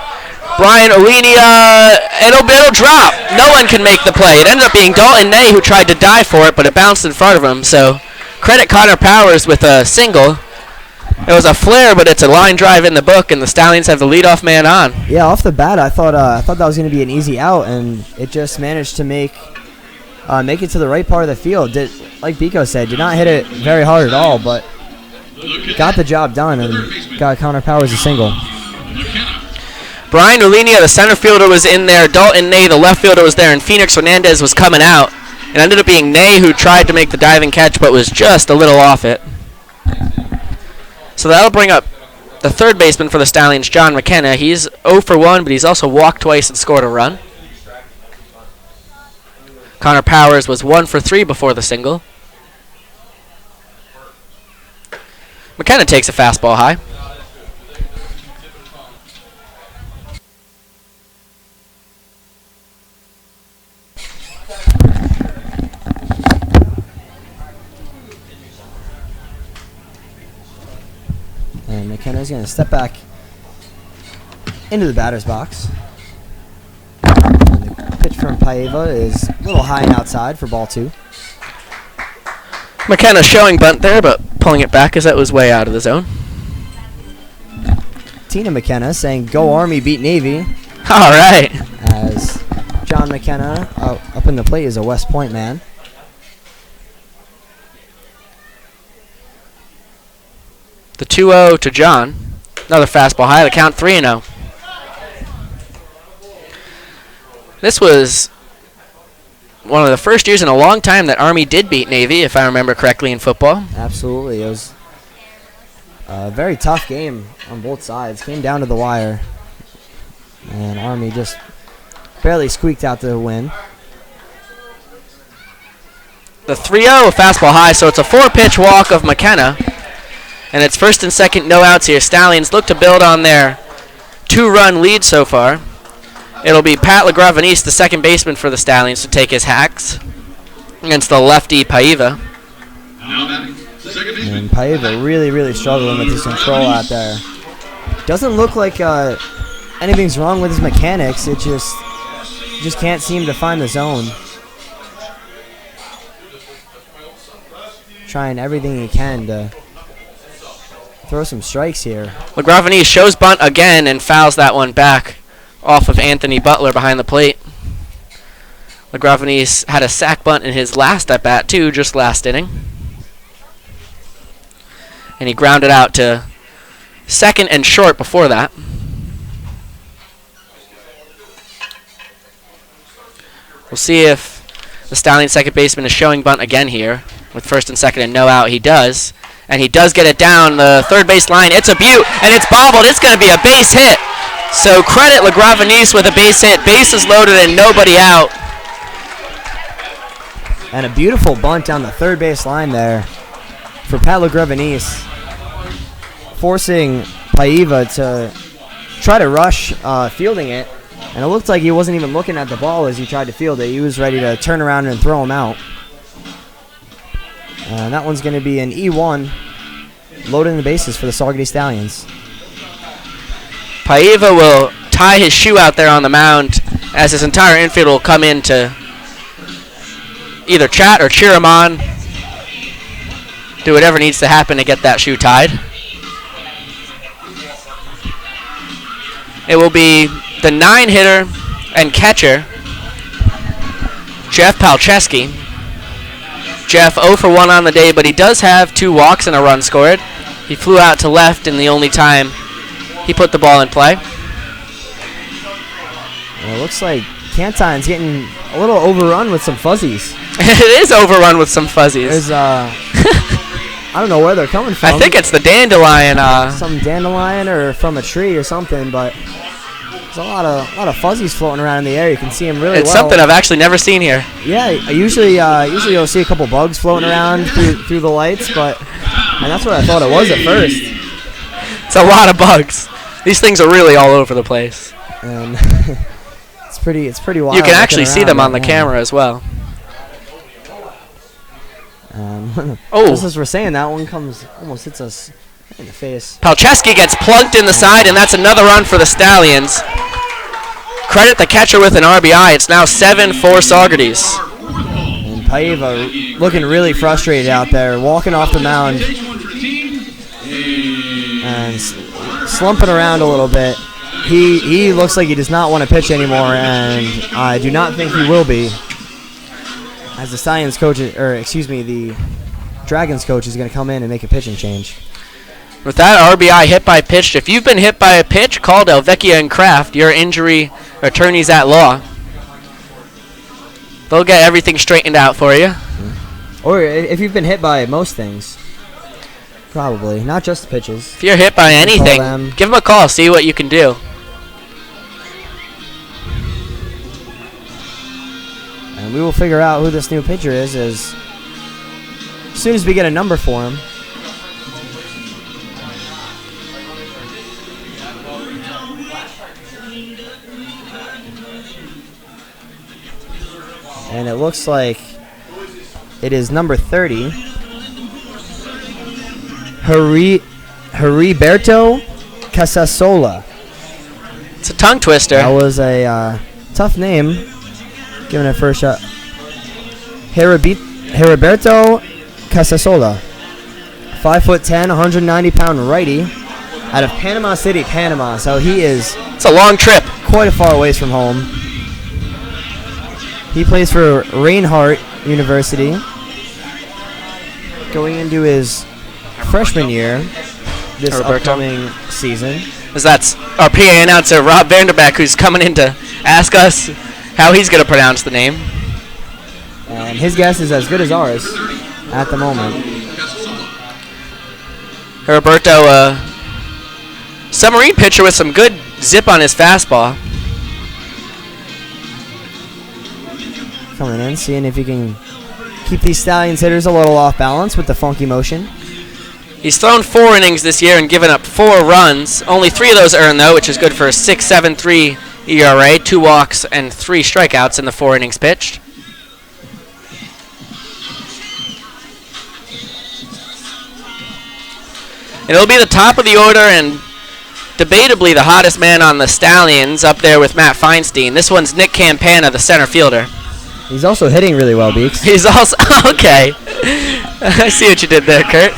Brian Olinia, it'll drop. No one can make the play. It ended up being Dalton Ney who tried to dive for it, but it bounced in front of him. So credit Connor Powers with a single. It was a flare, but it's a line drive in the book, and the Stallions have the leadoff man on. Yeah, off the bat, I thought that was going to be an easy out, and it just managed to make it to the right part of the field. Like Biko said, did not hit it very hard at all, but got the job done and got Connor Powers a single. Brian Ulinia, the center fielder, was in there. Dalton Ney, the left fielder, was there, and Phoenix Hernandez was coming out. It ended up being Ney who tried to make the diving catch, but was just a little off it. So that'll bring up the third baseman for the Stallions, John McKenna. He's 0 for 1, but he's also walked twice and scored a run. Connor Powers was 1 for 3 before the single. McKenna takes a fastball high. And McKenna's going to step back into the batter's box. And the pitch from Paiva is a little high and outside for ball 2. McKenna showing bunt there, but pulling it back as that was way out of the zone. Tina McKenna saying, "Go Army, beat Navy," All right. as John McKenna up in the plate is a West Point man. The 2-0 to John. Another fastball high. The count 3-0. This was one of the first years in a long time that Army did beat Navy, if I remember correctly, in football. Absolutely. It was a very tough game on both sides. Came down to the wire. And Army just barely squeaked out the win. The 3-0, fastball high, so it's a 4-pitch walk of McKenna. And it's first and second, no outs here. Stallions look to build on their 2-run lead so far. It'll be Pat LaGravenese, the second baseman for the Stallions, to take his hacks against the lefty Paiva. And Paiva really struggling with his control out there. Doesn't look like anything's wrong with his mechanics. It just can't seem to find the zone. Trying everything he can to throw some strikes here. LaGravenese shows bunt again and fouls that one back off of Anthony Butler behind the plate. LaGravenese had a sack bunt in his last at-bat, too, just last inning. And he grounded out to second and short before that. We'll see if the Stallion second baseman is showing bunt again here with first and second and no out. He does. And he does get it down the third base line. It's a beaut, and it's bobbled. It's going to be a base hit. So credit LaGravenese with a base hit. Bases loaded and nobody out. And a beautiful bunt down the third base line there for Pat LaGravenese, forcing Paiva to try to rush fielding it. And it looked like he wasn't even looking at the ball as he tried to field it. He was ready to turn around and throw him out. And that one's going to be an E1, loading the bases for the Saugerties Stallions. Paiva will tie his shoe out there on the mound as his entire infield will come in to either chat or cheer him on. Do whatever needs to happen to get that shoe tied. It will be the 9-hitter and catcher, Jeff Palczewski. Jeff 0 for 1 on the day, but he does have 2 walks and a run scored. He flew out to left in the only time he put the ball in play. Well, it looks like Canton's getting a little overrun with some fuzzies. It is overrun with some fuzzies. There's, I don't know where they're coming from. I think it's the dandelion. Some dandelion or from a tree or something, but there's a lot of fuzzies floating around in the air. You can see them really it's well. something I've actually never seen here. Yeah, usually you'll see a couple bugs floating around through the lights, and that's what I thought it was at first. It's a lot of bugs. These things are really all over the place. And it's pretty wild. You can actually see them on the right now. camera as well. Just as we're saying, that one almost hits us in the face. Palczewski gets plunked in the side, and that's another run for the Stallions. Credit the catcher with an RBI. It's now 7 for Saugerties. And Paiva looking really frustrated out there, walking off the mound and slumping around a little bit. He looks like he does not want to pitch anymore, and I do not think he will be. As the Stallions coach, the Dragons coach is going to come in and make a pitching change. With that RBI hit by pitch, if you've been hit by a pitch, call Delvecchia and Kraft, your injury attorneys at law. They'll get everything straightened out for you. Or if you've been hit by most things. Probably, not just pitches. If you're hit by anything, give them a call, see what you can do. And we will figure out who this new pitcher is as soon as we get a number for him. And it looks like it is number 30. Heriberto Casasola. It's a tongue twister. That was a tough name. Giving it a first shot. Heriberto Casasola. 5'10", 190-pound righty out of Panama City, Panama. So it's a long trip. Quite a far away from home. He plays for Reinhardt University. Going into his freshman year this upcoming season. That's our PA announcer, Rob Vanderbeck, who's coming in to ask us how he's going to pronounce the name. And his guess is as good as ours at the moment. Roberto, submarine pitcher with some good zip on his fastball. Coming in, seeing if he can keep these Stallions hitters a little off balance with the funky motion. He's thrown 4 innings this year and given up 4 runs. Only 3 of those earned, though, which is good for a 6.73 ERA, 2 walks and 3 strikeouts in the 4 innings pitched. It'll be the top of the order and debatably the hottest man on the Stallions, up there with Matt Feinstein. This one's Nick Campana, the center fielder. He's also hitting really well, Beeks. He's also okay. I see what you did there, Kurt.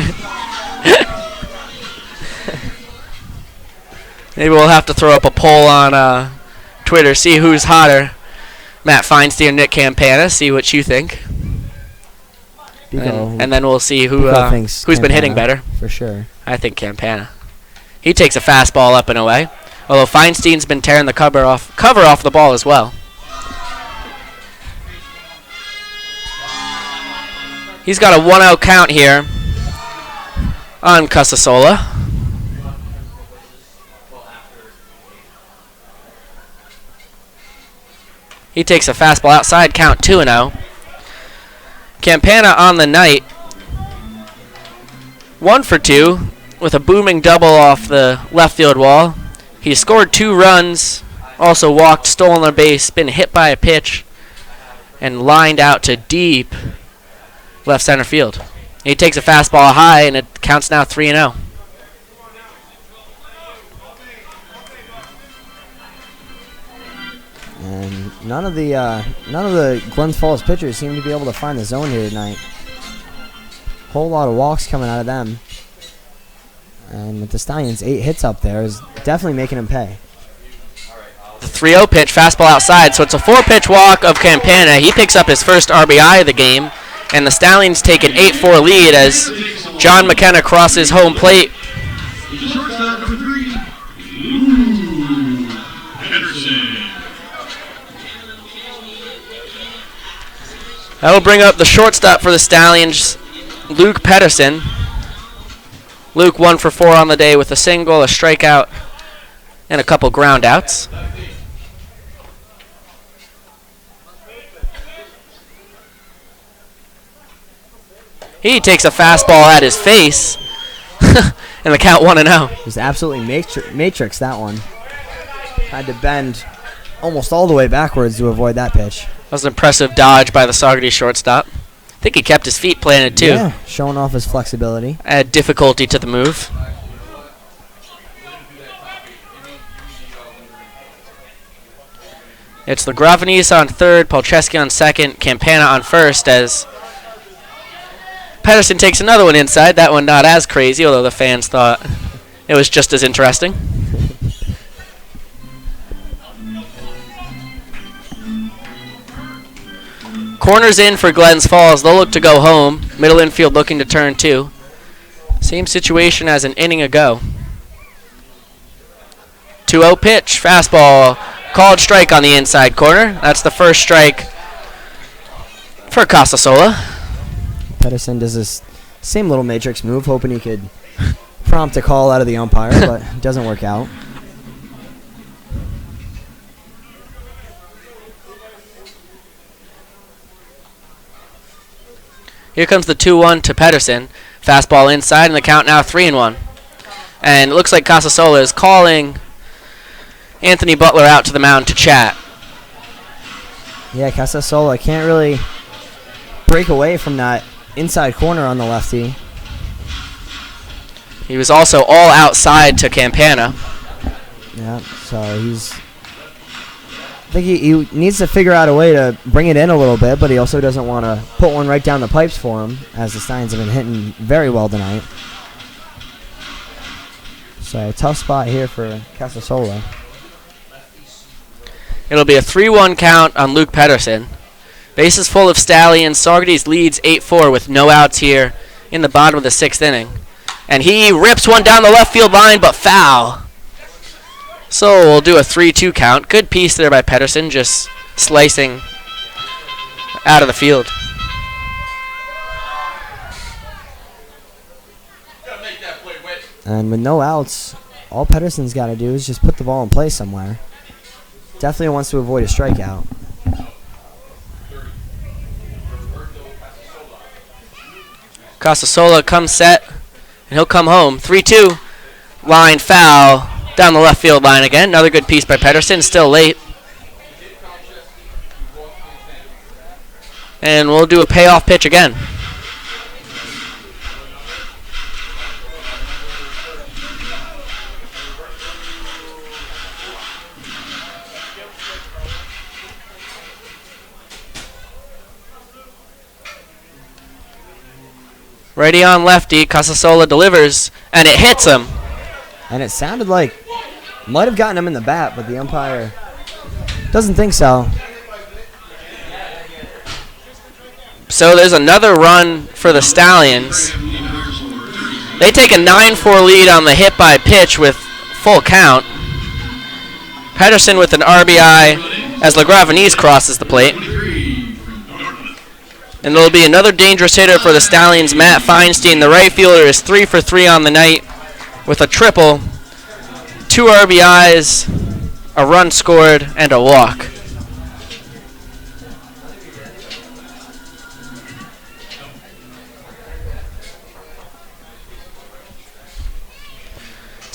Maybe we'll have to throw up a poll on Twitter, see who's hotter, Matt Feinstein or Nick Campana. See what you think, and then we'll see who's been hitting better. For sure. I think Campana. He takes a fastball up and away. Although Feinstein's been tearing the cover off the ball as well. He's got a 1-out count here on Casasola. He takes a fastball outside, count 2-0. Campana on the night, 1 for 2 with a booming double off the left field wall. He scored 2 runs, also walked, stolen a base, been hit by a pitch, and lined out to deep left center field. He takes a fastball high, and it counts now 3-0. And none of the Glens Falls pitchers seem to be able to find the zone here tonight. Whole lot of walks coming out of them. And with the Stallions, 8 hits up there is definitely making them pay. The 3-0 pitch, fastball outside, so it's a 4-pitch walk of Campana. He picks up his first RBI of the game, and the Stallions take an 8-4 lead as John McKenna crosses home plate. Shortstop number 3, Henderson. That'll bring up the shortstop for the Stallions, Luke Pedersen. Luke 1 for 4 on the day with a single, a strikeout, and a couple ground outs. He takes a fastball at his face, and the count 1-0. It was absolutely matrix, that one. Had to bend almost all the way backwards to avoid that pitch. That was an impressive dodge by the Saugerties shortstop. I think he kept his feet planted too. Yeah, showing off his flexibility. Add difficulty to the move. It's Lagravenis on third, Polcheski on second, Campana on first as Pedersen takes another one inside. That one not as crazy, although the fans thought it was just as interesting. Corners in for Glens Falls. They'll look to go home. Middle infield looking to turn 2. Same situation as an inning ago. 2-0 pitch. Fastball. Called strike on the inside corner. That's the first strike for Casasola. Pedersen does this same little matrix move, hoping he could prompt a call out of the umpire, but it doesn't work out. Here comes the 2-1 to Pedersen. Fastball inside, and the count now 3-1. And it looks like Casasola is calling Anthony Butler out to the mound to chat. Yeah, Casasola can't really break away from that inside corner on the lefty. He was also all outside to Campana. Yeah, so I think he needs to figure out a way to bring it in a little bit, but he also doesn't want to put one right down the pipes for him, as the Stallions have been hitting very well tonight. So a tough spot here for Casasola. It'll be a 3-1 count on Luke Pedersen. Bases full of Stallions. Saugerties leads 8-4 with no outs here in the bottom of the 6th inning. And he rips one down the left field line, but foul. So we'll do a 3-2 count. Good piece there by Pedersen, just slicing out of the field. And with no outs, all Pedersen's got to do is just put the ball in play somewhere. Definitely wants to avoid a strikeout. Casasola comes set, and he'll come home. 3-2, line foul down the left field line again. Another good piece by Pedersen, still late. And we'll do a payoff pitch again. Righty on lefty, Casasola delivers, and it hits him. And it sounded like might have gotten him in the bat, but the umpire doesn't think so. So there's another run for the Stallions. They take a 9-4 lead on the hit by pitch with full count. Pedersen with an RBI as Lagravenis crosses the plate. And there'll be another dangerous hitter for the Stallions, Matt Feinstein. The right fielder is 3 for 3 on the night with a triple, 2 RBIs, a run scored, and a walk.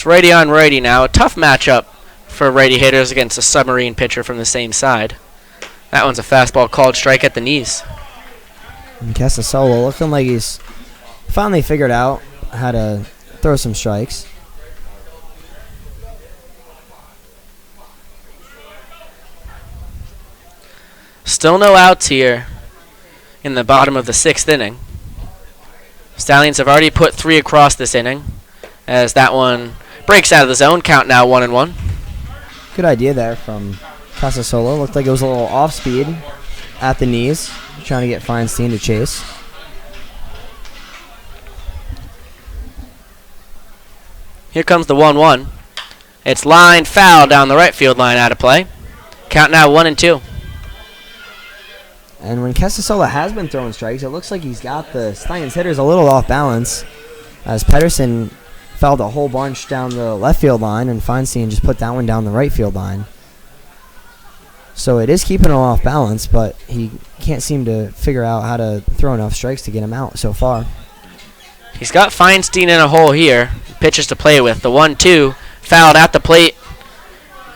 righty on righty now. A tough matchup for righty hitters against a submarine pitcher from the same side. That one's a fastball called strike at the knees. And Casasola looking like he's finally figured out how to throw some strikes. Still no outs here in the bottom of the 6th inning. Stallions have already put 3 across this inning as that one breaks out of the zone. Count now 1-1. Good idea there from Casasola. Looked like it was a little off speed at the knees, trying to get Feinstein to chase. Here comes the 1-1. It's line foul down the right field line, out of play. Count now 1-2. And when Casasola has been throwing strikes, it looks like he's got the Stallions hitters a little off balance, as Pedersen fouled a whole bunch down the left field line, and Feinstein just put that one down the right field line. So it is keeping him off balance, but he can't seem to figure out how to throw enough strikes to get him out so far. He's got Feinstein in a hole here. Pitches to play with. The 1-2 fouled at the plate,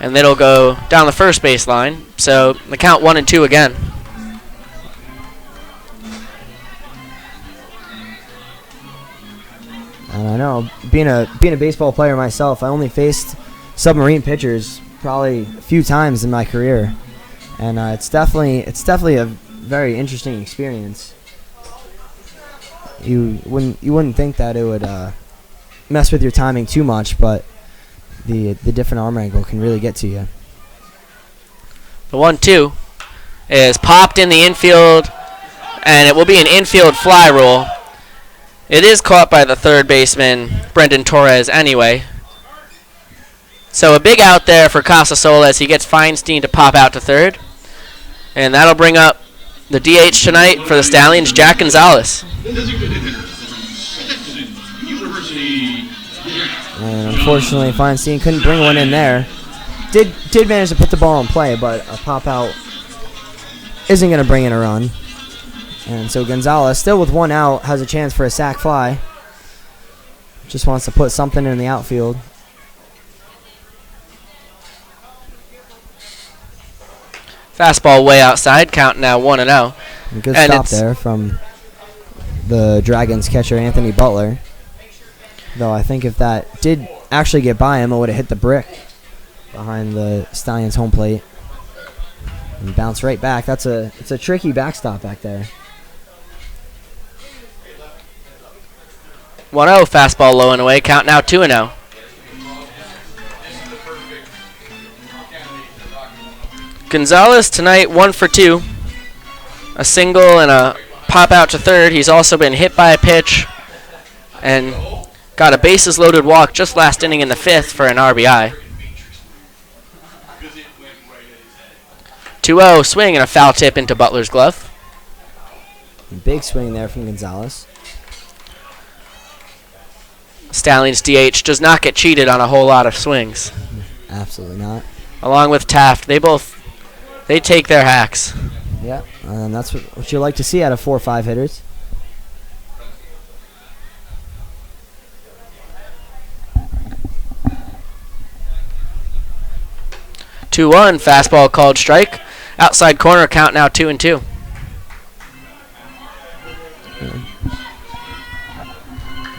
and it'll go down the first base line. So the count 1-2 again. I don't know. Being a baseball player myself, I only faced submarine pitchers probably a few times in my career, and it's definitely a very interesting experience. You wouldn't think that it would mess with your timing too much, but the different arm angle can really get to you. The 1-2 is popped in the infield, and it will be an infield fly rule. It is caught by the third baseman, Brendan Torres, anyway. So a big out there for Casasola as he gets Feinstein to pop out to third. And that'll bring up the DH tonight for the Stallions, Jack Gonzalez. And unfortunately, Feinstein couldn't bring one in there. Did manage to put the ball in play, but a pop out isn't going to bring in a run. And so Gonzalez, still with 1 out, has a chance for a sac fly. Just wants to put something in the outfield. Fastball way outside, count now 1-0. Good And stop there from the Dragons catcher, Anthony Butler. Though I think if that did actually get by him, it would have hit the brick behind the Stallions home plate and bounce right back. It's a tricky backstop back there. 1-0, fastball low and away, count now 2-0. Gonzalez tonight 1 for 2. A single and a pop out to third. He's also been hit by a pitch and got a bases loaded walk just last inning in the 5th for an RBI. 2-0 swing and a foul tip into Butler's glove. Big swing there from Gonzalez. Stallions DH does not get cheated on a whole lot of swings. Absolutely not. Along with Taft, they take their hacks. Yeah, and that's what you like to see out of 4 or 5 hitters. Two 2-1, fastball called strike. Outside corner, count now 2-2.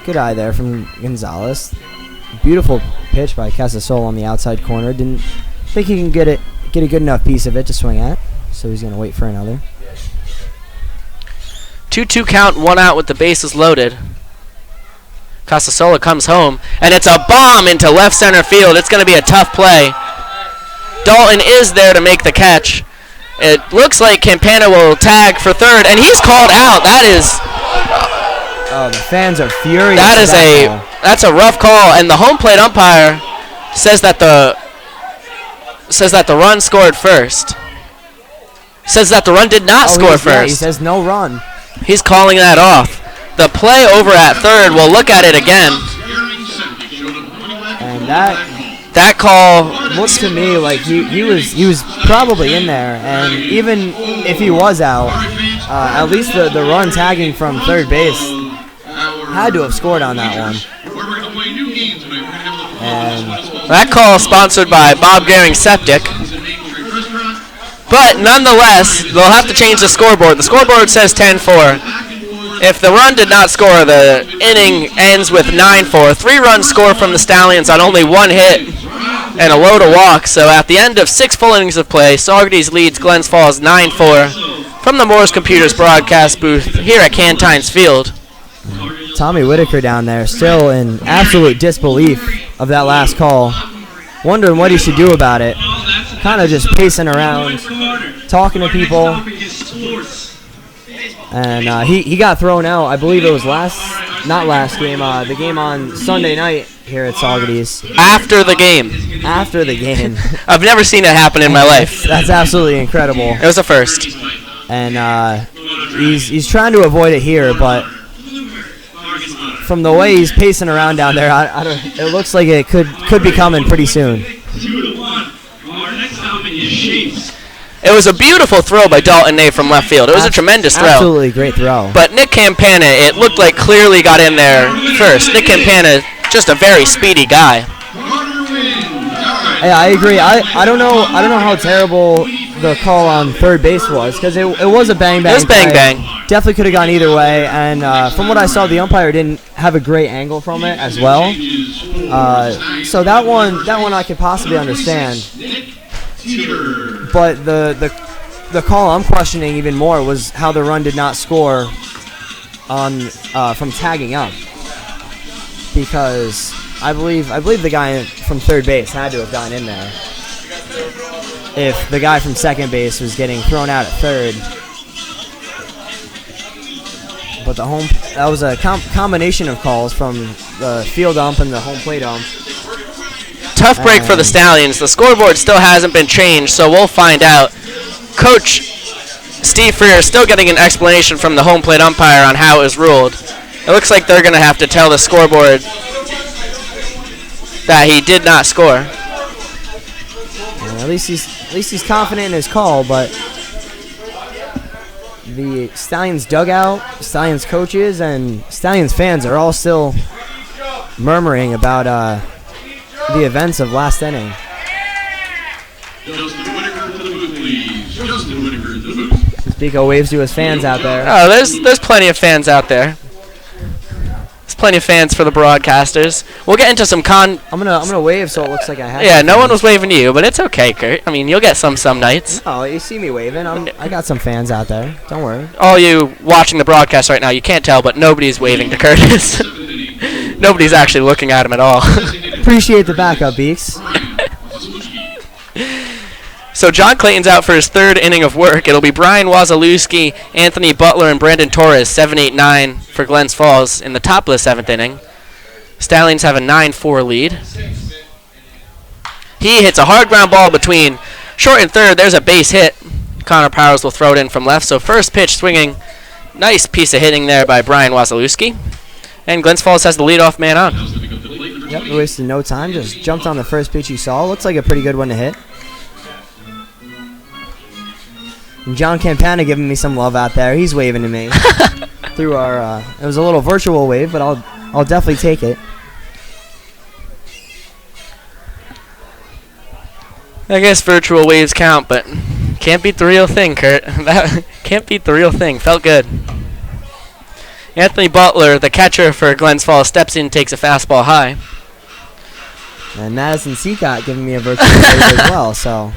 Good eye there from Gonzalez. Beautiful pitch by Casasola on the outside corner. Didn't think he can get a good enough piece of it to swing at, so he's going to wait for another. 2-2 count, 1 out with the bases loaded. Casasola comes home, and it's a bomb into left center field. It's going to be a tough play. Dalton is there to make the catch. It looks like Campana will tag for third, and he's called out. That is... Oh, the fans are furious. That's a rough call, and the home plate umpire says that the run scored first. Says that the run did not score first. Yeah, he says no run. He's calling that off. The play over at third, we'll look at it again. And that call looks to me like he was probably in there, and even if he was out, at least the run tagging from third base had to have scored on that one. And That call sponsored by Bob Gehring Septic. But nonetheless, they'll have to change the scoreboard. The scoreboard says 10-4. If the run did not score, the inning ends with 9-4. 3 runs scored from the Stallions on only 1 hit and a load of walks. So at the end of 6 full innings of play, Saugerties leads Glens Falls 9-4 from the Moore's Computers broadcast booth here at Cantines Field. Tommy Whitaker down there still in absolute disbelief of that last call, wondering what he should do about it. Kind of just pacing around, talking to people. And he got thrown out. I believe it was not last game, the game on Sunday night here at Saugerties. After the game. After the game. I've never seen it happen in my life. That's absolutely incredible. It was a first. And he's trying to avoid it here, but from the way he's pacing around down there, it looks like it could be coming pretty soon. 2-1. Our next topic is shapes. It was a beautiful throw by Dalton Nave from left field. It was a tremendous throw. Absolutely great throw. But Nick Campana, it looked like clearly got in there first. Nick Campana, just a very speedy guy. Yeah, I agree. I don't know how terrible the call on third base was, because it was a bang bang. It was bang play. bang. Definitely could have gone either way, and from what I saw, the umpire didn't have a great angle from it as well. So that one I could possibly understand. But the call I'm questioning even more was how the run did not score on from tagging up, because I believe the guy from third base had to have gotten in there if the guy from second base was getting thrown out at third. But that was a combination of calls from the field ump and the home plate ump. Tough break for the Stallions. The scoreboard still hasn't been changed, so we'll find out. Coach Steve Freer is still getting an explanation from the home plate umpire on how it was ruled. It looks like they're going to have to tell the scoreboard that he did not score. And at least he's confident in his call, but the Stallions dugout, Stallions coaches, and Stallions fans are all still murmuring about the events of last inning. Justin Whitaker to the booth, please. Justin Whitaker to the booth. Spico waves to his fans out there. Oh, there's plenty of fans out there. There's plenty of fans for the broadcasters. We'll get into some I'm gonna wave so it looks like I have. Yeah, no one was waving to you, but it's okay, Kurt. I mean, you'll get some nights. Oh, you see me waving. I got some fans out there. Don't worry. All you watching the broadcast right now, you can't tell, but nobody's waving to Curtis. Nobody's actually looking at him at all. Appreciate the backup, Beaks. So John Clayton's out for his third inning of work. It'll be Brian Wazalewski, Anthony Butler, and Brandon Torres, 7-8-9 for Glens Falls in the top of the 7th inning. Stallions have a 9-4 lead. He hits a hard ground ball between short and third. There's a base hit. Connor Powers will throw it in from left. So first pitch swinging. Nice piece of hitting there by Brian Wazalewski. And Glens Falls has the leadoff man on. Yep, we wasted no time. Just jumped on the first pitch you saw. Looks like a pretty good one to hit. And John Campana giving me some love out there. He's waving to me through our. It was a little virtual wave, but I'll definitely take it. I guess virtual waves count, but can't beat the real thing, Kurt. That can't beat the real thing. Felt good. Anthony Butler, the catcher for Glens Falls, steps in, takes a fastball high. And Madison Seacott giving me a virtual wave as well. So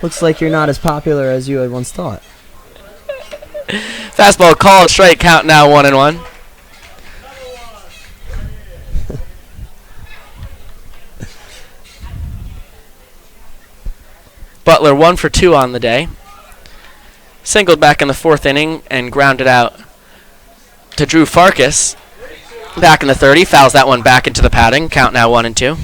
looks like you're not as popular as you had once thought. Fastball called, strike count now 1-1. Butler 1 for 2 on the day. Singled back in the 4th inning and grounded out to Drew Farkas. Back in the 30, fouls that one back into the padding. Count now 1-2.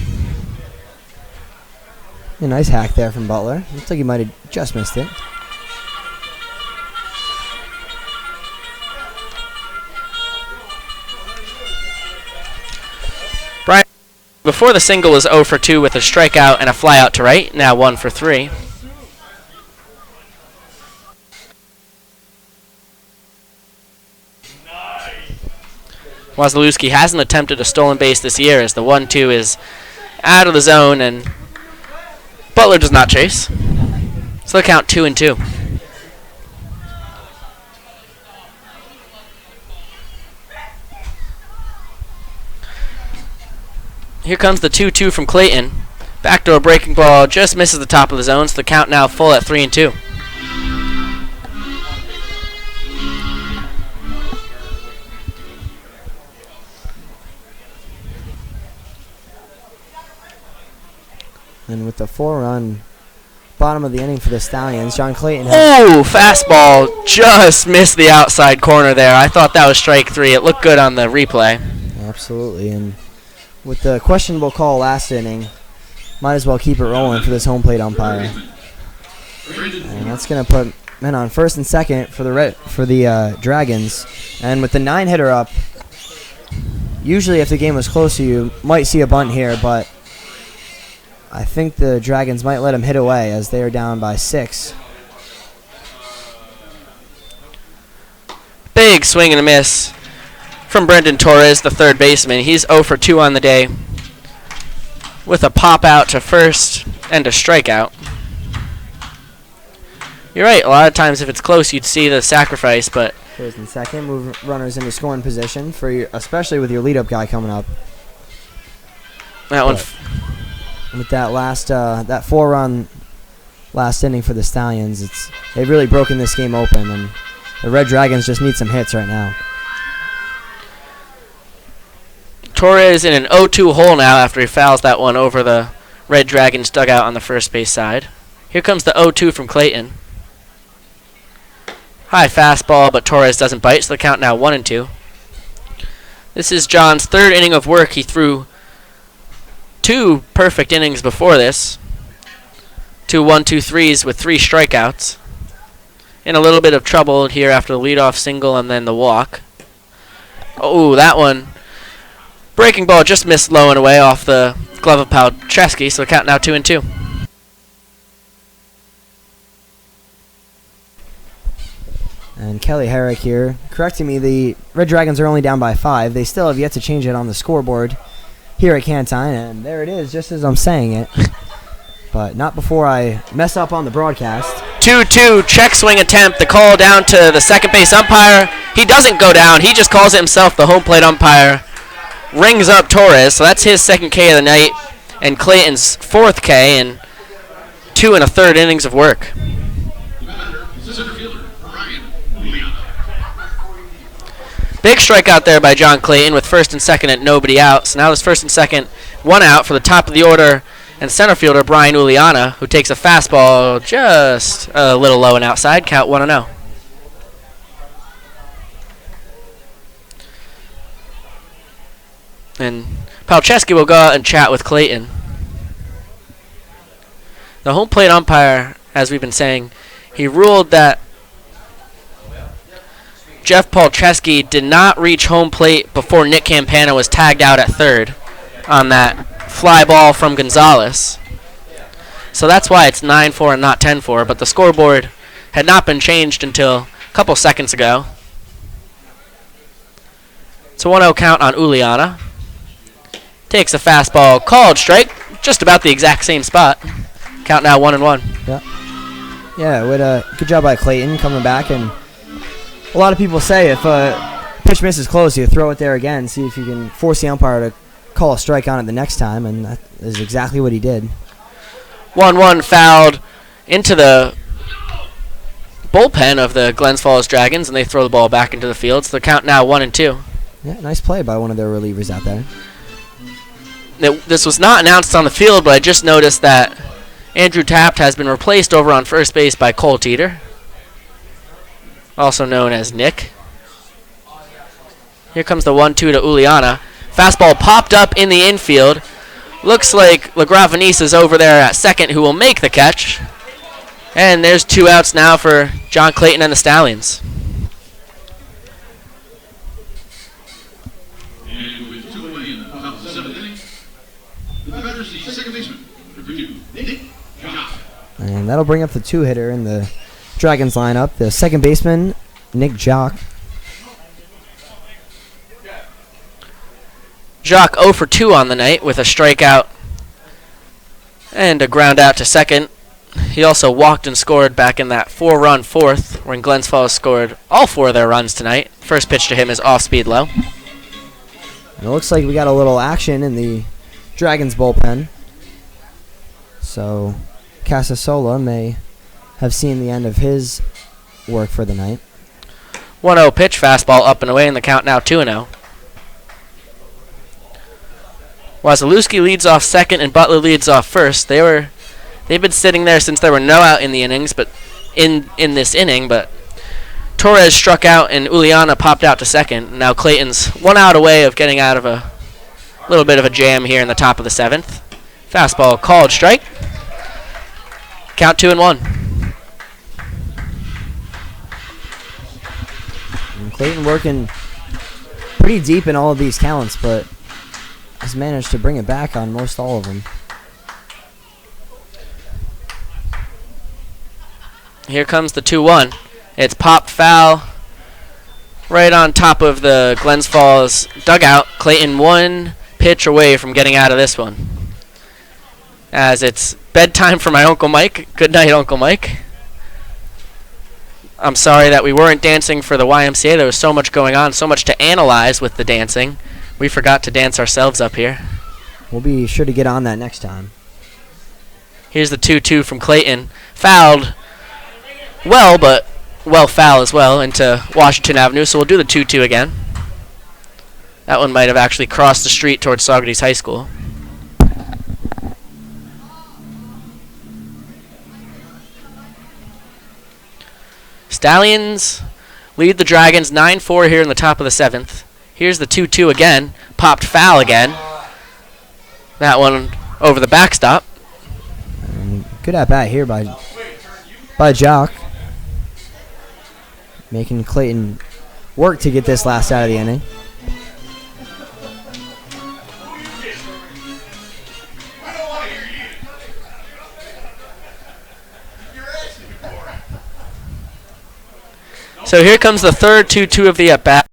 A nice hack there from Butler. Looks like he might have just missed it. Brian, before the single, was 0 for 2 with a strikeout and a flyout to right. Now 1 for 3. Wazalewski hasn't attempted a stolen base this year, as the 1-2 is out of the zone, and Butler does not chase. So they count 2-2. Here comes the 2-2 from Clayton. Backdoor breaking ball just misses the top of the zone, so the count now full at 3-2. And with the 4-run bottom of the inning for the Stallions, John Clayton. Oh, fastball just missed the outside corner there. I thought that was strike 3. It looked good on the replay. Absolutely. And with the questionable call last inning, might as well keep it rolling for this home plate umpire. And that's going to put men on first and second for the Dragons. And with the 9-hitter up, usually if the game was closer, you might see a bunt here, but I think the Dragons might let him hit away as they are down by 6. Big swing and a miss from Brendan Torres, the third baseman. He's 0 for 2 on the day with a pop out to first and a strikeout. You're right, a lot of times if it's close you'd see the sacrifice, but First and second, move runners into scoring position for you, especially with your leadoff guy coming up. that one With that last that 4-run last inning for the Stallions, they've really broken this game open, and the Red Dragons just need some hits right now. Torres in an 0-2 hole now after he fouls that one over the Red Dragons dugout on the first base side. Here comes the 0-2 from Clayton. High fastball, but Torres doesn't bite, so the count now 1-2. This is John's third inning of work. He threw 2 perfect innings before this. 2 1-2-3s with 3 strikeouts. In a little bit of trouble here after the leadoff single and then the walk. Oh, that one. Breaking ball just missed low and away off the glove of Palczewski, so the count now 2-2. And Kelly Herrick here correcting me. The Red Dragons are only down by 5. They still have yet to change it on the scoreboard here at Cantine, and there it is, just as I'm saying it. But not before I mess up on the broadcast. 2-2 check swing attempt. The call down to the second base umpire. He doesn't go down. He just calls it himself, the home plate umpire. Rings up Torres, so that's his second K of the night, and Clayton's 4th K in 2 1/3 innings of work. Big strikeout there by John Clayton with first and second at nobody out. So now there's first and second, 1 out for the top of the order and center fielder Brian Uliana, who takes a fastball just a little low and outside. Count 1-0. And Palczewski will go out and chat with Clayton. The home plate umpire, as we've been saying, he ruled that Jeff Palczewski did not reach home plate before Nick Campana was tagged out at third on that fly ball from Gonzalez. So that's why it's 9-4 and not 10-4, but the scoreboard had not been changed until a couple seconds ago. It's a 1-0 count on Uliana. Takes a fastball, called strike, just about the exact same spot. Count now 1-1. Yeah, good job by Clayton coming back, and a lot of people say if a pitch misses close, you throw it there again, see if you can force the umpire to call a strike on it the next time, and that is exactly what he did. 1-1 fouled into the bullpen of the Glens Falls Dragons, and they throw the ball back into the field, so the count now 1-2. Yeah, nice play by one of their relievers out there. This was not announced on the field, but I just noticed that Andrew Taft has been replaced over on first base by Cole Teeter, also known as Nick. Here comes the 1-2 to Uliana. Fastball popped up in the infield. Looks like LaGravenese is over there at second, who will make the catch. And there's 2 outs now for John Clayton and the Stallions. And with 2 away in the top of the 7th inning, the batter is the second baseman, number 2, Nick Jock. And that'll bring up the 2-hitter in the Dragons lineup, the second baseman, Nick Jock. Jock 0 for 2 on the night with a strikeout And a ground out to second. He also walked and scored back in that 4-run fourth, when Glens Falls scored all 4 of their runs tonight. First pitch to him is off speed low. And it looks like we got a little action in the Dragons bullpen. So Casasola may have seen the end of his work for the night. 1-0 pitch, fastball up and away, and the count now 2-0. Wasilewski leads off second and Butler leads off first. They've been sitting there since there were no out in the innings, but in this inning, but Torres struck out and Uliana popped out to second. Now Clayton's 1 out away of getting out of a little bit of a jam here in the top of the 7th. Fastball called strike. Count 2-1. And Clayton working pretty deep in all of these counts, but has managed to bring it back on most all of them. Here comes the 2-1. It's popped foul right on top of the Glens Falls dugout. Clayton 1 pitch away from getting out of this one. As it's bedtime for my Uncle Mike. Good night, Uncle Mike. I'm sorry that we weren't dancing for the YMCA. There was so much going on, so much to analyze with the dancing. We forgot to dance ourselves up here. We'll be sure to get on that next time. Here's the 2-2 from Clayton. Fouled well, but well foul as well into Washington Avenue, so we'll do the 2-2 again. That one might have actually crossed the street towards Saugerties High School. Stallions lead the Dragons 9-4 here in the top of the 7th. Here's the 2-2 again. Popped foul again. That one over the backstop. Good at bat here by Jock. Making Clayton work to get this last out of the inning. So here comes the third 2-2 of the at-bat.